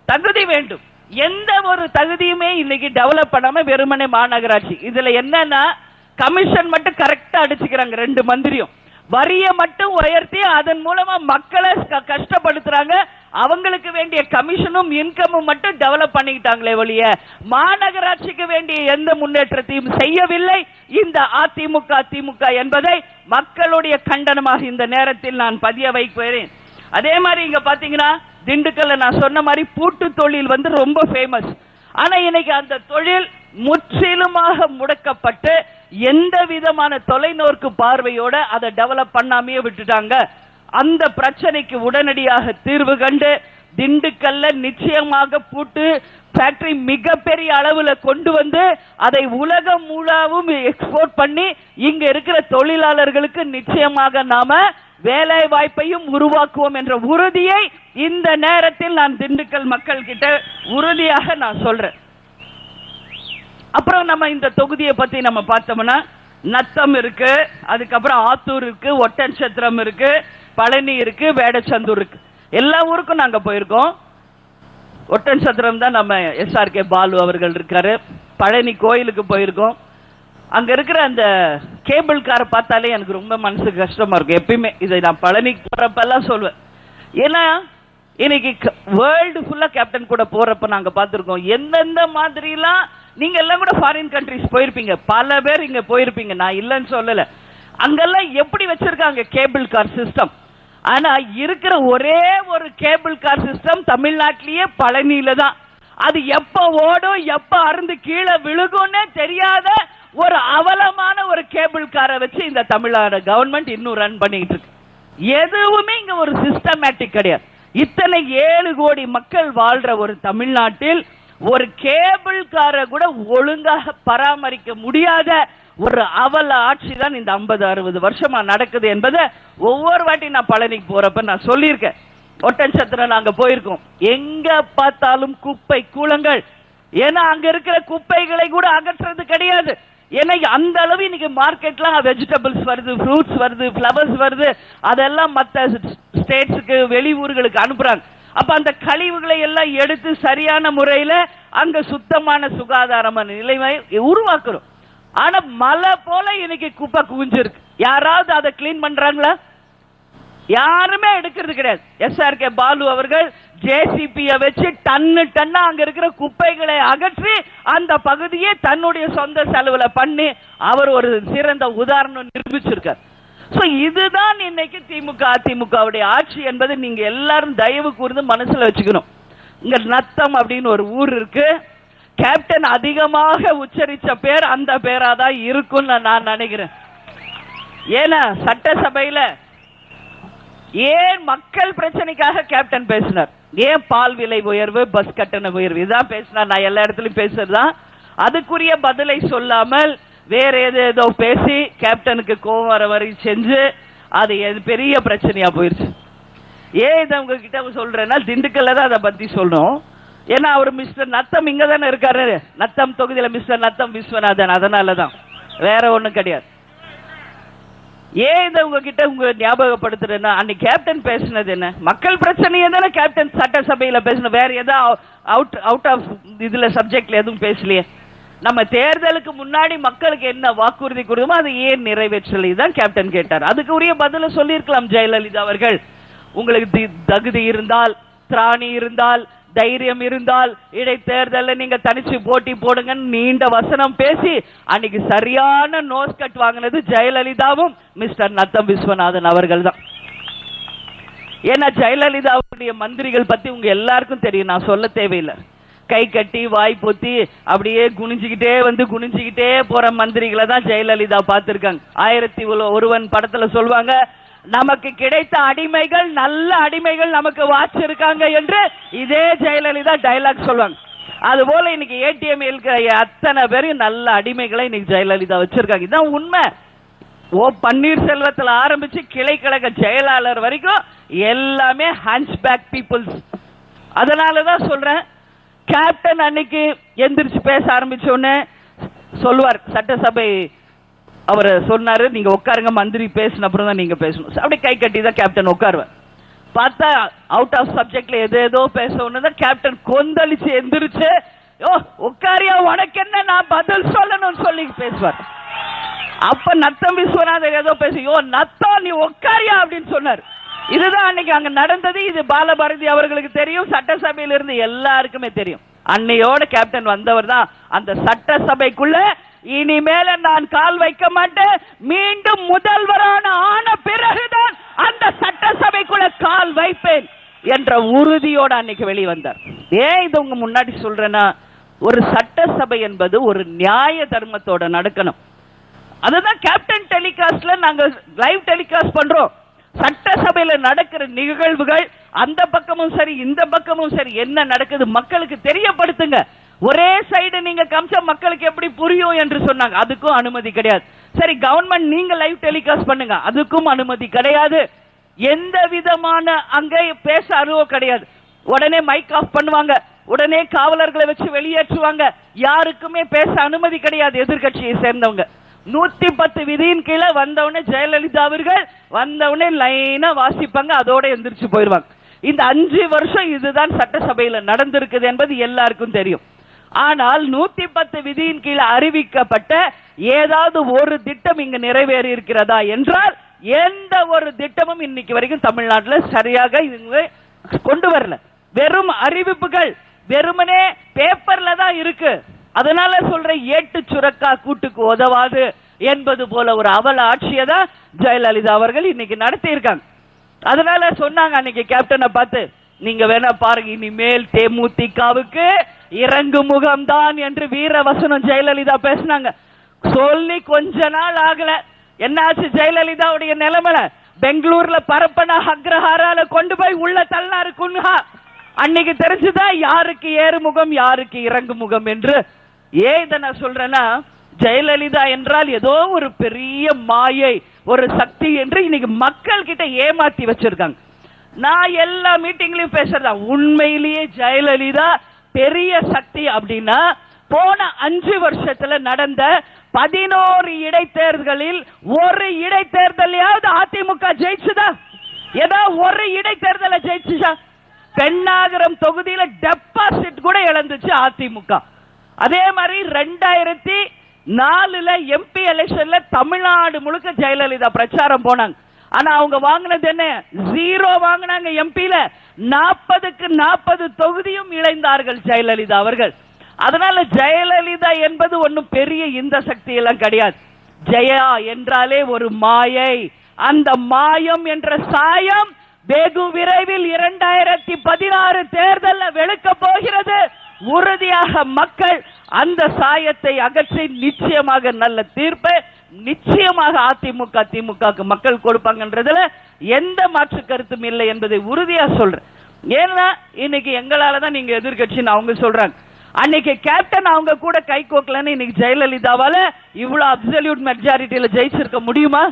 தகுதி வேண்டும். எந்த ஒரு தகுதியுமே இன்னைக்கு டெவலப் பண்ணாம வெறுமனே மாநகராட்சி. இதுல என்னன்னா கமிஷன் மட்டும் கரெக்டா அடிச்சுக்கிறாங்க 2 மந்திரியும். வரியை மட்டும் உயர்த்தி அதன் மூலமா மக்களை கஷ்டப்படுத்துறாங்க. அவங்களுக்கு வேண்டிய கமிஷனும் இன்கமும் மட்டும் டெவலப் பண்ணிக்கிட்டாங்களே ஒழிய மாநகராட்சிக்கு வேண்டிய எந்த முன்னேற்றத்தையும் செய்யவில்லை இந்த அதிமுக திமுக என்பதை மக்களுடைய கண்டனமாக இந்த நேரத்தில் நான் பதிய வைக்கிறேன். அதே மாதிரி இங்க பாத்தீங்கன்னா திண்டுக்கல்ல நான் சொன்ன மாதிரி பூட்டு தொழில் ரொம்ப ஃபேமஸ். ஆனா இன்னைக்கு அந்த தொழில் முற்றிலுமாக முடக்கப்பட்டு எந்த விதமான தொலைநோக்கு பார்வையோட அதை டெவலப் பண்ணாமே விட்டுட்டாங்க. அந்த பிரச்சனைக்கு உடனடியாக தீர்வு கண்டு திண்டுக்கல்ல நிச்சயமாக பூட்டு ஃபேக்டரி மிகப்பெரிய அளவுல கொண்டு வந்து அதை உலகம் முழுவதும் எக்ஸ்போர்ட் பண்ணி இங்க இருக்கிற தொழிலாளர்களுக்கு நிச்சயமாக நாம வேலை வாய்ப்பையும் உருவாக்குவோம் என்ற உறுதியை இந்த நேரத்தில் நான் திண்டுக்கல் மக்கள் கிட்ட உறுதியாக நான் சொல்றேன். அப்புறம் நம்ம இந்த தொகுதியை பத்தி நம்ம பார்த்தோம்னா நத்தம் இருக்கு, அதுக்கப்புறம் ஆத்தூர் இருக்கு, ஒட்டன்சத்திரம் இருக்கு, பழனி இருக்கு, வேடச்சந்தூர் இருக்கு. எல்லா ஊருக்கும் நாங்க போயிருக்கோம். ஒட்டன்சத்திரம் தான் நம்ம SRK பாலு அவர்கள் இருக்காரு. பழனி கோயிலுக்கு போயிருக்கோம். அங்க இருக்கிற அந்த கேபிள் காரை பார்த்தாலே எனக்கு ரொம்ப மனசுக்கு கஷ்டமா இருக்கும். எப்பயுமே இதை நான் பழனிக்கு போறப்பெல்லாம் சொல்லுவேன். ஏன்னா இன்னைக்கு வேர்ல்டு ஃபுல்லா கேப்டன் கூட போறப்ப நாங்க பார்த்திருக்கோம் எந்தெந்த மாதிரிலாம். நீங்க எல்லாம் கூட ஃபாரின் கண்ட்ரிஸ் போயிருப்பீங்க, பல பேர் இங்க போயிருப்பீங்க, நான் இல்லைன்னு சொல்லல. அங்கெல்லாம் எப்படி வச்சிருக்காங்க கேபிள் கார் சிஸ்டம். ஆனா இருக்கிற ஒரே ஒரு கேபிள் கார் சிஸ்டம் தமிழ்நாட்டிலேயே பழனியில தான். அது எப்ப ஓடும் எப்ப அருந்து கீழே விழுகும்னே தெரியாத ஒரு அவலமான ஒரு கேபிள் காரை வச்சு இந்த தமிழ்நாடு கவர்மெண்ட் இன்னும் ரன் பண்ணிட்டு இருக்கு. எதுவுமே இங்க ஒரு சிஸ்டமேட்டிக் கிடையாது. இத்தனை 7 கோடி மக்கள் வாழ்ற ஒரு தமிழ்நாட்டில் ஒரு கேபிள் காரை கூட ஒழுங்காக பராமரிக்க முடியாத ஒரு அவல ஆட்சி தான் இந்த 50-60 வருஷமா நடக்குது என்பதை ஒவ்வொரு வாட்டி நான் பழனிக்கு போறப்ப நான் சொல்லியிருக்கேன். ஒட்டன்சத்திரம் நாங்க போயிருக்கோம். எங்க பார்த்தாலும் குப்பை கூலங்கள். ஏன்னா அங்க இருக்கிற குப்பைகளை கூட அகற்றுறது கிடையாது. ஏன்னா அந்த அளவு இன்னைக்கு மார்க்கெட்லாம் வெஜிடபிள்ஸ் வருது, ஃப்ரூட்ஸ் வருது, ஃப்ளவர்ஸ் வருது, அதெல்லாம் மற்ற ஸ்டேட்ஸுக்கு வெளியூர்களுக்கு அனுப்புறாங்க. அப்ப அந்த கழிவுகளை எல்லாம் எடுத்து சரியான முறையில அங்க சுத்தமான சுகாதாரமான நிலைமை உருவாக்குறோம். ஆனா மலை போல இன்னைக்கு குப்பை குவிஞ்சிருக்கு. யாராவது அதை கிளீன் பண்றாங்களா? யாருமே எடுக்கிறது கிடையாது. SRK பாலு அவர்கள் JCP வச்சு டன்னா அங்க இருக்கிற குப்பைகளை அகற்றி அந்த பகுதியை தன்னுடைய சொந்த செலவுல பண்ணி அவர் ஒரு சிறந்த உதாரணம் நிரூபிச்சிருக்கார். சோ இதுதான் இன்னைக்கு திமுக அதிமுகவுடைய ஆட்சி என்பதை நீங்க எல்லாரும் தயவு கூர்ந்து மனசுல வச்சுக்கணும். இங்க நத்தம் அப்படின்னு ஒரு ஊர் இருக்கு. கேப்டன் அதிகமாக உச்சரிச்ச பேர் அந்த பேரா தான் இருக்கும்னு நான் நினைக்கிறேன். ஏன்னா சட்டசபையில ஏன் மக்கள் பிரச்சனைக்காக கேப்டன் பேசினார், ஏன் பால் விலை உயர்வு, பஸ் கட்டண உயர்வு இதான் பேசினார். நான் எல்லா இடத்துலயும் பேசுறதுதான். அதுக்குரிய பதிலை சொல்லாமல் வேற ஏதோ பேசி கேப்டனுக்கு கோவம் வர வரை செஞ்சு அது பெரிய பிரச்சனையா போயிருச்சு. ஏன் இதை உங்ககிட்ட சொல்றேன்னா, திண்டுக்கல்ல தான் அதை பத்தி சொல்லணும். ஏன்னா அவர் மிஸ்டர் நத்தம் இங்க தானே இருக்காரு, நத்தம் தொகுதியில மிஸ்டர் நத்தம் விஸ்வநாதன், அதனாலதான், வேற ஒண்ணும் கிடையாது. ஏன் இதை உங்ககிட்ட ஞாபகப்படுத்துறேன்னா, அன்னைக்கு கேப்டன் பேசினது என்ன, மக்கள் பிரச்சனையை தானே கேப்டன் சட்டசபையில பேசணும். வேற ஏதாவது அவுட் ஆஃப் இதுல சப்ஜெக்ட்ல எதுவும் பேசலையே. நம்ம தேர்தலுக்கு முன்னாடி மக்களுக்கு என்ன வாக்குறுதி கொடுக்குமோ அதை ஏன் நிறைவேற்றலை தான் கேப்டன் கேட்டார். அதுக்கு உரிய பதில சொல்லியிருக்கலாம் ஜெயலலிதா அவர்கள். உங்களுக்கு தகுதி இருந்தால், திராணி இருந்தால், தைரியம் இருந்தால் இடைத்தேர்தலில் நீங்க தனிச்சு போட்டி போடுங்கன்னு நீண்ட வசனம் பேசி அன்னைக்கு சரியான நோஸ் கட் வாங்கினது ஜெயலலிதாவும் மிஸ்டர் நத்தம் விஸ்வநாதன் அவர்கள் தான். ஏன்னா ஜெயலலிதாவுடைய மந்திரிகள் பத்தி உங்க எல்லாருக்கும் தெரியும், நான் சொல்ல தேவையில்லை. கை கட்டி வாய் பொத்தி அப்படியே குனிஞ்சுக்கிட்டே போற மந்திரிகளை தான் ஜெயலலிதா பார்த்திருக்காங்க. 1001 படத்துல சொல்லுவாங்க, நமக்கு கிடைத்த அடிமைகள் நல்ல அடிமைகள் நமக்கு வாச்சிருக்காங்க என்று இதே ஜெயலலிதா டைலாக் சொல்லுவாங்க. அதுபோல இன்னைக்கு ஏடிஎம் இருக்கிற அத்தனை பேரும் நல்ல அடிமைகளை இன்னைக்கு ஜெயலலிதா வச்சிருக்காங்க. இதுதான் உண்மை. ஓ பன்னீர்செல்வத்தில் ஆரம்பிச்சு கிளை கழக செயலாளர் வரைக்கும் எல்லாமே ஹேண்ட்பேக் பீப்புள்ஸ். அதனாலதான் சொல்றேன், கேப்டன் அன்னைக்கு எந்திரிச்சு பேச ஆரம்பிச்ச உடனே சொல்லுவார், சட்டசபை அவர் சொன்னாரு, நீங்க உட்காருங்க, மந்திரி பேசின அப்புறம் தான் நீங்க பேசணும். அப்படி கை கட்டி தான் கேப்டன் உட்காருவார். பார்த்தா அவுட் ஆஃப் சப்ஜெக்ட்ல ஏதோ பேச ஒண்ணுதான் கேப்டன் கொந்தளிச்சு எந்திரிச்சு, ஓ உட்காரியா, உனக்கு என்ன, நான் பதில் சொல்லணும்னு சொல்லி பேசுவார். அப்ப நத்தம் விஸ்வநாதன் ஏதோ பேசி, ஓ நத்தம் நீ உட்காரியா அப்படின்னு சொன்னார். இதுதான் அன்னைக்கு அங்க நடந்தது. இது பாலபாரதி அவர்களுக்கு தெரியும், சட்டசபையில இருந்து எல்லாருக்குமே தெரியும். அன்னையோட கேப்டன் வந்தவர் தான் அந்த சட்டசபைக்குள்ள இனிமேல நான் கால் வைக்க மாட்டேன், மீண்டும் முதல்வரான ஆன பிறகுதான் அந்த சட்டசபைக்குள்ள கால் வைப்பேன் என்ற உறுதியோட அன்னைக்கு வெளிவந்தார். ஏன் இது உங்க முன்னாடி சொல்றேன்னா, ஒரு சட்டசபை என்பது ஒரு நியாய தர்மத்தோட நடக்கணும். அதுதான் கேப்டன் டெலிகாஸ்ட்ல நாங்க லைவ் டெலிகாஸ்ட் பண்றோம். சட்டசபையில நடக்கிற நிகழ்வுகள் அந்த பக்கமும் சரி இந்த பக்கமும் சரி என்ன நடக்குது மக்களுக்கு தெரியப்படுத்துங்க. ஒரே சைடு நீங்க காமிச்சா மக்களுக்கு எப்படி புரியும் என்று சொன்னாங்க. அதுக்கும் அனுமதி கிடையாது. சரி கவர்மெண்ட் நீங்க லைவ் டெலிகாஸ்ட் பண்ணுங்க, அதுக்கும் அனுமதி கிடையாது. எந்த விதமான அங்க பேச அனுமதி கிடையாது. உடனே மைக் ஆஃப் பண்ணுவாங்க, உடனே காவலர்களை வச்சு வெளியேற்றுவாங்க. யாருக்குமே பேச அனுமதி கிடையாது. எதிர்கட்சியை சேர்ந்தவங்க 110 விதியின் கீழே வந்தவனே ஜெயலலிதா அவர்கள் வந்தவனே லைனா வாசிப்பாங்க, அதோட எந்திரிச்சு போயிருவாங்க. இந்த 5 வருஷம் இதுதான் சட்டசபையில நடந்திருக்குது என்பது எல்லாருக்கும் தெரியும். ஆனால் 110 விதியின் கீழே அறிவிக்கப்பட்ட ஏதாவது ஒரு திட்டம் இங்கு நிறைவேறி இருக்கிறதா என்றால் எந்த ஒரு திட்டமும் இன்னைக்கு வரைக்கும் தமிழ்நாட்டில் சரியாக கொண்டு வரல. வெறும் அறிவிப்புகள், வெறுமனே பேப்பர்ல தான் இருக்கு. அதனால சொல்ற ஏட்டு சுரக்கா கூட்டுக்கு உதவாது என்பது போல ஒரு அவல ஆட்சியை தான் ஜெயலலிதா அவர்கள் இன்னைக்கு நடத்தி இருக்காங்க. அதனால சொன்னாங்க அன்னைக்கு கேப்டனை பார்த்து, நீங்க வேணா பாருங்க, இனிமேல் தேமுதிகவுக்கு இறங்கு முகம்தான் என்று வீர வசனம் ஜெயலலிதா பேசினாங்க. சொல்லி கொஞ்ச நாள் ஆகல, என்னாச்சு ஜெயலலிதாவுடைய நிலைமையில, பெங்களூர்ல பரப்பன அக்ரஹாரால கொண்டு போய் உள்ள தள்ளாரு குன்ஹா. அன்னைக்கு தெரிஞ்சுதான் யாருக்கு ஏறுமுகம் யாருக்கு இறங்கு முகம் என்று. ஏன் இதை நான் சொல்றேன்னா, ஜெயலலிதா என்றால் ஏதோ ஒரு பெரிய மாயை, ஒரு சக்தி என்று இன்னைக்கு மக்கள் கிட்ட ஏமாத்தி வச்சிருக்காங்க. நான் எல்லா மீட்டிங்லயும் பேசுறதா, உண்மையிலேயே ஜெயலலிதா பெரிய சக்தி அப்படின்னா, போன 5 வருஷத்துல நடந்த 11 இடைத்தேர்தலில் ஒரு இடைத்தேர்தலையாவது அதிமுக ஜெயிச்சுதா? ஏதாவது ஒரு இடைத்தேர்தலை ஜெயிச்சுச்சா? பெண்ணாகரம் தொகுதியில டெபாசிட் கூட இழந்துச்சு அதிமுக. அதே மாதிரி 2004 எம்பி எலெக்ஷன்ல தமிழ்நாடு முழுக்க ஜெயலலிதா பிரச்சாரம் போனாங்க. ஆனா அவங்க வாங்கினது என்ன? 0 வாங்கினாங்க எம்பில. 40க்கு 40 தொகுதியும் இழைந்தார்கள் ஜெயலலிதா அவர்கள். அதனால ஜெயலலிதா என்பது ஒன்னும் பெரிய இந்த சக்தி எல்லாம் கிடையாது. ஜெயா என்றாலே ஒரு மாயை. அந்த மாயம் என்ற சாயம் வெகு விரைவில் 2016 தேர்தலில் வெளுக்க போகிறது. உறுதியாக மக்கள் அந்த சாயத்தை அகற்றி நிச்சயமாக நல்ல தீர்ப்பை நிச்சயமாக அதிமுக திமுக மக்கள் கொடுப்பாங்கன்றதுல எந்த மாற்று கருத்தும் இல்லை என்பதை உறுதியா சொல்றேன். ஏன்னா இன்னைக்கு எங்களால தான் நீங்க எதிர்கட்சின்னு அவங்க சொல்றாங்க. அன்னைக்கு கேப்டன் அவங்க கூட கை கோக்கலன்னு இன்னைக்கு ஜெயலலிதாவால இவ்வளவு அப்சல்யூட் மெஜாரிட்டியில ஜெயிச்சிருக்க முடியுமா?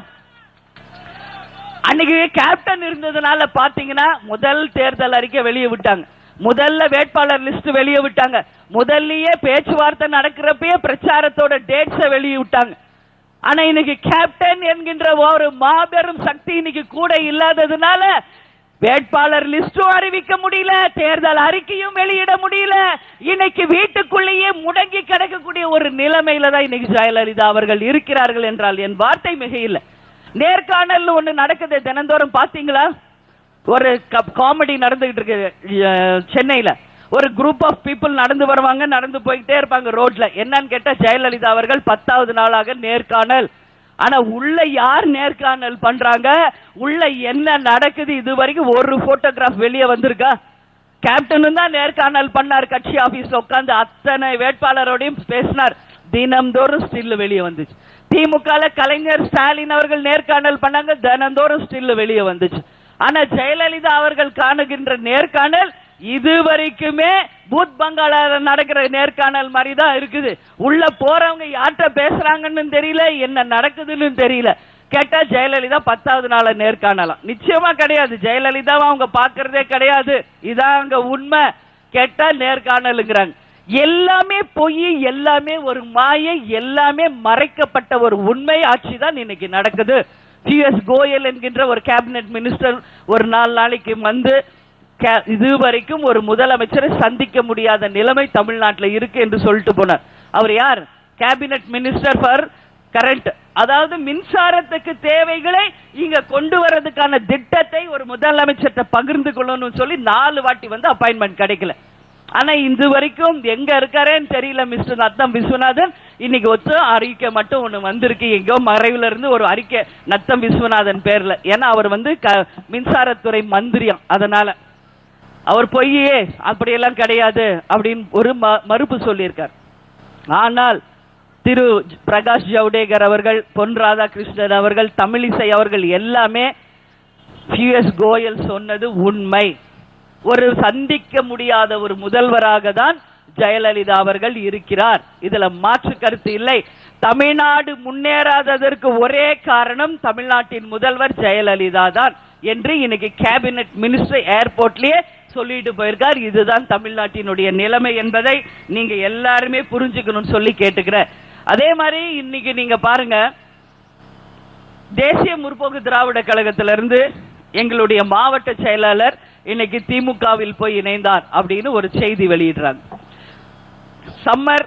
அன்னைக்கு கேப்டன் இருந்ததுனால பாத்தீங்கன்னா முதல் தேர்தல் அறிக்கை வெளியே விட்டாங்க, முதல்ல வேட்பாளர் லிஸ்ட் வெளியே விட்டாங்க, முதல்லயே பேச்சுவார்த்தை நடக்கிறப்பயே பிரச்சாரத்தோட டேட்ஸை வெளியே விட்டாங்க. ஆனா இன்னைக்கு கேப்டன் என்கின்ற ஒரு மாபெரும் சக்தி இன்னைக்கு கூட இல்லாததுனால வேட்பாளர் லிஸ்டும் அறிவிக்க முடியல, தேர்தல் அறிக்கையும் வெளியிட முடியல. இன்னைக்கு வீட்டுக்குள்ளேயே முடங்கி கிடக்கக்கூடிய ஒரு நிலைமையில தான் இன்னைக்கு ஜெயலலிதா அவர்கள் இருக்கிறார்கள் என்றால் என் வார்த்தை மிக இல்லை. நேர்காணல் ஒண்ணு நடக்குது தினந்தோறும் பாத்தீங்களா? ஒரு காமெடி நடந்துகிட்டு இருக்கு சென்னையில. ஒரு குரூப் ஆஃப் பீப்புள் நடந்து வருவாங்க, நடந்து போயிட்டே இருப்பாங்க ரோட்ல. என்னன்னு கேட்டா ஜெயலலிதா அவர்கள் 10வது நாளாக நேர்காணல். ஆனா உள்ள யார் நேர்காணல் பண்றாங்க, உள்ள என்ன நடக்குது, இது வரைக்கும் ஒரு போட்டோகிராஃப் வெளியே வந்திருக்கா? கேப்டனும் தான் நேர்காணல் பண்ணார், கட்சி ஆபீஸ்ல உட்கார்ந்து அத்தனை வேட்பாளரோடையும் பேசினார். தினந்தோறும் ஸ்டில் வெளியே வந்துச்சு. திமுக கலைஞர் ஸ்டாலின் அவர்கள் நேர்காணல் பண்ணாங்க, தினந்தோறும் ஸ்டில் வெளியே வந்துச்சு. ஆனா ஜெயலலிதா அவர்கள் காணுகின்ற நேர்காணல் இதுவரைக்குமே பூத் பங்காள நடக்கிற நேர்காணல் மாதிரி தான் இருக்குது. உள்ள போறவங்க யார்கிட்ட பேசுறாங்கன்னு தெரியல, என்ன நடக்குதுன்னு தெரியல. கேட்டா ஜெயலலிதா 10வது நாள் நேர்காணலாம். நிச்சயமா கிடையாது, ஜெயலலிதாவை அவங்க பாக்குறதே கிடையாது. இதான் அங்க உண்மை. கேட்டா நேர்காணலுங்கிறாங்க. எல்லாமே பொய், எல்லாமே ஒரு மாயை, எல்லாமே மறைக்கப்பட்ட ஒரு உண்மை ஆட்சி தான் இன்னைக்கு நடக்குது. டி.எஸ். கோயல் என்கின்ற ஒரு கேபினெட் மினிஸ்டர் ஒரு 4 நாளைக்கு வந்து இதுவரைக்கும் ஒரு முதலமைச்சரை சந்திக்க முடியாத நிலைமை தமிழ்நாட்டில் இருக்கு என்று சொல்லிட்டு போனார். அவர் யார்? Cabinet minister for current. அதாவது மின்சாரத்துக்கு தேவைகளை இங்க கொண்டு வரதுக்கான திட்டத்தை ஒரு முதலமைச்சர்கிட்ட பகிர்ந்து கொள்ளணும்னு சொல்லி 4 வாட்டி வந்து அப்பாயின்மெண்ட் கிடைக்கல. ஆனா இது வரைக்கும் எங்க இருக்காரேன்னு தெரியல மிஸ்டர் நத்தம் விஸ்வநாதன். இன்னைக்கு ஒத்து அறிக்கை மட்டும் ஒண்ணு வந்திருக்கு, எங்கோ மறைவுல இருந்து ஒரு அறிக்கை நத்தம் விஸ்வநாதன் பேர்ல. ஏன்னா அவர் வந்து மின்சாரத்துறை மந்திரியம், அதனால அவர் பொய்யே அப்படியெல்லாம் கிடையாது அப்படின்னு ஒரு மறுப்பு சொல்லியிருக்கார். ஆனால் திரு பிரகாஷ் ஜவடேகர் அவர்கள், பொன் ராதாகிருஷ்ணன் அவர்கள், தமிழிசை அவர்கள் எல்லாமே டி.எஸ். கோயல் சொன்னது உண்மை. ஒரு சந்திக்க முடியாத ஒரு முதல்வராக தான் ஜெயலலிதா அவர்கள் இருக்கிறார். இதுல மாற்று கருத்து இல்லை. தமிழ்நாடு முன்னேறாததற்கு ஒரே காரணம் தமிழ்நாட்டின் முதல்வர் ஜெயலலிதா தான் என்று இன்னைக்கு கேபினெட் மினிஸ்டர் ஏர்போர்ட்லயே சொல்லிட்டு போயிருக்கார். இதுதான் தமிழ்நாட்டினுடைய நிலைமை என்பதை நீங்க எல்லாருமே புரிஞ்சுக்கணும்னு சொல்லி கேட்டுக்கிறேன். அதே மாதிரி இன்னைக்கு நீங்க பாருங்க, தேசிய முற்போக்கு திராவிட கழகத்திலிருந்து எங்களுடைய மாவட்ட செயலாளர் இன்னைக்கு திமுகவில் போய் இணைந்தார் அப்படின்னு ஒரு செய்தி வெளியிடுறாங்க. சம்மர்,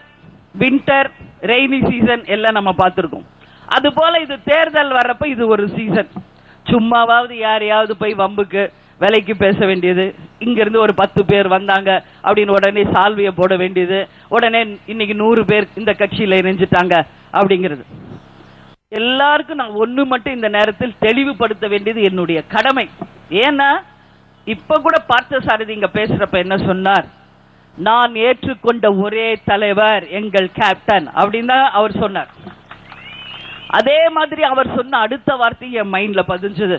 வின்டர், ரெய்னி சீசன் எல்லாம் நம்ம பார்த்திருக்கோம். அது போல இது தேர்தல் வர்றப்ப இது ஒரு சீசன். சும்மாவாவது யாரையாவது போய் வம்புக்கு விலைக்கு பேச வேண்டியது, இங்க இருந்து ஒரு 10 பேர் வந்தாங்க அப்படின்னு உடனே சால்வியை போட வேண்டியது, உடனே இன்னைக்கு 100 பேர் இந்த கட்சியில இணைஞ்சிட்டாங்க அப்படிங்கிறது. எல்லாருக்கும் நான் ஒண்ணு மட்டும் இந்த நேரத்தில் தெளிவுபடுத்த வேண்டியது என்னுடைய கடமை. ஏன்னா இப்ப கூட பார்த்தசாரதி இங்க பேசுறப்ப என்ன சொன்னார், நான் ஏற்றுக்கொண்ட ஒரே தலைவர் எங்கள் கேப்டன் அப்படின்னு தான் அவர் சொன்னார். அதே மாதிரி அவர் சொன்ன அடுத்த வார்த்தை என் மைண்ட்ல பதிஞ்சது,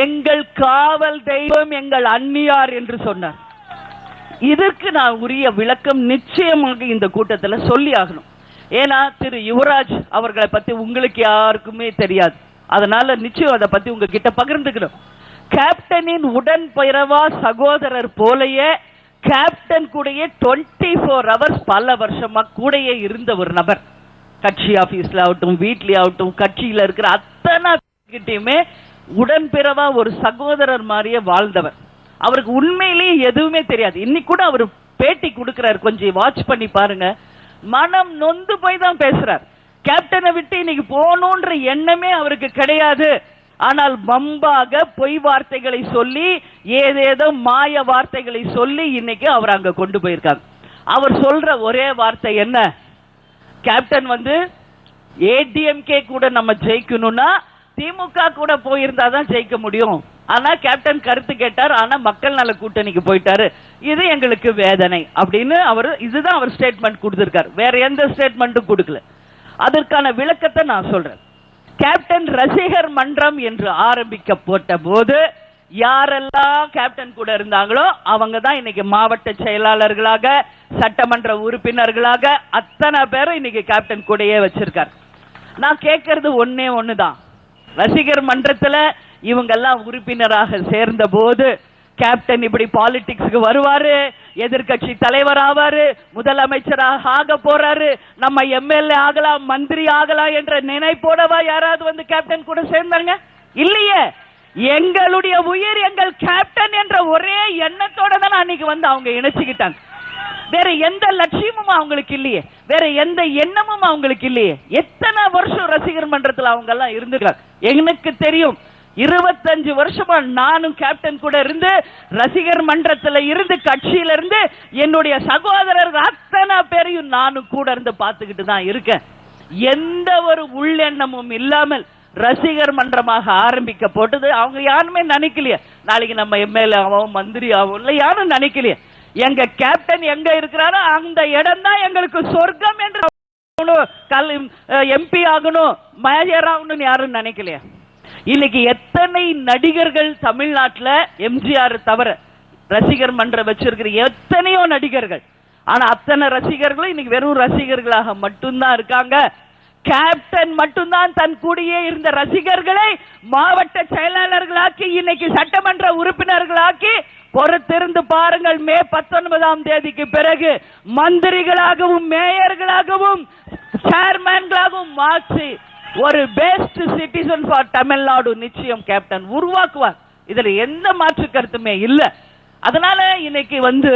எங்கள் காவல் தெய்வம் எங்கள் அன்னியார் என்று சொன்னார். இதற்கு நான் உரிய விளக்கம் நிச்சயமாக இந்த கூட்டத்தில் சொல்லி ஆகணும். ஏன்னா திரு யுவராஜ் அவர்களை பத்தி உங்களுக்கு யாருக்குமே தெரியாது, அதனால நிச்சயம் அதை பத்தி உங்ககிட்ட பகிர்ந்துக்கணும். கேப்டனின் உடன் பிறவா சகோதரர் போலயே கேப்டன் கூடயே 24 ஹவர்ஸ் பல வருஷமா கூடயே இருந்த ஒரு நபர். கட்சி ஆபீஸ்ல ஆகட்டும், வீட்லயே ஆகட்டும், கட்சியில இருக்கிற அத்தனை கிட்டையுமே உடன்பிறவா ஒரு சகோதரர் மாதிரியே வாழ்ந்தவர். அவருக்கு உண்மையிலேயே எதுவுமே தெரியாது. இன்னைக்கு கூட அவர் பேட்டி கொடுக்கிறார், கொஞ்சம் வாட்ச் பண்ணி பாருங்க. மனம் நொந்து போய் தான் பேசுறார். கேப்டனை விட்டு இன்னைக்கு போகணுன்ற எண்ணமே அவருக்கு கிடையாது. ஆனால் வம்பாக பொய் வார்த்தைகளை சொல்லி, ஏதேதோ மாய வார்த்தைகளை சொல்லி இன்னைக்கு அவர் அங்க கொண்டு போயிருக்காங்க. அவர் சொல்ற ஒரே வார்த்தை என்ன, கேப்டன் வந்து ஏடிஎம்கே கூட நம்ம ஜெயிக்கணும்னா திமுக கூட போயிருந்தா தான் ஜெயிக்க முடியும், ஆனா கேப்டன் கருத்து கேட்டார், ஆனா மக்கள் நல கூட்டணிக்கு போயிட்டாரு, இது எங்களுக்கு வேதனை அப்படின்னு இதுதான் அவர் ஸ்டேட்மெண்ட் கொடுத்திருக்காரு. வேற எந்த ஸ்டேட்மெண்ட்டும் கொடுக்கல. அதற்கான விளக்கத்தை நான் சொல்றேன். கேப்டன் ரசிகர் மன்றம் என்று ஆரம்பிக்கப்பட்ட போது யாரெல்லாம் கேப்டன் கூட இருந்தாங்களோ அவங்க தான் இன்னைக்கு மாவட்ட செயலாளர்களாக, சட்டமன்ற உறுப்பினர்களாக அத்தனை பேரும் இன்னைக்கு கேப்டன் கூடயே வச்சிருக்காரு. நான் கேட்கறது ஒன்னே ஒண்ணுதான், ரசிகர் மன்றத்துல இவங்கெல்லாம் உறுப்பினராக சேர்ந்த போது கேப்டன் இப்படி பாலிடிக்ஸ்க்கு வருவாரு, எதிர்கட்சி தலைவர் ஆவாரு, முதலமைச்சராக ஆக போறாரு, நம்ம எம்எல்ஏ ஆகலாம், மந்திரி ஆகலாம் என்ற நினைப்போடவா யாராவது வந்து கேப்டன் கூட சேர்ந்தாங்க? இல்லையே. எங்களுடைய உயிர் எங்கள் கேப்டன் என்ற ஒரே எண்ணத்தோட தான் அன்னைக்கு வந்து அவங்க இணைச்சுக்கிட்டாங்க. வேற எந்த லட்சியமும் அவங்களுக்கு இல்லையே, வேற எந்த எண்ணமும் அவங்களுக்கு இல்லையே. எத்தனை வருஷம் ரசிகர் மன்றத்தில் அவங்க எல்லாம் இருந்துக்கிறாங்க. எனக்கு தெரியும், 25 வருஷமா நானும் கேப்டன் கூட இருந்து ரசிகர் மன்றத்தில் இருந்து கட்சியில இருந்து என்னுடைய சகோதரர்கள் அத்தனை பேரையும் நானும் கூட இருந்து பார்த்துக்கிட்டு தான் இருக்கேன். எந்த ஒரு உள்ளெண்ணமும் இல்லாமல் ரசிகர் மன்றமாக ஆரம்பிக்கப்பட்டது. அவங்க யாருமே நினைக்கலையே நாளைக்கு நம்ம எம்எல்ஏ ஆகும், மந்திரி ஆகும், இல்லை யாரும் நினைக்கலையே. எங்க கேப்டன் எங்க இருக்கிறாரோ அந்த இடம் தான் எங்களுக்கு சொர்க்கம் என்று எம்பி ஆகணும், மேயர் ஆகணும்னு யாரும் நினைக்கலையா? இன்னைக்கு எத்தனை நடிகர்கள் தமிழ்நாட்டில் எம்ஜிஆர் தவிர ரசிகர் மன்றம் வச்சிருக்கிற எத்தனையோ நடிகர்கள், ஆனா அத்தனை ரசிகர்களும் இன்னைக்கு வெறும் ரசிகர்களாக மட்டும்தான் இருக்காங்க. கேப்டன் மட்டும்தான் தன் கூடியே இருந்த ரசிகர்களை மாவட்ட செயலாளர்களாக்கி இன்னைக்கு சட்டமன்ற உறுப்பினர்களாக்கி பொறுத்திருந்து பாருங்கள். மே 19ஆம் தேதிக்கு பிறகு மந்திரிகளாகவும் மேயர்களாகவும் சேர்மேன்களாகவும் மாற்றி ஒரு பெஸ்ட் சிட்டிசன் ஃபார் தமிழ்நாடு நிச்சயம் கேப்டன் உருவாக்குவார். இதுல எந்த மாற்று கருத்துமே இல்ல. அதனால இன்னைக்கு வந்து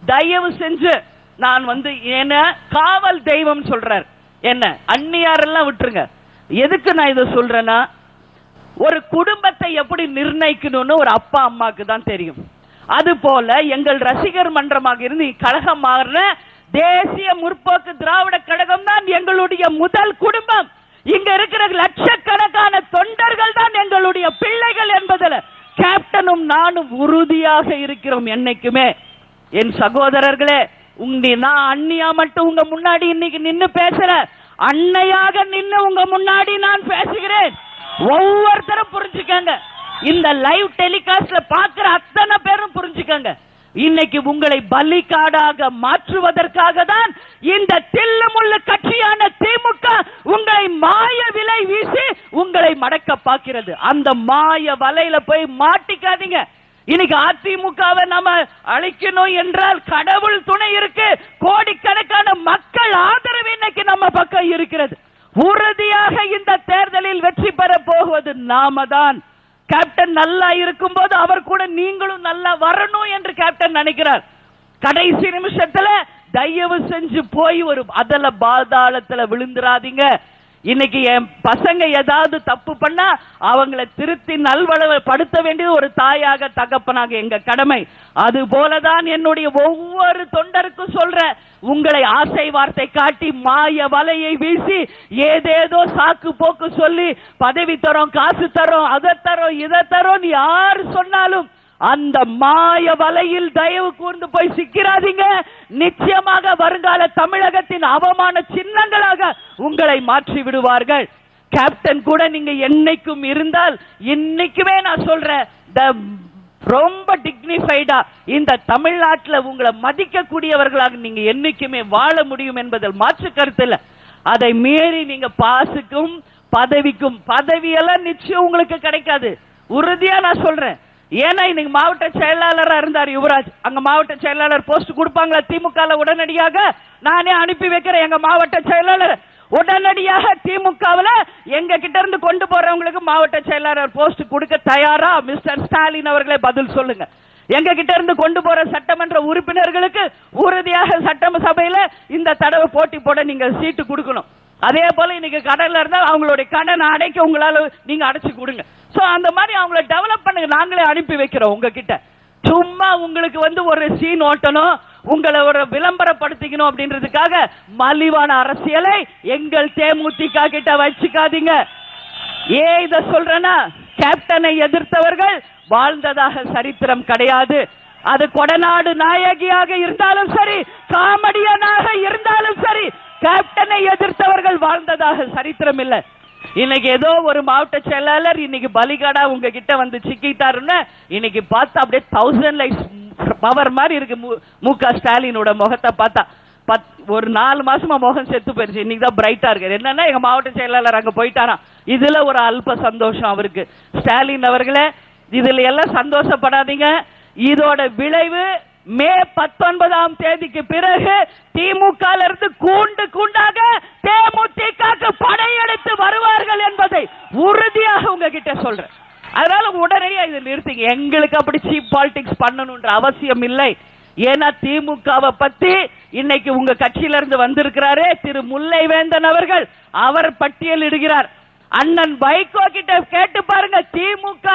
தயவு செஞ்சு நான் வந்து என்ன காவல் தெய்வம் சொல்றார், என்ன அந்நியாரெல்லாம் விட்டுருங்க. எதுக்கு நான் இதை சொல்றேன்னா, ஒரு குடும்பத்தை எப்படி நிர்ணயிக்கணும்னு ஒரு அப்பா அம்மாக்கு தான் தெரியும். அது போல எங்கள் ரசிகர் மன்றமாக இருந்து கழகம் மாறின தேசிய முற்போக்கு திராவிட கழகம் தான் எங்களுடைய முதல் குடும்பம். இங்க இருக்கிற லட்சக்கணக்கான தொண்டர்கள் தான் எங்களுடைய பிள்ளைகள் என்பதில் கேப்டனும் நானும் உறுதியாக இருக்கிறோம் என்னைக்குமே. என் சகோதரர்களே, நான் அண்ணியா மட்டும் உங்க முன்னாடி இன்னைக்கு நின்னு பேசுற, அன்னையாக நின்னு உங்க முன்னாடி நான் பேசுகிறேன். ஒவ்வொருத்தரும் புரிஞ்சுக்கங்க, இந்த லைவ் டெலிகாஸ்ட்ல பாக்குற அத்தனை பேரும் புரிஞ்சுக்கங்க. இன்னைக்கு உங்களை பலிகாடாக மாற்றுவதற்காக தான் இந்த தில்லுமுள்ளு கட்சியான திமுக உங்களை மாய விலை வீசி உங்களை மடக்க பார்க்கிறது. அந்த மாய வலையில போய் மாட்டிக்காதீங்க. இன்னைக்கு அதிமுகவை நம்ம அழிக்கணும் என்றால் கடவுள் துணை இருக்கு, கோடிக்கணக்கான மக்கள் ஆதரவு இன்னைக்கு நம்ம பக்கம் இருக்கிறது. உறுதியாக இந்த தேர்தலில் வெற்றி பெற போவது நாம தான். கேப்டன் நல்லா இருக்கும் போது அவர் கூட நீங்களும் நல்லா வரணும் என்று கேப்டன் நினைக்கிறார். கடைசி நிமிஷத்துல தயவு செஞ்சு போய் ஒரு அதல பாதாளத்துல விழுந்துராதீங்க. இன்னைக்கு என் பசங்க ஏதாவது தப்பு பண்ணா அவங்களை திருத்தி நல்வளப்படுத்த வேண்டியது ஒரு தாயாக தகப்பனாக எங்க கடமை. அது போலதான் என்னுடைய ஒவ்வொரு தொண்டருக்கும் சொல்ற, உங்களை ஆசை வார்த்தை காட்டி மாய வலையை வீசி ஏதேதோ சாக்கு போக்கு சொல்லி பதவி தரோம், காசு தரோம், அதை தரோம், இதை தரோம் யார் சொன்னாலும் அந்த மாய வலையில் தயவு கூர்ந்து போய் சிக்கிறாதீங்க. நிச்சயமாக வருங்கால தமிழகத்தின் அவமான சின்னங்களாக உங்களை மாற்றி விடுவார்கள். கேப்டன் கூட நீங்க என்னைக்கும் இருந்தால், இன்னைக்குமே நான் சொல்றேன், ரொம்ப டிக்னிஃபைடா இந்த தமிழ்நாட்டில் உங்களை மதிக்கக்கூடியவர்களாக நீங்க என்னைக்குமே வாழ முடியும் என்பதில் மாற்று கருத்து இல்லை. அதை மீறி நீங்க பாசுக்கும் பதவிக்கும், பதவியெல்லாம் நிச்சயம் உங்களுக்கு கிடைக்காது, உறுதியா நான் சொல்றேன். ஏன்னா இன்னைக்கு மாவட்ட செயலாளரா இருந்தார் யுவராஜ், அங்க மாவட்ட செயலாளர் போஸ்ட் கொடுப்பாங்களா திமுக உடனடியாக? நானே அனுப்பி வைக்கிறேன் எங்க மாவட்ட செயலாளர். உடனடியாக திமுகவில் எங்க கிட்ட இருந்து கொண்டு போறவங்களுக்கு மாவட்ட செயலாளர் போஸ்ட் கொடுக்க தயாரா? மிஸ்டர் ஸ்டாலின் அவர்களே பதில் சொல்லுங்க. எங்க கிட்ட இருந்து கொண்டு போற சட்டமன்ற உறுப்பினர்களுக்கு உறுதியாக சட்டசபையில இந்த தடவை போட்டி போட நீங்க சீட்டு கொடுக்கணும். அதே போல இன்னைக்கு கடன்ல இருந்தா அவங்களுடைய கடனை அடைக்க உங்களால நீங்க அடைச்சு கொடுங்க. சோ அந்த மாதிரி அவங்களை டெவலப் பண்ணுங்க. நாங்களே அனுப்பி வைக்கிறோம் உங்ககிட்ட. சும்மா உங்களுக்கு வந்து ஒரு சீன் ஓட்டணும், உங்களை ஒரு விளம்பரப்படுத்திக்கணும் அப்படின்றதுக்காக மலிவான அரசியலை எங்கள் தேமுதிக கிட்ட வச்சுக்காதீங்க. ஏன் இத சொல்றேன்னா, கேப்டனை எதிர்த்தவர்கள் வாழ்ந்ததாக சரித்திரம் கிடையாது. அது கொடநாடு நாயகியாக இருந்தாலும் சரி, காமெடியனாக இருந்தாலும் சரி, கேப்டனை எதிர்த்தவர்கள் வாழ்ந்ததாக சரித்திரம் இல்லை. இன்னைக்கு ஏதோ ஒரு மாவட்ட செயலாளர் இன்னைக்கு பலிகடா உங்ககிட்ட வந்து சிக்கிட்டாருன்னு இன்னைக்கு பார்த்தா அப்படியே 1000 லைட்ஸ் பவர் மாதிரி இருக்கு. மு.க. ஸ்டாலினோட முகத்தை பார்த்தா ஒரு 4 மாசமா முகம் செத்து போயிருச்சு. இன்னைக்கு தான் பிரைட்டா இருக்கு. என்னன்னா எங்க மாவட்ட செயலாளர் அங்க போயிட்டாராம். இதுல ஒரு அல்ப சந்தோஷம் அவருக்கு. ஸ்டாலின் அவர்களே, இதுல எல்லாம் சந்தோஷப்படாதீங்க. இதோட விளைவு மே 19ஆம் தேதிக்கு பிறகு திமுக இருந்து கூண்டு கூண்டாக தேமுதிக படையெடுத்து வருவார்கள் என்பதை உறுதியாக உங்ககிட்ட சொல்றேன். அதனால உடனடியா இதை நிறுத்திங்க. எங்களுக்கு அப்படி சீப் பாலிடிக்ஸ் பண்ணணும்ன்ற அவசியம் இல்லை. ஏன்னா திமுகவை பத்தி இன்னைக்கு உங்க கட்சியில இருந்து வந்திருக்கிறாரே திரு முல்லை வேந்தன் அவர்கள், அவர் பட்டியலிடுகிறார். அண்ணன் வைகோ கிட்ட கேட்டு பாருங்க திமுக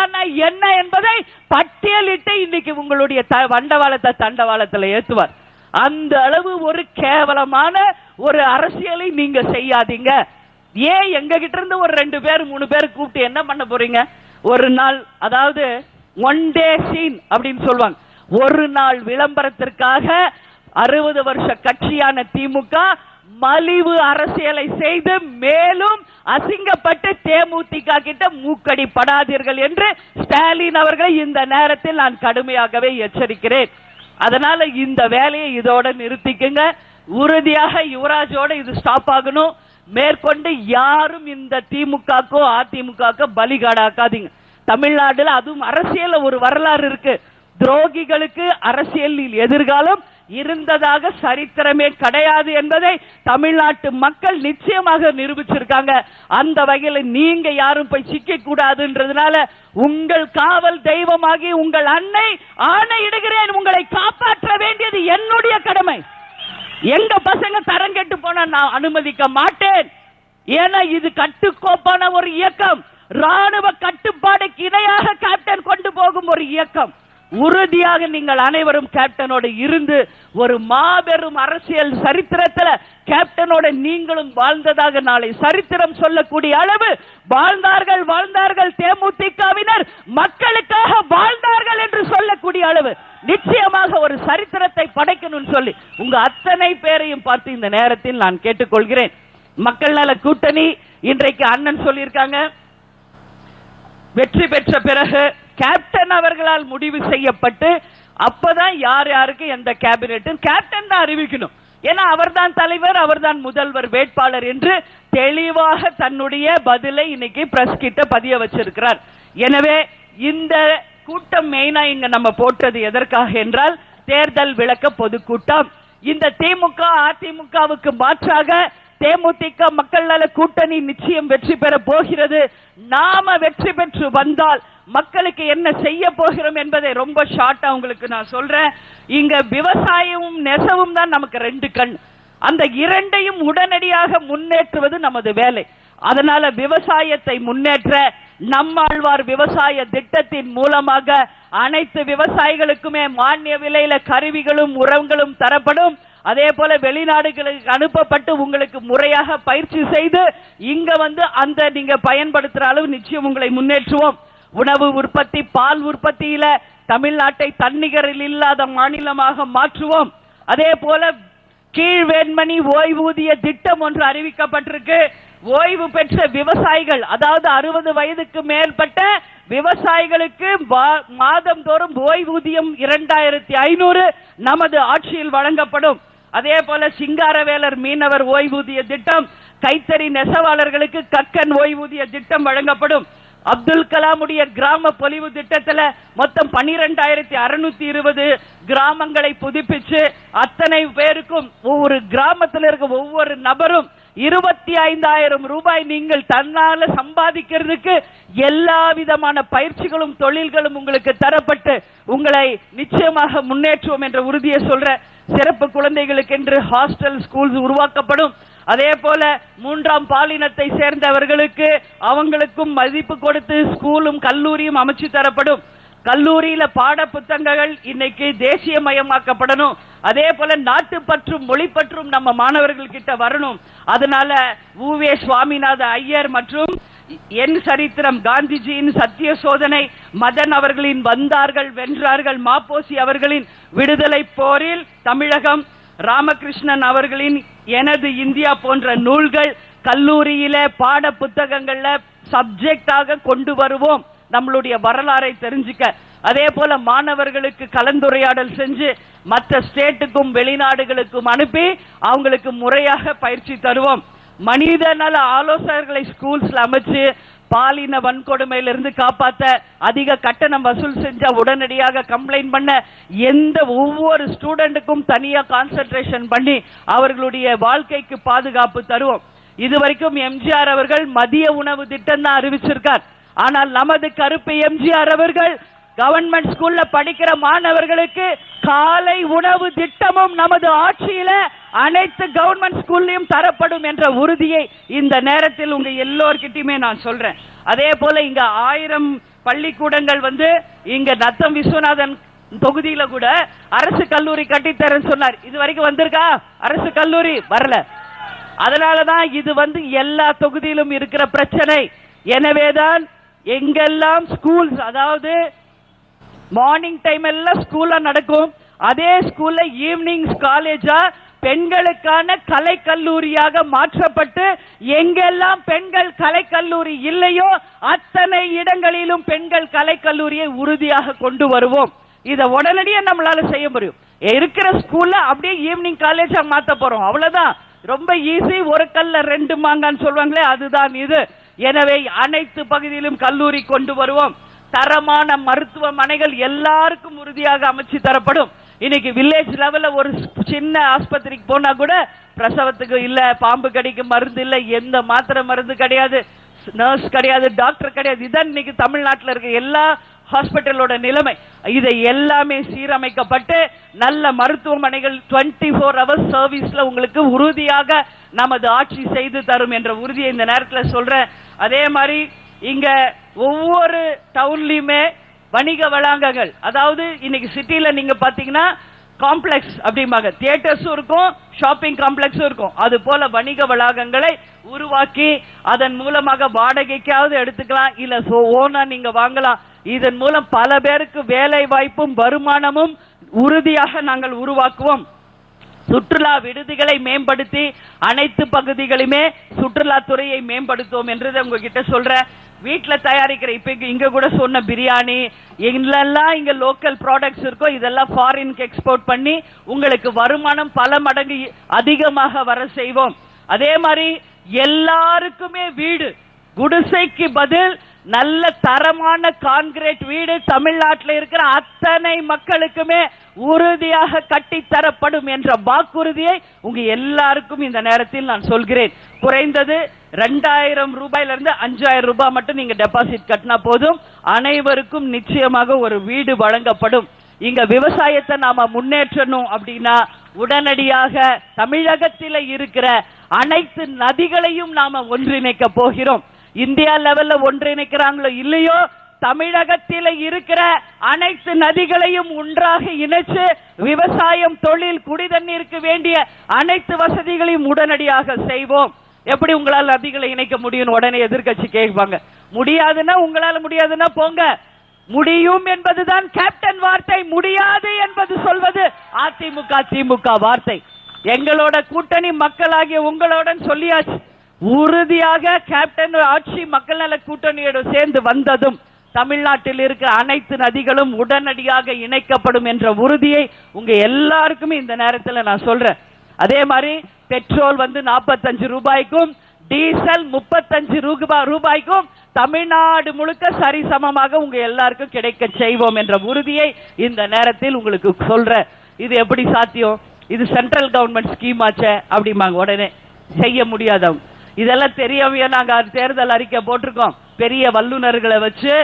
என்ன என்பதை பட்டியலிட்டு இன்னைக்கு உங்களுடைய வண்டவாளத்தை தண்டவாளத்துல ஏத்துவார். அந்த அளவு ஒரு கேவலமான ஒரு அரசியலை நீங்க செய்யாதீங்க. ஏன் எங்க கிட்ட இருந்து ஒரு 2 பேர் 3 பேர் கூப்பிட்டு என்ன பண்ண போறீங்க? ஒரு நாள், அதாவது ஒன் டே சீன் அப்படின்னு சொல்லுவாங்க, ஒரு நாள் விளம்பரத்திற்காக 60 வருஷ கட்சியான திமுக மலிவு அரசியலை செய்து மேலும் அசிங்கப்பட்டு தேமுதிக கிட்ட மூக்கடி படாதீர்கள் என்று ஸ்டாலின் அவர்களை இந்த நேரத்தில் நான் கடுமையாகவே எச்சரிக்கிறேன். அதனால இந்த வேலையை இதோட நிறுத்திக்குங்க. உறுதியாக யுவராஜோட இது ஸ்டாப் ஆகணும். மேற்கொண்டு யாரும் இந்த திமுகக்கோ அதிமுகக்கோ பலிகாடாக்காதீங்க. தமிழ்நாடுல அதுவும் அரசியல் ஒரு வரலாறு இருக்கு. துரோகிகளுக்கு அரசியலில் எதிர்காலம் இருந்ததாக சரித்திரமே கிடையாது என்பதை தமிழ்நாட்டு மக்கள் நிச்சயமாக நிரூபிச்சிருக்காங்க. அந்த வகையில் நீங்க யாரும் போய் சிக்க கூடாதுன்றதுனால உங்கள் காவல் தெய்வமாகி உங்கள் அன்னை ஆணையிடுகிறேன், உங்களை காப்பாற்ற வேண்டியது என்னுடைய கடமை. எங்க பசங்க தரம் கெட்டு போனா நான் அனுமதிக்க மாட்டேன். ஏன்னா இது கட்டுக்கோப்பான ஒரு இயக்கம், ராணுவ கட்டுப்பாடுக்கு இணையாக கேப்டன் கொண்டு போகும் ஒரு இயக்கம். உறுதியாக நீங்கள் அனைவரும் கேப்டனோடு இருந்து ஒரு மாபெரும் அரசியல் சரித்திரத்தில் கேப்டனோட நீங்களும் வாழ்ந்ததாக நாளை சரித்திரம் சொல்லக்கூடிய அளவு வாழ்ந்தார்கள் வாழ்ந்தார்கள் தேமுதிகவினர் மக்களுக்காக வாழ்ந்தார்கள் என்று சொல்லக்கூடிய அளவு நிச்சயமாக ஒரு சரித்திரத்தை படைக்கணும்னு சொல்லி உங்க அத்தனை பேரையும் பார்த்து இந்த நேரத்தில் நான் கேட்டுக்கொள்கிறேன். மக்கள் நல கூட்டணி இன்றைக்கு அண்ணன் சொல்லியிருக்காங்க, வெற்றி பெற்ற பிறகு கேப்டன் அவர்களால் முடிவு செய்யப்பட்டு அப்பதான் யார் யாருக்கு எந்த கேபினெட் கேப்டன் தான் அறிவிக்கணும். ஏன்னா அவர்தான் தலைவர், அவர்தான் முதல்வர் வேட்பாளர் என்று தெளிவாக தன்னுடைய பதிலை இன்னைக்கு பிரஸ் கிட்ட பதிய வச்சிருக்கிறார். எனவே இந்த கூட்டம் மெயினா இங்க நம்ம போட்டது எதற்காக என்றால் தேர்தல் விளக்க பொதுக்கூட்டம். இந்த திமுக அதிமுகவுக்கு மாற்றாக தேமுதிக மக்கள் நல கூட்டணி நிச்சயம் வெற்றி பெற போகிறது. நாம வெற்றி பெற்று வந்தால் மக்களுக்கு என்ன செய்ய போகிறோம் என்பதை ரொம்ப ஷார்ட்டா உங்களுக்கு நான் சொல்றேன். இங்க விவசாயமும் நெசவும் தான் நமக்கு 2 கண். அந்த 2ஐயும் உடனடியாக முன்னேற்றுவது நமது வேலை. அதனால விவசாயத்தை முன்னேற்ற நம்மாழ்வார் விவசாய திட்டத்தின் மூலமாக அனைத்து விவசாயிகளுக்குமே மானிய விலையில கருவிகளும் உரங்களும் தரப்படும். அதே போல வெளிநாடுகளுக்கு அனுப்பப்பட்டு உங்களுக்கு முறையாக பயிற்சி செய்து இங்க வந்து அந்த நீங்க பயன்படுத்துற அளவு நிச்சயம் உங்களை முன்னேற்றுவோம். உணவு உற்பத்தி, பால் உற்பத்தியில தமிழ்நாட்டை தன்னிகரில் இல்லாத மாநிலமாக மாற்றுவோம். அதே போல கீழ்வேண்மணி ஓய்வூதிய திட்டம் ஒன்று அறிவிக்கப்பட்டிருக்கு. ஓய்வு பெற்ற விவசாயிகள், அதாவது 60 வயதுக்கு மேற்பட்ட விவசாயிகளுக்கு மாதந்தோறும் ஓய்வூதியம் 2500 நமது ஆட்சியில் வழங்கப்படும். அதே போல சிங்காரவேலர் மீனவர் ஓய்வூதிய திட்டம், கைத்தறி நெசவாளர்களுக்கு கக்கன் ஓய்வூதிய திட்டம் வழங்கப்படும். அப்துல் கலாமுடைய கிராம பொலிவு திட்டத்துல மொத்தம் 12,620 கிராமங்களை புதுப்பிச்சு அத்தனை பேருக்கும் ஒவ்வொரு கிராமத்தில் இருக்க ஒவ்வொரு நபரும் 25,000 ரூபாய் நீங்கள் தன்னால சம்பாதிக்கிறதுக்கு எல்லா விதமான பயிற்சிகளும் தொழில்களும் உங்களுக்கு தரப்பட்டு உங்களை நிச்சயமாக முன்னேற்றுவோம் என்ற உறுதியை சொல்ற. சிறப்பு குழந்தைகளுக்கு என்று ஹாஸ்டல் ஸ்கூல்ஸ் உருவாக்கப்படும். அதே போல 3ஆம் பாலினத்தை சேர்ந்தவர்களுக்கு அவங்களுக்கும் மதிப்பு கொடுத்து ஸ்கூலும் கல்லூரியும் அமைச்சு தரப்படும். கல்லூரியில பாட புத்தகங்கள் இன்னைக்கு தேசியமயமாக்கப்படணும். அதே போல நாட்டுப்பற்றும் மொழிப்பற்றும் நம்ம மாணவர்கள் கிட்ட வரணும். அதனால உவே சுவாமிநாத ஐயர் மற்றும் என் சரித்திரம், காந்திஜியின் சத்திய சோதனை, மதன் அவர்களின் வந்தார்கள் வென்றார்கள், மாப்போசி அவர்களின் விடுதலை போரில் தமிழகம், ராமகிருஷ்ணன் அவர்களின் எனது இந்தியா போன்ற நூல்கள் கல்லூரியில பாட புத்தகங்கள்ல சப்ஜெக்டாக கொண்டு வருவோம், நம்மளுடைய வரலாறை தெரிஞ்சுக்க. அதே போல மாணவர்களுக்கு கலந்துரையாடல் செஞ்சு மற்ற ஸ்டேட்டுக்கும் வெளிநாடுகளுக்கும் அனுப்பி அவங்களுக்கு முறையாக பயிற்சி தருவோம். மனித நல ஆலோசகர்களை ஸ்கூல்ஸ்ல அமைச்சு பாலின வன்கொடுமையிலிருந்து காப்பாற்ற, அதிக கட்டணம் வசூல் செஞ்சா உடனடியாக கம்ப்ளைண்ட் பண்ண, ஒவ்வொரு ஸ்டூடெண்ட்டுக்கும் தனியா கான்சென்ட்ரேஷன் பண்ணி அவர்களுடைய வாழ்க்கைக்கு பாதுகாப்பு தருவோம். இதுவரைக்கும் எம்ஜிஆர் அவர்கள் மதிய உணவு திட்டம் தான் அறிவிச்சிருக்கார். ஆனால் நமது கருப்பு எம்ஜிஆர் அவர்கள் கவர்மெண்ட் ஸ்கூல்ல படிக்கிற மாணவர்களுக்கு காலை உணவு திட்டமும் நமது ஆட்சியில அனைத்து கவர்மெண்ட் ஸ்கூல்லையும் தரப்படும் என்ற உறுதியை இந்த நேரத்தில் உங்க எல்லோர்கிட்டயுமே நான் சொல்றேன். அதே போல இங்க 1000 பள்ளிக்கூடங்கள் இங்க நத்தம் விஸ்வநாதன் தொகுதியில கூட அரசு கல்லூரி கட்டித்தரேன்னு சொன்னார். இது வரைக்கும் வந்திருக்கா அரசு கல்லூரி? வரல. அதனாலதான் இது எல்லா தொகுதியிலும் இருக்கிற பிரச்சனை. எனவேதான் எங்கெல்லாம் ஸ்கூல்ஸ், அதாவது மார்னிங் டைம் எல்லாம் ஸ்கூல்ல நடக்கும், அதே ஸ்கூல்ல ஈவினிங் காலேஜா பெண்களுக்கான கலை கல்லூரியாக மாற்றப்பட்டு எங்கெல்லாம் பெண்கள் கலை கல்லூரி இல்லையோ அத்தனை இடங்களிலும் பெண்கள் கலை கல்லூரியை உறுதியாக கொண்டு வருவோம். இதை உடனடியாக நம்மளால செய்ய முடியும். இருக்கிற ஸ்கூல்ல அப்படியே ஈவினிங் காலேஜா மாத்த போறோம், அவ்வளவுதான். ரொம்ப ஈஸி, ஒரு கல்ல 2 மாங்கான்னு சொல்லுவாங்களே, அதுதான் இது. எனவே அனைத்து பகுதியிலும் கல்லூரி கொண்டு வருவோம். தரமான மருத்துவமனைகள் எல்லாருக்கும் உறுதியாக அமைச்சு தரப்படும். இன்னைக்கு வில்லேஜ் லெவல்ல ஒரு சின்ன ஆஸ்பத்திரிக்கு போனா கூட பிரசவத்துக்கு இல்ல, பாம்பு கடிக்கு மருந்து இல்ல, எந்த மாத்திரை மருந்து கிடையாது, நர்ஸ் கிடையாது, டாக்டர் கிடையாது. இதான் இன்னைக்கு தமிழ்நாட்டில் இருக்க எல்லா ஹாஸ்பிட்டலோட நிலைமை. இதை எல்லாமே சீரமைக்கப்பட்டு நல்ல மருத்துவமனைகள் 24 ஹவர்ஸ் சர்வீஸ்ல உங்களுக்கு உறுதியாக நமது ஆட்சி செய்து தரும் என்ற உறுதியை இந்த நேரத்தில் சொல்றேன். அதே மாதிரி இங்க ஒவ்வொரு டவுன்லயுமே வணிக வளாகங்கள், அதாவது இன்னைக்கு சிட்டில நீங்க பாத்தீங்கன்னா காம்ப்ளெக்ஸ் அப்படிம்பாங்க, தியேட்டர்ஸும் இருக்கும், ஷாப்பிங் காம்ப்ளெக்ஸும் இருக்கும். அது போல வணிக வளாகங்களை உருவாக்கி அதன் மூலமாக வாடகைக்காவது எடுத்துக்கலாம், இல்ல ஓனா நீங்க வாங்கலாம். இதன் மூலம் பல பேருக்கு வேலை வாய்ப்பும் வருமானமும் உறுதியாக நாங்கள் உருவாக்குவோம். சுற்றுலா விடுதிகளை மேம்படுத்தி அனைத்து பகுதிகளுமே சுற்றுலாத்துறையை மேம்படுத்துவோம் என்றதை உங்ககிட்ட சொல்றேன். வீட்டுல தயாரிக்கிற இப்ப இங்க கூட சொன்ன பிரியாணி எங்கெல்லாம் இங்க லோக்கல் ப்ராடக்ட்ஸ் இருக்கோ இதெல்லாம் ஃபாரினுக்கு எக்ஸ்போர்ட் பண்ணி உங்களுக்கு வருமானம் பல மடங்கு அதிகமாக வர செய்வோம். அதே மாதிரி எல்லாருக்குமே வீடு, குடிசைக்கு பதில் நல்ல தரமான கான்கிரீட் வீடு தமிழ்நாட்டில் இருக்கிற அத்தனை மக்களுக்குமே உறுதியாக கட்டித்தரப்படும் என்ற வாக்குறுதியை உங்க எல்லாருக்கும் இந்த நேரத்தில் நான் சொல்கிறேன். குறைந்தது 2000 ரூபாயிலிருந்து 5000 ரூபாய் மட்டும் நீங்க டெபாசிட் கட்டினா போதும், அனைவருக்கும் நிச்சயமாக ஒரு வீடு வழங்கப்படும். இங்க விவசாயத்தை நாம முன்னேற்றணும் அப்படின்னா உடனடியாக தமிழகத்தில் இருக்கிற அனைத்து நதிகளையும் நாம ஒன்றிணைக்க போகிறோம். இந்தியா லெவல்ல ஒன்றிணைக்கிறாங்களோ இல்லையோ, தமிழகத்தில் இருக்கிற அனைத்து நதிகளையும் ஒன்றாக இணைச்சு விவசாயம், தொழில், குடிதண்ணீருக்கு வேண்டிய அனைத்து வசதிகளையும் உடனடியாக செய்வோம். எப்படி உங்களால் நதிகளை இணைக்க முடியும்? உடனே எதிர்கட்சி கேட்பாங்க. முடியாதுன்னா உங்களால முடியாதுன்னா போங்க. முடியும் என்பதுதான் கேப்டன் வார்த்தை, முடியாது என்பது சொல்வது அதிமுக திமுக வார்த்தை. எங்களோட கூட்டணி மக்களாகிய உங்களுடன் சொல்லியாச்சு. உறுதியாக கேப்டன் ஆட்சி மக்கள் நல கூட்டணியோடு சேர்ந்து வந்ததும் தமிழ்நாட்டில் இருக்க அனைத்து நதிகளும் உடனடியாக இணைக்கப்படும் என்ற உறுதியை உங்க எல்லாருக்குமே இந்த நேரத்தில் நான் சொல்றேன். அதே மாதிரி பெட்ரோல் 45 ரூபாய்க்கும் டீசல் 35 ரூபாய்க்கும் தமிழ்நாடு முழுக்க சரிசமமாக உங்க எல்லாருக்கும் கிடைக்க செய்வோம் என்ற உறுதியை இந்த நேரத்தில் உங்களுக்கு சொல்றேன். இது எப்படி சாத்தியம்? இது சென்ட்ரல் கவர்மெண்ட் ஸ்கீம் ஆச்சே அப்படிம்பாங்க. உடனே செய்ய முடியாதவங்க. இதெல்லாம் தெரியாமையே நாங்க தேர்தல் அறிக்கை போட்டிருக்கோம். பெரிய வல்லுநர்களை வச்சு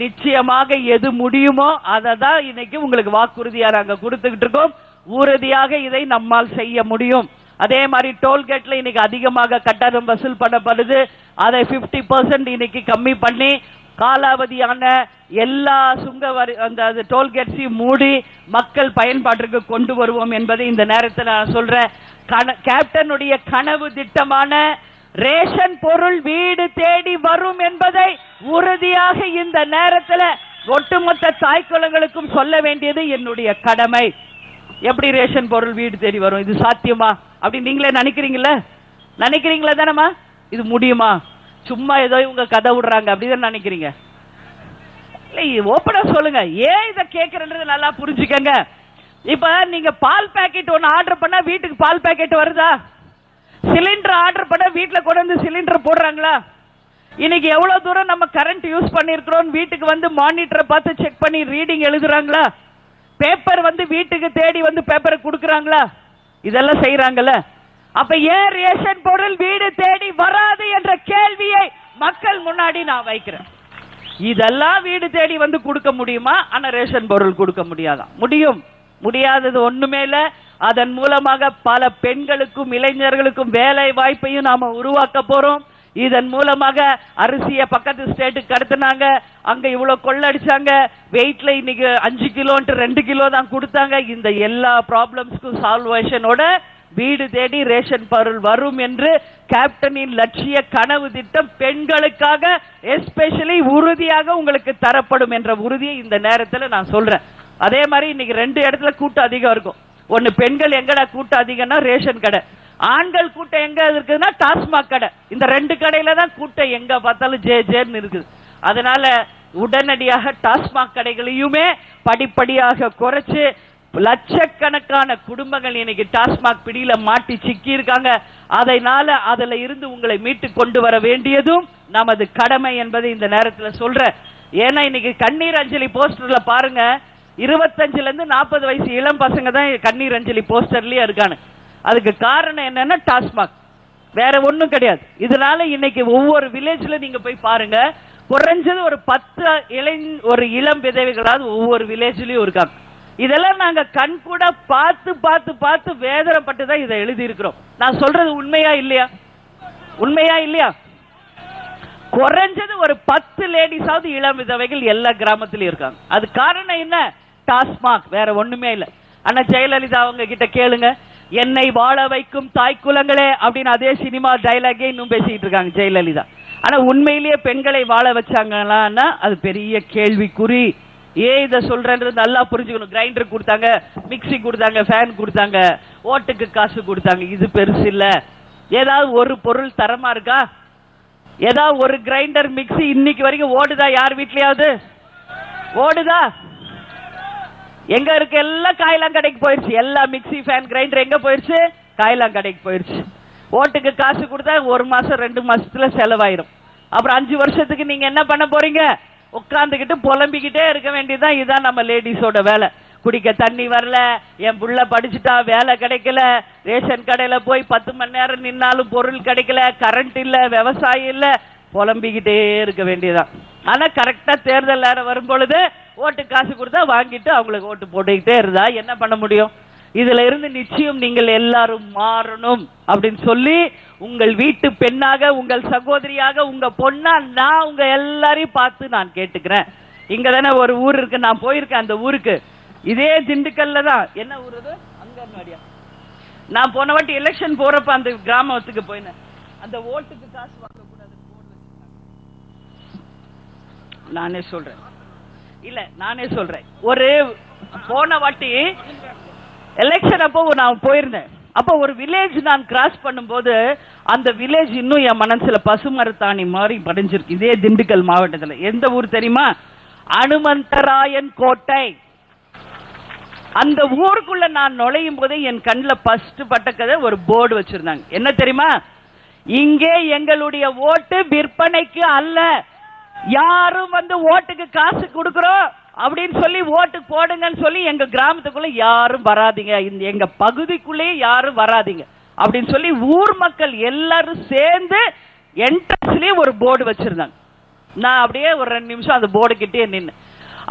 நிச்சயமாக எது முடியுமோ அதை தான் இன்னைக்கு உங்களுக்கு வாக்குறுதியா நாங்க கொடுத்துக்கிட்டு இருக்கோம். உறுதியாக இதை நம்மால் செய்ய முடியும். அதே மாதிரி டோல்கேட்ல இன்னைக்கு அதிகமாக கட்டணம் வசூல் பண்ணப்படுது. அதை 50% இன்னைக்கு கம்மி பண்ணி காலாவதியான எல்லா சுங்க வரி அந்த டோல்கேட்ஸையும் மூடி மக்கள் பயன்பாட்டிற்கு கொண்டு வருவோம் என்பதை இந்த நேரத்தில் நான் சொல்றேன். கேப்டனுடைய கனவு திட்டமான ரேஷன் பொருள் வீடு தேடி வரும் என்பதை உறுதியாக இந்த நேரத்தில் ஒட்டுமொத்த தாய்க்குலங்களுக்கும் சொல்ல வேண்டியது என்னுடைய கடமை. எப்படி ரேஷன் பொருள் வீடு தேடி வரும்? இது சாத்தியமா அப்படி நீங்களே நினைக்கிறீங்களா தானேமா? இது முடியுமா? சும்மா ஏதோ இவங்க கதை விடுறாங்க அப்படிதான் நினைக்கிறீங்க? இல்லை, ஓப்பனா சொல்லுங்க, ஏன் இதை கேட்கறது நல்லா புரிஞ்சுக்கங்க. இப்ப நீங்க பால் பாக்கெட் ஒன்னு ஆர்டர் பண்ணா வீட்டுக்கு பால் பாக்கெட் வருதா? சிலிண்டர் ஆர்டர் பண்ண வீட்டுல கொண்டு வந்து சிலிண்டர் போடுறாங்களா? இன்னைக்கு எவ்வளவு தூரம் நம்ம கரண்ட் யூஸ் பண்ணிருக்கிறோம் வீட்டுக்கு வந்து மானிட்டரை பார்த்து செக் பண்ணி ரீடிங் எழுதுறாங்களா? பேப்பர் வந்து வீட்டுக்கு தேடி வந்து பேப்பரை கொடுக்கறாங்களா? இதெல்லாம் செய்யறாங்கல்ல. அப்ப ஏன் ரேஷன் பொருள் வீடு தேடி வராது என்ற கேள்வியை மக்கள் முன்னாடி நான் வைக்கிறேன். இதெல்லாம் வீடு தேடி வந்து கொடுக்க முடியுமா? ஆனா ரேஷன் பொருள் கொடுக்க முடியாதா? முடியாதது ஒண்ணுமே இல்ல. அதன் மூலமாக பல பெண்களுக்கும் இளைஞர்களுக்கும் வேலை வாய்ப்பையும் நாம உருவாக்க போறோம். இதன் மூலமாக அரிசிய பக்கத்து ஸ்டேட்டுக்கு கடத்தினாங்க, அங்க இவ்வளவு கொள்ளடிச்சாங்க, வெயிட்ல இன்னைக்கு 5 கிலோ 2 கிலோ தான் கொடுத்தாங்க. இந்த எல்லா ப்ராப்ளம்ஸ்க்கும் சால்வேஷனோட வீடு தேடி ரேஷன் பொருள் வரும் என்று கேப்டனின் லட்சிய கனவு திட்டம் பெண்களுக்காக எஸ்பெஷலி உறுதியாக உங்களுக்கு தரப்படும் என்ற உறுதியை இந்த நேரத்தில் நான் சொல்றேன். அதே மாதிரி இன்னைக்கு 2 இடத்துல கூட்டம் அதிகம் இருக்கும். ஒன்னு, பெண்கள் எங்கடா கூட்டம் அதிகம்னா ரேஷன் கடை, ஆண்கள் கூட்டம் எங்க இருக்குதுன்னா டாஸ்மாக் கடை. இந்த 2 கடையில தான் கூட்டம் எங்க பார்த்தாலும் ஜேன்னு இருக்குது. அதனால உடனடியாக டாஸ்மாக் கடைகளையுமே படிப்படியாக குறைச்சு லட்சக்கணக்கான குடும்பங்கள் இன்னைக்கு டாஸ்மாக் பிடியில மாட்டி சிக்கி இருக்காங்க. அதனால அதுல இருந்து உங்களை மீட்டு கொண்டு வர வேண்டியதும் நமது கடமை என்பதை இந்த நேரத்தில் சொல்றேன். ஏன்னா இன்னைக்கு கண்ணீர் அஞ்சலி போஸ்டர்ல பாருங்க, 25 இருந்து 40 வயசு இளம் பசங்க தான் கண்ணீர் அஞ்சலி போஸ்டர்லயே இருக்காங்க. அதுக்கு காரணம் என்னன்னா டாஸ்மாக், வேற ஒண்ணும் கிடையாது. இதனால இன்னைக்கு ஒவ்வொரு வில்லேஜ்ல நீங்க போய் பாருங்க, குறைஞ்சது ஒரு 10 ஒரு இளம் விதவைகளாவது ஒவ்வொரு வில்லேஜ்லயும் இருக்காங்க. இதெல்லாம் நாங்க கண் கூட பார்த்து வேதனைப்பட்டு தான் இதை எழுதி இருக்கிறோம். நான் சொல்றது உண்மையா இல்லையா? குறைஞ்சது ஒரு 10 லேடிஸாவது இளம் விதவைகள் எல்லா கிராமத்திலும் இருக்காங்க. அது காரணம் என்ன? டாஸ்மாக், வேற ஒண்ணுமே இல்லை. ஆனா ஜெயலலிதா அவங்க கிட்ட கேளுங்க, என்னை வாழ வைக்கும் தாய்க்குலங்களே அப்படின்னு அதே சினிமா டைலாகே இன்னும் பேசிட்டு இருக்காங்க ஜெயலலிதா. ஆனா உண்மையிலேயே பெண்களை வாழ வச்சாங்கன்னா அது பெரிய கேள்விக்குறி. ஏன் இதை சொல்றேன்றது நல்லா புரிஞ்சுக்கணும். கிரைண்டர் கொடுத்தாங்க, மிக்சி கொடுத்தாங்க, ஃபேன் கொடுத்தாங்க, ஓட்டுக்கு காசு கொடுத்தாங்க, இது பெருசு இல்ல. ஏதாவது ஒரு பொருள் தரமா இருக்கா? ஏதாவது ஒரு கிரைண்டர் மிக்சி இன்னைக்கு வரைக்கும் ஓடுதா? யார் வீட்லயாவது ஓடுதா? எங்க இருக்கு? எல்லாம் காயெல்லாம் கடைக்கு போயிருச்சு. எல்லா மிக்சி ஃபேன் கிரைண்டர் எங்க போயிருச்சு? காயெல்லாம் கடைக்கு போயிருச்சு. ஓட்டுக்கு காசு கொடுத்தா 1 மாசம் 2 மாசத்துல செலவாயிரும். அப்புறம் 5 வருஷத்துக்கு நீங்க என்ன பண்ண போறீங்க? உட்காந்துக்கிட்டு புலம்பிக்கிட்டே இருக்க வேண்டியதுதான். இதுதான் நம்ம லேடிஸோட வேலை. குடிக்க தண்ணி வரல, என் புள்ள படிச்சுட்டா, வேலை கிடைக்கல, ரேஷன் கடையில போய் 10 மணி நேரம் நின்னாலும் பொருள் கிடைக்கல, கரண்ட் இல்ல, விவசாயம் இல்ல, புலம்பிக்கிட்டே இருக்க வேண்டியதான். ஆனா கரெக்டா தேர்தல் நேரம் வரும் பொழுது ஓட்டு காசு கொடுத்தா வாங்கிட்டு அவங்களுக்கு ஓட்டு போட்டுக்கிட்டே இருந்தா என்ன பண்ண முடியும்? இதுல இருந்து நிச்சயம் நீங்கள் எல்லாரும் மாறணும் அப்படின்னு சொல்லி உங்கள் வீட்டு பெண்ணாக, உங்கள் சகோதரியாக, உங்க பொண்ணா நான் உங்க எல்லாரையும் பார்த்து நான் கேட்டுக்கிறேன். இங்க தானே ஒரு ஊர் இருக்கு, நான் போயிருக்கேன் அந்த ஊருக்கு. இதே திண்டுக்கல்ல தான். என்ன ஊர் அது? அங்கன்வாடியா? நான் போன வாட்டி எலெக்ஷன் போறப்ப அந்த கிராமத்துக்கு போயினேன். அந்த ஓட்டுக்கு காசு வாங்க கூடாது நானே சொல்றேன். ஒரு போன வாட்டி எலெக்ஷன் அப்போ நான் போயிருந்தேன். அப்போ ஒரு வில்லேஜ் நான் கிராஸ் பண்ணும்போது அந்த வில்லேஜ் இன்னும் என் மனசுல பசுமரத்தாணி மாதிரி படைஞ்சிருக்கு. இதே திண்டுக்கல் மாவட்டத்துல. எந்த ஊர் தெரியுமா? அனுமந்தராயன் கோட்டை. அந்த ஊருக்குள்ள நான் நுழையும் போதே என் கண்ணில் ஃபர்ஸ்ட் பட்டக்கதை ஒரு போர்டு வச்சிருந்தாங்க. என்ன தெரியுமா? இங்கே எங்களுடைய ஓட்டு விற்பனைக்கு அல்ல, யாரும் வந்து ஓட்டுக்கு காசு கொடுக்கிறோம் அப்படின்னு சொல்லி ஓட்டு போடுங்கன்னு சொல்லி எங்க கிராமத்துக்குள்ள யாரும் வராதிங்க, எங்க பகுதிக்குள்ளேயே யாரும் வராதிங்க அப்படின்னு சொல்லி ஊர் மக்கள் எல்லாரும் சேர்ந்து என்ட்ரன்ஸ்லயே ஒரு போர்டு வச்சிருந்தாங்க. நான் அப்படியே ஒரு 2 நிமிஷம் அந்த போர்டு கிட்டே நின்று,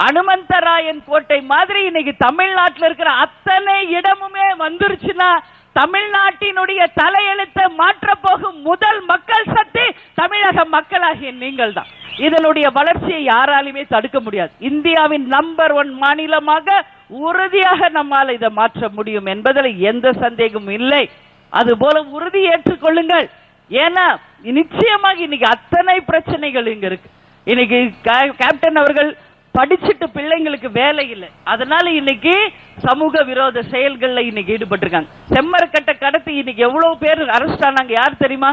அனுமந்தராயன் கோட்டை மாதிரி இன்னைக்கு தமிழ்நாட்டில் இருக்கிற அத்தனை இடமுமே வந்துருச்சுன்னா தமிழ்நாட்டினுடைய தலையெழுத்தை மாற்ற போகும் முதல் மக்கள் சக்தி தமிழக மக்களாகிய நீங்கள் தான். இதனுடைய வளர்ச்சியை யாராலுமே தடுக்க முடியாது. இந்தியாவின் நம்பர் 1 மாநிலமாக உறுதியாக நம்மால் இதை மாற்ற முடியும் என்பதில் எந்த சந்தேகமும் இல்லை. அதுபோல உறுதி ஏற்றுக்கொள்ளுங்கள். ஏன்னா நிச்சயமாக இன்னைக்கு அத்தனை பிரச்சனைகள் இங்க இருக்கு. இன்னைக்கு கேப்டன் அவர்கள் படிச்சுட்டு பிள்ளைங்களுக்கு வேலை இல்லை, அதனால இன்னைக்கு சமூக விரோத செயல்கள்ல இன்னைக்கு ஈடுபட்டிருக்காங்க. செம்மரக்கட்டை கடத்தி இன்னைக்கு எவ்வளவு பேர் அரெஸ்ட் ஆனாங்க யார் தெரியுமா?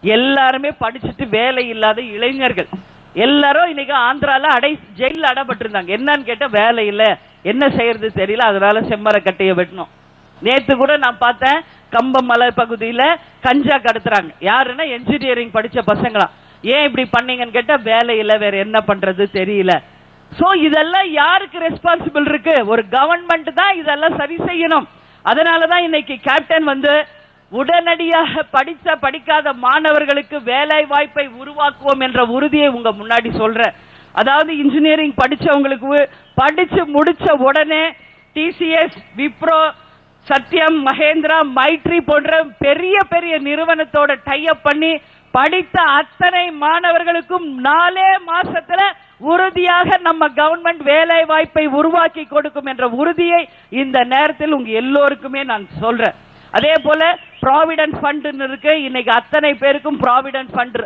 எல்லாருமே படிச்சுட்டு வேலை இல்லாத இளைஞர்கள் எல்லாரும் இன்னைக்கு ஆந்திரால ஜெயில அடைபட்டிருந்தாங்க. என்னன்னு கேட்ட வேலை இல்லை, என்ன செய்யறது தெரியல, அதனால செம்மரக்கட்டையை வெட்டணும். நேத்து கூட நான் பார்த்தேன், கம்பம் மலை பகுதியில கஞ்சா கடத்துறாங்க. யாருன்னா என்ஜினியரிங் படிச்ச பசங்களா. ஏன் இப்படி பண்ணீங்கன்னு கேட்டா வேலை இல்லை, வேற என்ன பண்றது தெரியல. சோ இதெல்லாம் யாருக்கு ரெஸ்பான்சிபிள் இருக்கு? ஒரு கவர்மெண்ட் தான் இதெல்லாம் சரி செய்யணும். அதனாலதான் இன்னைக்கு கேப்டன் உடனடியாக படிக்காத மாணவர்களுக்கு வேலை வாய்ப்பை உருவாக்குவோம் என்ற உறுதியை உங்க முன்னாடி சொல்றேன். அதாவது இன்ஜினியரிங் படிச்சவங்களுக்கு படிச்சு முடிச்ச உடனே டிசிஎஸ், விப்ரோ, சத்யம், மகேந்திரா, மைட்ரி போன்ற பெரிய பெரிய நிறுவனத்தோட டைப் பண்ணி படித்த அத்தனை மாணவர்களுக்கும் 4 மாசத்துல உறுதியாக நம்ம கவர்மெண்ட் வேலை வாய்ப்பை உருவாக்கி கொடுக்கும் என்ற உறுதியை இந்த நேரத்தில் உங்க எல்லோருக்குமே நான் சொல்றேன். அதே போல ப்ராவிடன்ட் ஃபண்ட் இருக்கு. இன்னைக்கு அத்தனை பேருக்கும் ப்ராவிடன்ட் ஃபண்ட்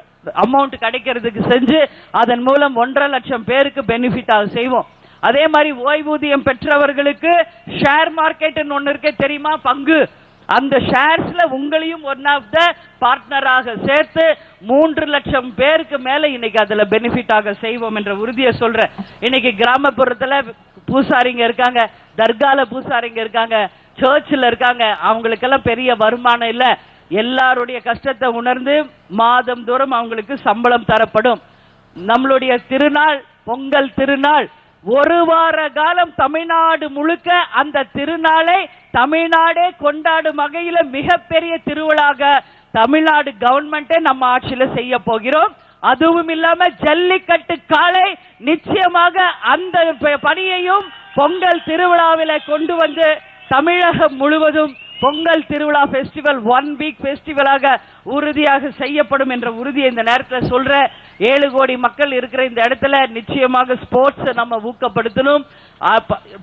அமௌண்ட் கிடைக்கிறதுக்கு செஞ்சு அதன் மூலம் 1.5 லட்சம் பேருக்கு பெனிஃபிட் செய்வோம். அதே மாதிரி ஓய்வூதியம் பெற்றவர்களுக்கு ஷேர் மார்க்கெட் ஒன்னு இருக்கு தெரியுமா, பங்கு. அந்த ஷேர்ஸ்ல உங்களையும் ஒன் ஆஃப் த பார்ட்னராக சேர்த்து 3 லட்சம் பேருக்கு மேல இன்னைக்கு அதுல பெனிஃபிட் செய்வோம் என்ற உறுதியை சொல்றேன். இன்னைக்கு கிராமப்புறத்துல பூசாரிங்க இருக்காங்க, தர்கால பூசாரிங்க இருக்காங்க, சர்ச்சில் இருக்காங்க. அவங்களுக்கெல்லாம் பெரிய வருமானம் இல்ல. எல்லாருடைய கஷ்டத்தை உணர்ந்து மாதம் தோறும் அவங்களுக்கு சம்பளம் தரப்படும். நம்மளுடைய திருநாள் பொங்கல் திருநாள் 1 வார காலம் தமிழ்நாடு முழுக்க அந்த திருநாளை தமிழ்நாடே கொண்டாடும் வகையில மிகப்பெரிய திருவிழாக தமிழ்நாடு கவர்மெண்டே நம்ம ஆட்சியில செய்ய போகிறோம். அதுவும் இல்லாம ஜல்லிக்கட்டு காலை நிச்சயமாக அந்த பணியையும் பொங்கல் திருவிழாவில கொண்டு வந்து தமிழகம் முழுவதும் பொங்கல் திருவிழா ஃபெஸ்டிவல் 1 வீக் ஃபெஸ்டிவலாக உறுதியாக செய்யப்படும் என்ற உறுதியை இந்த நேரத்தில் சொல்ற. 7 கோடி மக்கள் இருக்கிற இந்த இடத்துல நிச்சயமாக ஸ்போர்ட்ஸ் நம்ம ஊக்கப்படுத்தணும்.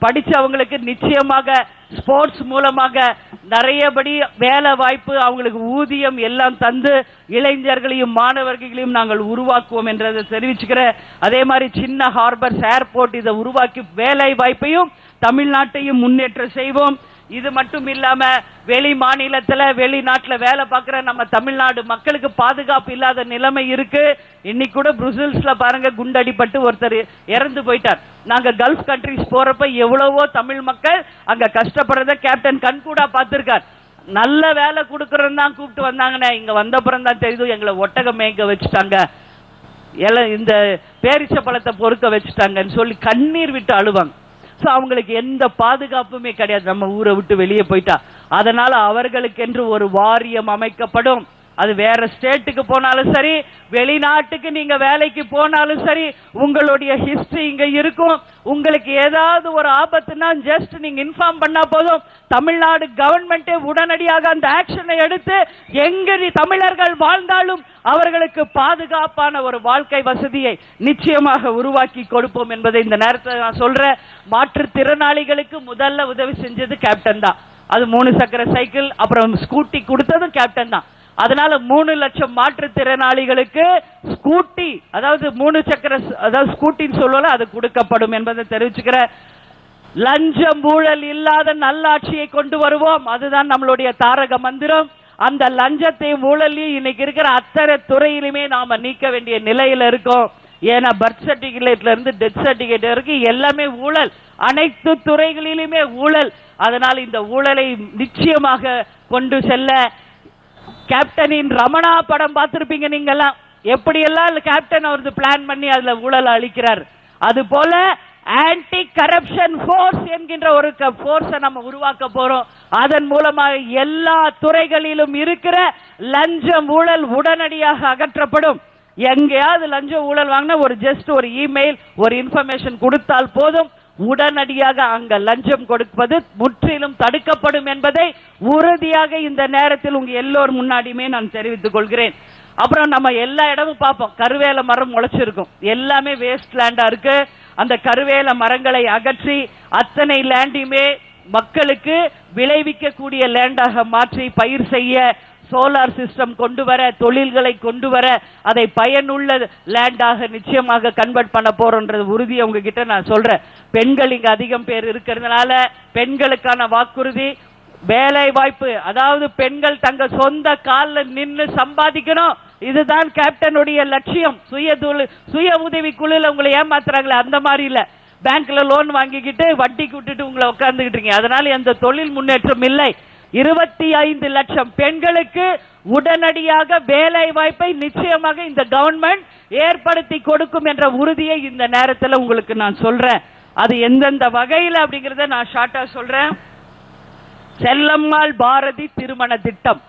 படிச்சவங்களுக்கு நிச்சயமாக ஸ்போர்ட்ஸ் மூலமாக நிறையபடி வேலை வாய்ப்பு, அவங்களுக்கு ஊதியம் எல்லாம் தந்து இளைஞர்களையும் மாணவர்களையும் நாங்கள் உருவாக்குவோம் என்றதை தெரிவிச்சுக்கிறேன். அதே மாதிரி சின்ன ஹார்பர்ஸ் ஏர்போர்ட் இதை உருவாக்கி வேலை வாய்ப்பையும் தமிழ்நாட்டையும் முன்னேற்ற செய்வோம். இது மட்டும் இல்லாம வெளி மாநிலத்துல வெளிநாட்டுல வேலை பார்க்கிற நம்ம தமிழ்நாடு மக்களுக்கு பாதுகாப்பு இல்லாத நிலைமை இருக்கு. இன்னைக்கு கூட பிரூசல்ஸ்ல பாருங்க, குண்டடிப்பட்டு ஒருத்தர் இறந்து போயிட்டார். நாங்க கல்ஃப் கண்ட்ரிஸ் போறப்ப எவ்வளவோ தமிழ் மக்கள் அங்க கஷ்டப்படுறத கேப்டன் கண்கூடா பார்த்திருக்கார். நல்ல வேலை கொடுக்கறோம் தான் கூப்பிட்டு வந்தாங்கன்னு, இங்க வந்தப்புறம் தான் தெரியுது எங்களை ஒட்டகம் மேய்க்க வச்சுட்டாங்க, இந்த பேரிச்ச பழத்தை பொறுக்க வச்சுட்டாங்கன்னு சொல்லி கண்ணீர் விட்டு அழுவாங்க. சோ அவங்களுக்கு எந்த பாதுகாப்புமே கிடையாது நம்ம ஊரை விட்டு வெளியே போயிட்டா. அதனால அவர்களுக்கு என்று ஒரு வாரியம் அமைக்கப்படும். அது வேற ஸ்டேட்டுக்கு போனாலும் சரி, வெளிநாட்டுக்கு நீங்க வேலைக்கு போனாலும் சரி, உங்களுடைய ஹிஸ்டரி இங்க இருக்கும். உங்களுக்கு ஏதாவது ஒரு ஆபத்துனா ஜஸ்ட் நீங்க இன்ஃபார்ம் பண்ணா போதும், தமிழ்நாடு கவர்மெண்டே உடனடியாக அந்த ஆக்ஷனை எடுத்து எங்க தமிழர்கள் வாழ்ந்தாலும் அவர்களுக்கு பாதுகாப்பான ஒரு வாழ்க்கை வசதியை நிச்சயமாக உருவாக்கி கொடுப்போம் என்பதை இந்த நேரத்தில் நான் சொல்றேன். மாற்றுத்திறனாளிகளுக்கு முதல்ல உதவி செஞ்சது கேப்டன் தான். அது 3 சக்கர சைக்கிள் அப்புறம் ஸ்கூட்டி கொடுத்ததும் கேப்டன் தான். அதனால 3 லட்சம் மாற்றுத்திறனாளிகளுக்கு ஸ்கூட்டி, அதாவது 3 சக்கர, அதாவது ஸ்கூட்டின்னு சொல்லுவோம், அது கொடுக்கப்படும் என்பதை தெரிவிச்சுக்கிறேன். லஞ்சம் ஊழல் இல்லாத நல்லாட்சியை கொண்டு வருவோம், அதுதான் நம்மளுடைய தாரக மந்திரம். அந்த லஞ்சத்தையும் ஊழலையும் இன்னைக்கு இருக்கிற அத்தனை துறையிலுமே நாம நீக்க வேண்டிய நிலையில இருக்கோம். ஏன்னா பர்த் சர்டிபிகேட்ல இருந்து டெத் சர்டிபிகேட் வரைக்கும் எல்லாமே ஊழல், அனைத்து துறைகளிலுமே ஊழல். அதனால் இந்த ஊழலை நிச்சயமாக கொண்டு செல்ல கேப்டனின் ரமணா படம் பார்த்திருப்பீங்க நீங்க எல்லாம், எப்படி எல்லாம் கேப்டன் அவரது பிளான் பண்ணி அதுல ஊழல் அளிக்கிறார். அது போல ஆன்டி கரப்ஷன் போர்ஸ் என்கின்ற ஒரு போர்ஸை நம்ம உருவாக்க போறோம். அதன் மூலமாக எல்லா துறைகளிலும் இருக்கிற லஞ்சம் ஊழல் உடனடியாக அகற்றப்படும். எங்கேயாவது லஞ்சம் ஊழல் வாங்கினா ஒரு ஜஸ்ட் ஒரு இமெயில், ஒரு இன்ஃபர்மேஷன் கொடுத்தால் போதும், உடனடியாக அங்க லஞ்சம் கொடுப்பது முற்றிலும் தடுக்கப்படும் என்பதை உறுதியாக இந்த நேரத்தில் உங்க எல்லோர் முன்னாடியுமே நான் தெரிவித்துக் கொள்கிறேன். அப்புறம் நம்ம எல்லா இடமும் பார்ப்போம், கருவேல மரம் முளைச்சிருக்கும், எல்லாமே வேஸ்ட் லேண்டா இருக்கு. அந்த கருவேல மரங்களை அகற்றி அத்தனை லேண்டையுமே மக்களுக்கு விளைவிக்கக்கூடிய லேண்டாக மாற்றி பயிர் செய்ய, சோலார் சிஸ்டம் கொண்டு வர, தொழில்களை கொண்டு வர, அதை பயனுள்ள லேண்டாக நிச்சயமாக கன்வெர்ட் பண்ண போறோம்ன்றது உறுதியை உங்ககிட்ட நான் சொல்றேன். பெண்கள் இங்க அதிகம் பேர் இருக்கிறதுனால பெண்களுக்கான வாக்குறுதி, வேலை வாய்ப்பு, அதாவது பெண்கள் தங்க சொந்த காலில் நின்று சம்பாதிக்கணும். இதுதான் கேப்டனுடைய லட்சியம். சுய உதவி குழுல உங்களை ஏமாத்துறாங்களே அந்த மாதிரி இல்ல, பேங்க்ல லோன் வாங்கிக்கிட்டு வட்டிக்கு விட்டுட்டு உங்களை உட்கார்ந்துகிட்டு இருக்கீங்க. அதனால எந்த தொழில் முன்னேற்றம் இல்லை. 25 லட்சம் பெண்களுக்கு உடனடியாக வேலை வாய்ப்பை நிச்சயமாக இந்த கவர்மெண்ட் ஏற்படுத்தி கொடுக்கும் என்ற உறுதியை இந்த நேரத்தில் உங்களுக்கு நான் சொல்றேன். அது எந்தெந்த வகையில் அப்படிங்கறத நான் ஷார்ட்டா சொல்றேன். செல்லம்மாள் பாரதி திருமண திட்டம்,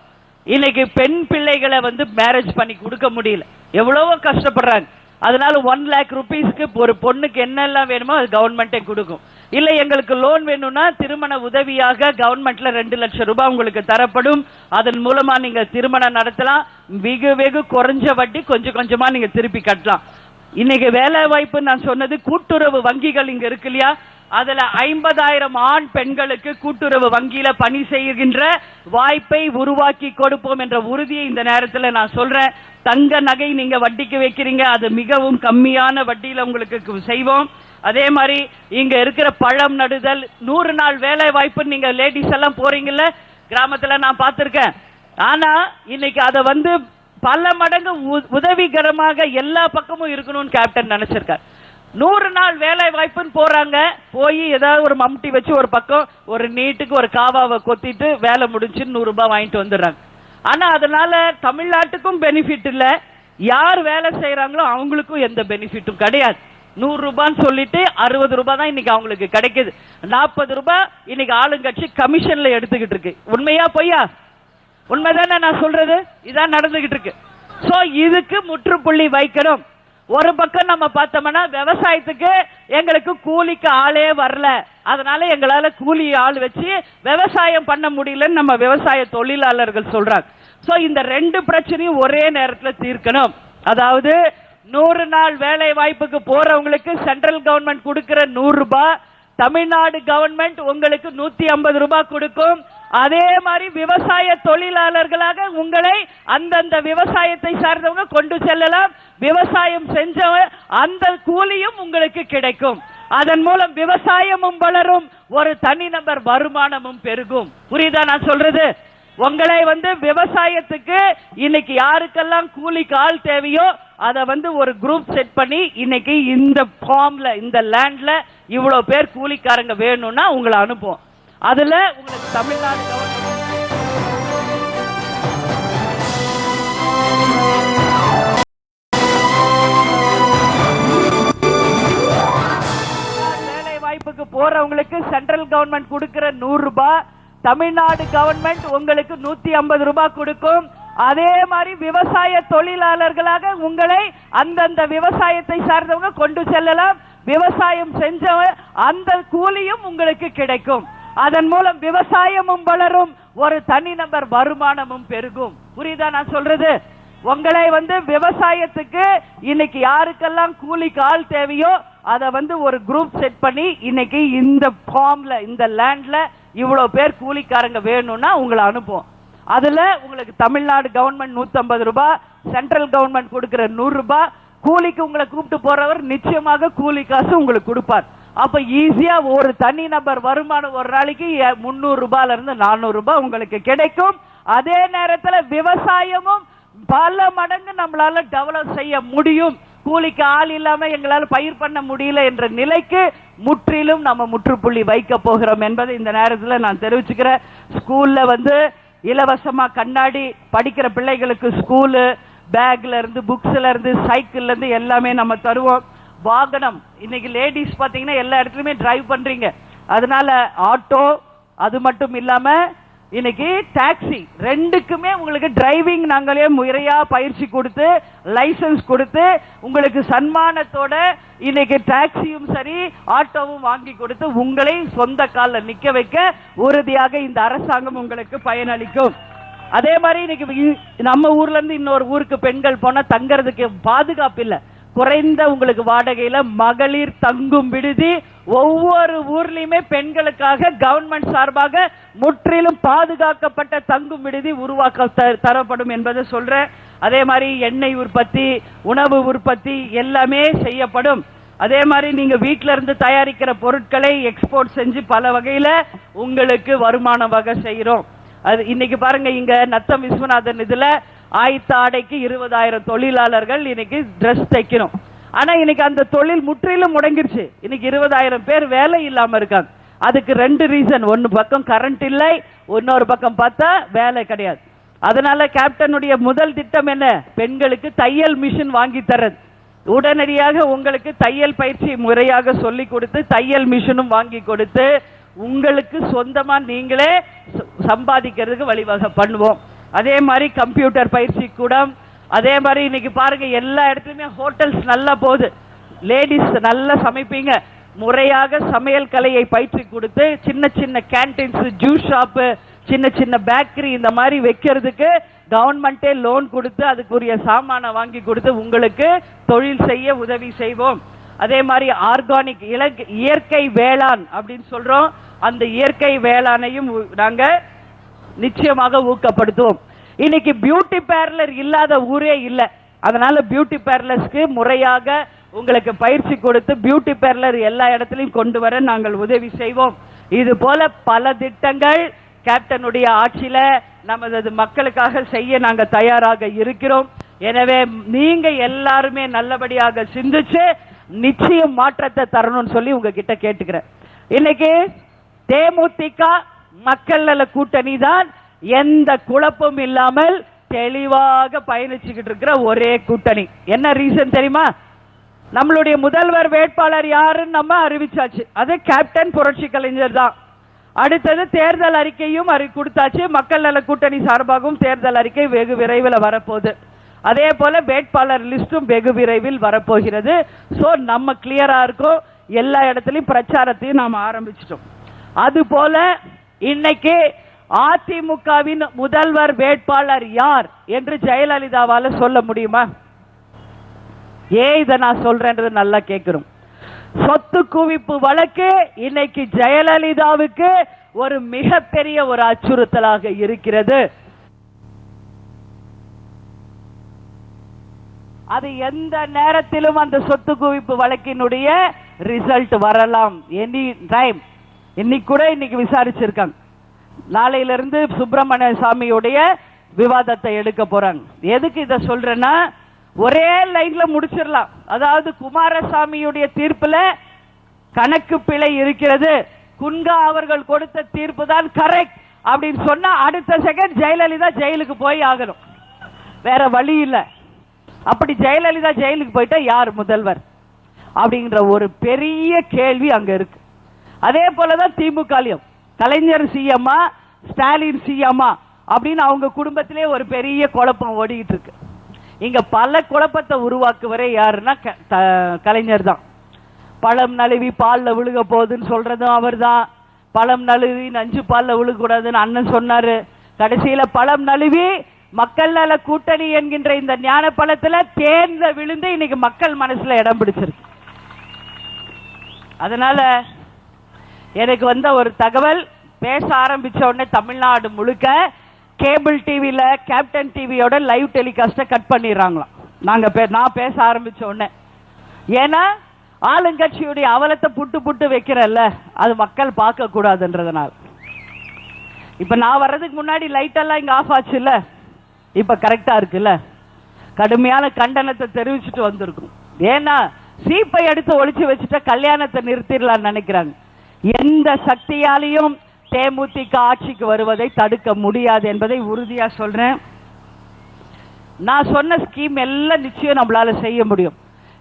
இன்னைக்கு பெண் பிள்ளைகளை மேரேஜ் பண்ணி கொடுக்க முடியல, எவ்வளவோ கஷ்டப்படுறாங்க. அதனால 1 lakh rupeesக்கு ஒரு பொண்ணுக்கு என்னெல்லாம் வேணுமோ அது கவர்மெண்டே கொடுக்கும். இல்ல எங்களுக்கு லோன் வேணும்னா திருமண உதவியாக கவர்மெண்ட்ல 2 லட்சம் ரூபாய் உங்களுக்கு தரப்படும். அதன் மூலமா நீங்க திருமணம் நடத்தலாம். வெகு குறைஞ்ச வட்டி, கொஞ்சம் கொஞ்சமா நீங்க திருப்பி கட்டலாம். இன்னைக்கு வேலை வாய்ப்பு நான் சொன்னது, கூட்டுறவு வங்கிகள் இங்க இருக்கு இல்லையா, அதுல 50,000 ஆண் பெண்களுக்கு கூட்டுறவு வங்கியில பணி செய்கின்ற வாய்ப்பை உருவாக்கி கொடுப்போம் என்ற உறுதியை இந்த நேரத்தில் நான் சொல்றேன். தங்க நகை நீங்க வட்டிக்கு வைக்கிறீங்க, அது மிகவும் கம்மியான வட்டியில உங்களுக்கு செய்வோம். அதே மாதிரி இங்க இருக்கிற பழம் நடுதல், 100 நாள் வேலை வாய்ப்பு, நீங்க லேடிஸ் எல்லாம் போறீங்கல்ல கிராமத்துல, நான் பார்த்திருக்கேன். ஆனா இன்னைக்கு அதை பல மடங்கு உதவிகரமாக எல்லா பக்கமும் இருக்கணும்னு கேப்டன் நினைச்சிருக்கார். 100 நாள் வேலை வாய்ப்புன்னு போறாங்க, போய் ஏதாவது ஒரு மம்டி வச்சு ஒரு பக்கம் ஒரு நீட்டுக்கு ஒரு காவாவை கொத்திட்டு வேலை முடிஞ்சு 100 ரூபாய் வாங்கிட்டு வந்துடுறாங்க. ஆனா அதனால தமிழ்நாட்டுக்கும் பெனிஃபிட் இல்ல, யார் வேலை செய்யறாங்களோ அவங்களுக்கும் எந்த பெனிஃபிட்டும் கிடையாது. 100 ரூபான்னு சொல்லிட்டு 60 ரூபாய் தான் இன்னைக்கு அவங்களுக்கு கிடைக்குது. 40 ரூபாய் இன்னைக்கு ஆளுங்கட்சி கமிஷன்ல எடுத்துக்கிட்டு இருக்கு. உண்மையா பொய்யா? உண்மைதானே நான் சொல்றது? இதான் நடந்துகிட்டு இருக்கு. சோ இதுக்கு முற்றுப்புள்ளி வைக்கணும். ஒரு பக்கம் நம்ம பார்த்தோம்னா விவசாயத்துக்கு எங்களுக்கு கூலிக்கு ஆளே வரல, அதனால எங்களால கூலி ஆள் வச்சு விவசாயம் பண்ண முடியலன்னு நம்ம விவசாய தொழிலாளர்கள் சொல்றாங்க. சோ இந்த 2 பிரச்சனையும் ஒரே நேரத்தில் தீர்க்கணும். அதாவது 100 நாள் வேலை வாய்ப்புக்கு போறவங்களுக்கு சென்ட்ரல் கவர்மெண்ட் கொடுக்கிற 100 ரூபாய், தமிழ்நாடு கவர்மெண்ட் உங்களுக்கு 150 ரூபாய் கொடுக்கும். அதே மாதிரி விவசாய தொழிலாளர்களாக உங்களை அந்தந்த விவசாயத்தை சார்ந்தவங்க கொண்டு செல்லலாம். விவசாயம் செஞ்சவங்க அந்த கூலியும் உங்களுக்கு கிடைக்கும். அதன் மூலம் விவசாயமும் வளரும், ஒரு தனிநபர் வருமானமும் பெருகும். புரியுதா நான் சொல்றது? உங்களை விவசாயத்துக்கு இன்னைக்கு யாருக்கெல்லாம் கூலிக்கு ஆள் தேவையோ அதை ஒரு குரூப் செட் பண்ணி இன்னைக்கு இந்த ஃபார்ம்ல இந்த லேண்ட்ல இவ்வளவு பேர் கூலிக்காரங்க வேணும்னா உங்களை அனுப்புவோம். அதுல உங்களுக்கு தமிழ்நாடு வேலை வாய்ப்புக்கு போறவங்களுக்கு சென்ட்ரல் கவர்மெண்ட் கொடுக்கிற 100 ரூபாய், தமிழ்நாடு கவர்மெண்ட் உங்களுக்கு 150 ரூபாய் கொடுக்கும். அதே மாதிரி விவசாய தொழிலாளர்களாக உங்களை அந்தந்த விவசாயத்தை சார்ந்தவங்க கொண்டு செல்லலாம். விவசாயம் செஞ்சவங்க அந்த கூலியும் உங்களுக்கு கிடைக்கும். அதன் மூலம் விவசாயமும் வளரும், ஒரு தனிநபர் வருமானமும் பெருகும். புரியுதா நான் சொல்றது? உங்களை விவசாயத்துக்கு இன்னைக்கு யாருக்கெல்லாம் கூலிக்கு ஆள் தேவையோ அதை ஒரு குரூப் செட் பண்ணி இன்னைக்கு இந்த ஃபார்ம்ல இந்த லேண்ட்ல இவ்வளவு பேர் கூலிக்காரங்க வேணும்னா உங்களை அனுப்புவோம். அதுல உங்களுக்கு தமிழ்நாடு கவர்மெண்ட் 150 ரூபாய், சென்ட்ரல் கவர்மெண்ட் கொடுக்கிற 100 ரூபாய், கூலிக்கு உங்களை கூப்பிட்டு போறவர் நிச்சயமாக கூலி காசு உங்களுக்கு கொடுப்பார். அப்ப ஈஸியா ஒரு தனி நபர் வருமானம் ஒரு நாளைக்கு 300 ரூபாயில இருந்து 400 ரூபாய் உங்களுக்கு கிடைக்கும். அதே நேரத்தில் விவசாயமும் பல மடங்கு நம்மளால டெவலப் செய்ய முடியும். கூலிக்கு ஆள் இல்லாம எங்களால பயிர் பண்ண முடியல என்ற நிலைக்கு முற்றிலும் நம்ம முற்றுப்புள்ளி வைக்க போகிறோம் என்பதை இந்த நேரத்தில் நான் தெரிவிச்சுக்கிறேன். ஸ்கூல்ல இலவசமா கண்ணாடி, படிக்கிற பிள்ளைகளுக்கு ஸ்கூலு பேக்ல இருந்து புக்ஸ்ல இருந்து சைக்கிள்ல இருந்து எல்லாமே நம்ம தருவோம். வாகனம், இன்னைக்கு லேடிஸ் பாத்தீங்கன்னா எல்லா இடத்துலயுமே டிரைவ் பண்றீங்க, அதனால ஆட்டோ, அது மட்டும் இல்லாம இன்னைக்கு டாக்ஸி ரெண்டுக்குமே உங்களுக்கு டிரைவிங் நாங்களே முறையா பயிற்சி கொடுத்து லைசன்ஸ் கொடுத்து உங்களுக்கு சன்மானத்தோட இன்னைக்கு டாக்ஸியும் சரி ஆட்டோவும் வாங்கி கொடுத்து உங்களை சொந்த காலில் நிக்க வைக்க உறுதியாக இந்த அரசாங்கம் உங்களுக்கு பயனளிக்கும். அதே மாதிரி இன்னைக்கு நம்ம ஊர்ல இருந்து இன்னொரு ஊருக்கு பெண்கள் போனா தங்கறதுக்கு பாதுகாப்பு இல்லை. குறைந்த உங்களுக்கு வாடகையில மகளிர் தங்கும் விடுதி ஒவ்வொரு ஊர்லயுமே பெண்களுக்காக கவர்மெண்ட் சார்பாக முற்றிலும் பாதுகாக்கப்பட்ட தங்கும் விடுதி உருவாக்க தரப்படும் என்பதை சொல்றேன். அதே மாதிரி எண்ணெய் உற்பத்தி, உணவு உற்பத்தி எல்லாமே செய்யப்படும். அதே மாதிரி நீங்க வீட்டில இருந்து தயாரிக்கிற பொருட்களை எக்ஸ்போர்ட் செஞ்சு பல வகையில உங்களுக்கு வருமானம் வகை செய்யறோம். அது இன்னைக்கு பாருங்க, இங்க நத்தம் விஸ்வநாதன் இதுல ஆயத்த ஆடைக்கு 20,000 தொழிலாளர்கள் இன்னைக்கு டிரெஸ் தைக்கணும். ஆனா இன்னைக்கு அந்த தொழில் முற்றிலும் முடங்கிருச்சு. இன்னைக்கு 20,000 பேர் வேலை இல்லாம இருக்காங்க. அதுக்கு 2 ரீசன். ஒன்னு பக்கம் கரண்ட் இல்லை, இன்னொரு பக்கம் பார்த்தா வேலை கிடையாது. அதனால கேப்டனுடைய முதல் திட்டம் என்ன? பெண்களுக்கு தையல் மிஷின் வாங்கி தர்றது. உடனடியாக உங்களுக்கு தையல் பயிற்சி முறையாக சொல்லி கொடுத்து தையல் மிஷினும் வாங்கி கொடுத்து உங்களுக்கு சொந்தமா நீங்களே சம்பாதிக்கிறதுக்கு வழிவகை பண்ணுவோம். அதே மாதிரி கம்ப்யூட்டர் பயிற்சி கூடம். அதே மாதிரி இன்னைக்கு பாருங்க எல்லா இடத்துலயுமே ஹோட்டல்ஸ் நல்லா போகுது. லேடிஸ் நல்லா சமைப்பீங்க, முறையாக சமையல் கலையை பயிற்சி கொடுத்து சின்ன சின்ன கேன்டீன்ஸ், ஜூஸ் ஷாப்பு, சின்ன சின்ன பேக்கரி இந்த மாதிரி வைக்கிறதுக்கு கவர்மெண்டே லோன் கொடுத்து அதுக்குரிய சாமான வாங்கி கொடுத்து உங்களுக்கு தொழில் செய்ய உதவி செய்வோம். அதே மாதிரி ஆர்கானிக் இயற்கை வேளாண் அப்படின்னு சொல்றோம். அந்த இயற்கை வேளாணையும் நாங்க நிச்சயமாக ஊக்கப்படுத்துவோம். இன்னைக்கு பியூட்டி பார்லர் இல்லாத ஊரே இல்லை. அதனால பியூட்டி பார்லர்ஸ்க்கு முறையாக உங்களுக்கு பயிற்சி கொடுத்து பியூட்டி பார்லர் எல்லா இடத்திலையும் கொண்டு வர நாங்கள் உதவி செய்வோம். இது போல பல திட்டங்கள் கேப்டனுடைய ஆட்சியில நமது மக்களுக்காக செய்ய நாங்க தயாராக இருக்கிறோம். எனவே நீங்க எல்லாருமே நல்லபடியாக சிந்திச்சு நிச்சயம் மாற்றத்தை தரணும்னு சொல்லி உங்ககிட்ட கேட்டுக்கிறேன். இன்னைக்கு தேமுதிக மக்கள் நல கூட்டணி தான் எந்த குழப்பம் இல்லாமல் தெளிவாக பயணிச்சுக்கிட்டு இருக்கிற ஒரே கூட்டணி. என்ன ரீசன் தெரியுமா? நம்மளுடைய முதல்வர் வேட்பாளர் யாருன்னு நம்ம அறிவிச்சாச்சு. அது கேப்டன் புரட்சி கலைஞர் தான். அடுத்தது தேர்தல் அறிக்கையும் கொடுத்தாச்சு. மக்கள் நல கூட்டணி சார்பாகவும் தேர்தல் அறிக்கை வெகு விரைவில் வரப்போகுது. அதே போல வேட்பாளர் லிஸ்டும் வெகு விரைவில் வரப்போகிறது. சோ நம்ம கிளியரா இருக்கும். எல்லா இடத்துலயும் பிரச்சாரத்தையும் நாம் ஆரம்பிச்சிட்டோம். அது போல இன்னைக்கு அதிமுகவின் முதல்வர் வேட்பாளர் யார் என்று ஜெயலலிதாவால சொல்ல முடியுமா? ஏன் இதை நான் சொல்றேன்றது நல்லா கேட்கிறோம். சொத்து குவிப்பு வழக்கு இன்னைக்கு ஜெயலலிதாவுக்கு ஒரு மிகப்பெரிய ஒரு அச்சுறுத்தலாக இருக்கிறது. அது எந்த நேரத்திலும் அந்த சொத்து குவிப்பு வழக்கினுடைய ரிசல்ட் வரலாம். Any time. இன்னைக்கு விசாரிச்சிருக்காங்க. நாளையிலிருந்து சுப்பிரமணிய சாமியுடைய விவாதத்தை எடுக்க போறாங்க. எதுக்கு இதை சொல்றேன்னா, ஒரே லைன்ல முடிச்சிடலாம். அதாவது குமாரசாமியுடைய தீர்ப்புல கணக்கு பிழை இருக்கிறது, குன்கா அவர்கள் கொடுத்த தீர்ப்பு தான் கரெக்ட் அப்படின்னு சொன்னா அடுத்த செகண்ட் ஜெயலலிதா ஜெயிலுக்கு போய் ஆகணும். வேற வழி இல்லை. அப்படி ஜெயலலிதா ஜெயிலுக்கு போயிட்டா யார் முதல்வர் அப்படிங்கிற ஒரு பெரிய கேள்வி அங்க இருக்கு. அதே போலதான் திமுகலையும் கலைஞர் சிஎம்மா ஸ்டாலின் சிஎம்மா அப்படின்னு அவங்க குடும்பத்திலே ஒரு பெரிய குழப்பம் ஓடிட்டு இருக்கு. இங்க பல குழப்பத்தை உருவாக்குவரே யாருன்னா கலைஞர் தான். பழம் நழுவி பால்ல விழுக போகுதுன்னு சொல்றதும் அவர் தான். பழம் நழுவி நஞ்சு பால்ல விழுக கூடாதுன்னு அண்ணன் சொன்னாரு. கடைசியில பழம் நழுவி மக்கள் நல கூட்டணி என்கின்ற இந்த ஞான பழத்துல தேர்ந்த விழுந்து இன்னைக்கு மக்கள் மனசுல இடம் பிடிச்சிருக்கு. அதனால எனக்கு வந்த ஒரு தகவல், பேச ஆரம்பிச்ச உடனே தமிழ்நாடு முழுக்க கேபிள் டிவில கேப்டன் டிவியோட லைவ் டெலிகாஸ்ட கட் பண்ணிடுறாங்களாம். நான் பேச ஆரம்பிச்ச உடனே. ஏன்னா ஆளுங்கட்சியுடைய அவலத்தை புட்டு புட்டு வைக்கிறல்ல, அது மக்கள் பார்க்க கூடாதுன்றதுனால. இப்ப நான் வர்றதுக்கு முன்னாடி லைட் எல்லாம் இங்க ஆஃப் ஆச்சு இல்ல, இப்ப கரெக்டா இருக்குல்ல. கடுமையான கண்டனத்தை தெரிவிச்சுட்டு வந்திருக்கும். ஏன்னா சீப்பை எடுத்து ஒளிச்சு வச்சுட்ட கல்யாணத்தை நிறுத்திடலாம் நினைக்கிறாங்க. எந்த சக்தியாலையும் தேமுதிக ஆட்சிக்கு வருவதை தடுக்க முடியாது என்பதை உறுதியா சொல்றேன். நான் சொன்ன ஸ்கீம் எல்லாம் நிச்சயம் நம்மளால செய்ய முடியும்.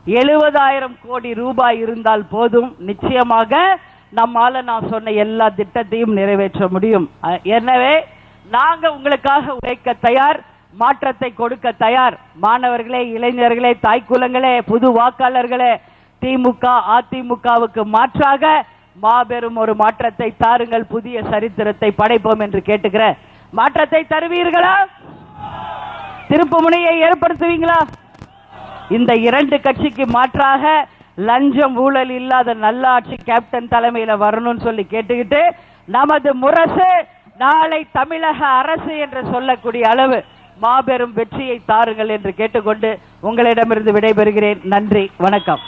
70,000 கோடி ரூபாய் இருந்தால் போதும், நிச்சயமாக நம்மால நான் சொன்ன எல்லா திட்டத்தையும் நிறைவேற்ற முடியும். எனவே நாங்க உங்களுக்காக உழைக்க தயார், மாற்றத்தை கொடுக்க தயார். மாணவர்களே, இளைஞர்களே, தாய்க்குலங்களே, புது வாக்காளர்களே, திமுக அதிமுகவுக்கு மாற்றாக மாபெரும் ஒரு மாற்றத்தை தாருங்கள், புதிய சரித்திரத்தை படைப்போம் என்று கேட்டுக்கிறேன். மாற்றத்தை தருவீர்களா? திருப்பு முனையை ஏற்படுத்துவீங்களா? இந்த இரண்டு கட்சிக்கு மாற்றாக லஞ்சம் ஊழல் இல்லாத நல்லாட்சி கேப்டன் தலைமையில வரணும்னு சொல்லி கேட்டுக்கிட்டு, நமது முரசு நாளை தமிழக அரசு என்று சொல்லக்கூடிய அளவு மாபெரும் வெற்றியை தாருங்கள் என்று கேட்டுக்கொண்டு உங்களிடமிருந்து விடைபெறுகிறேன். நன்றி, வணக்கம்.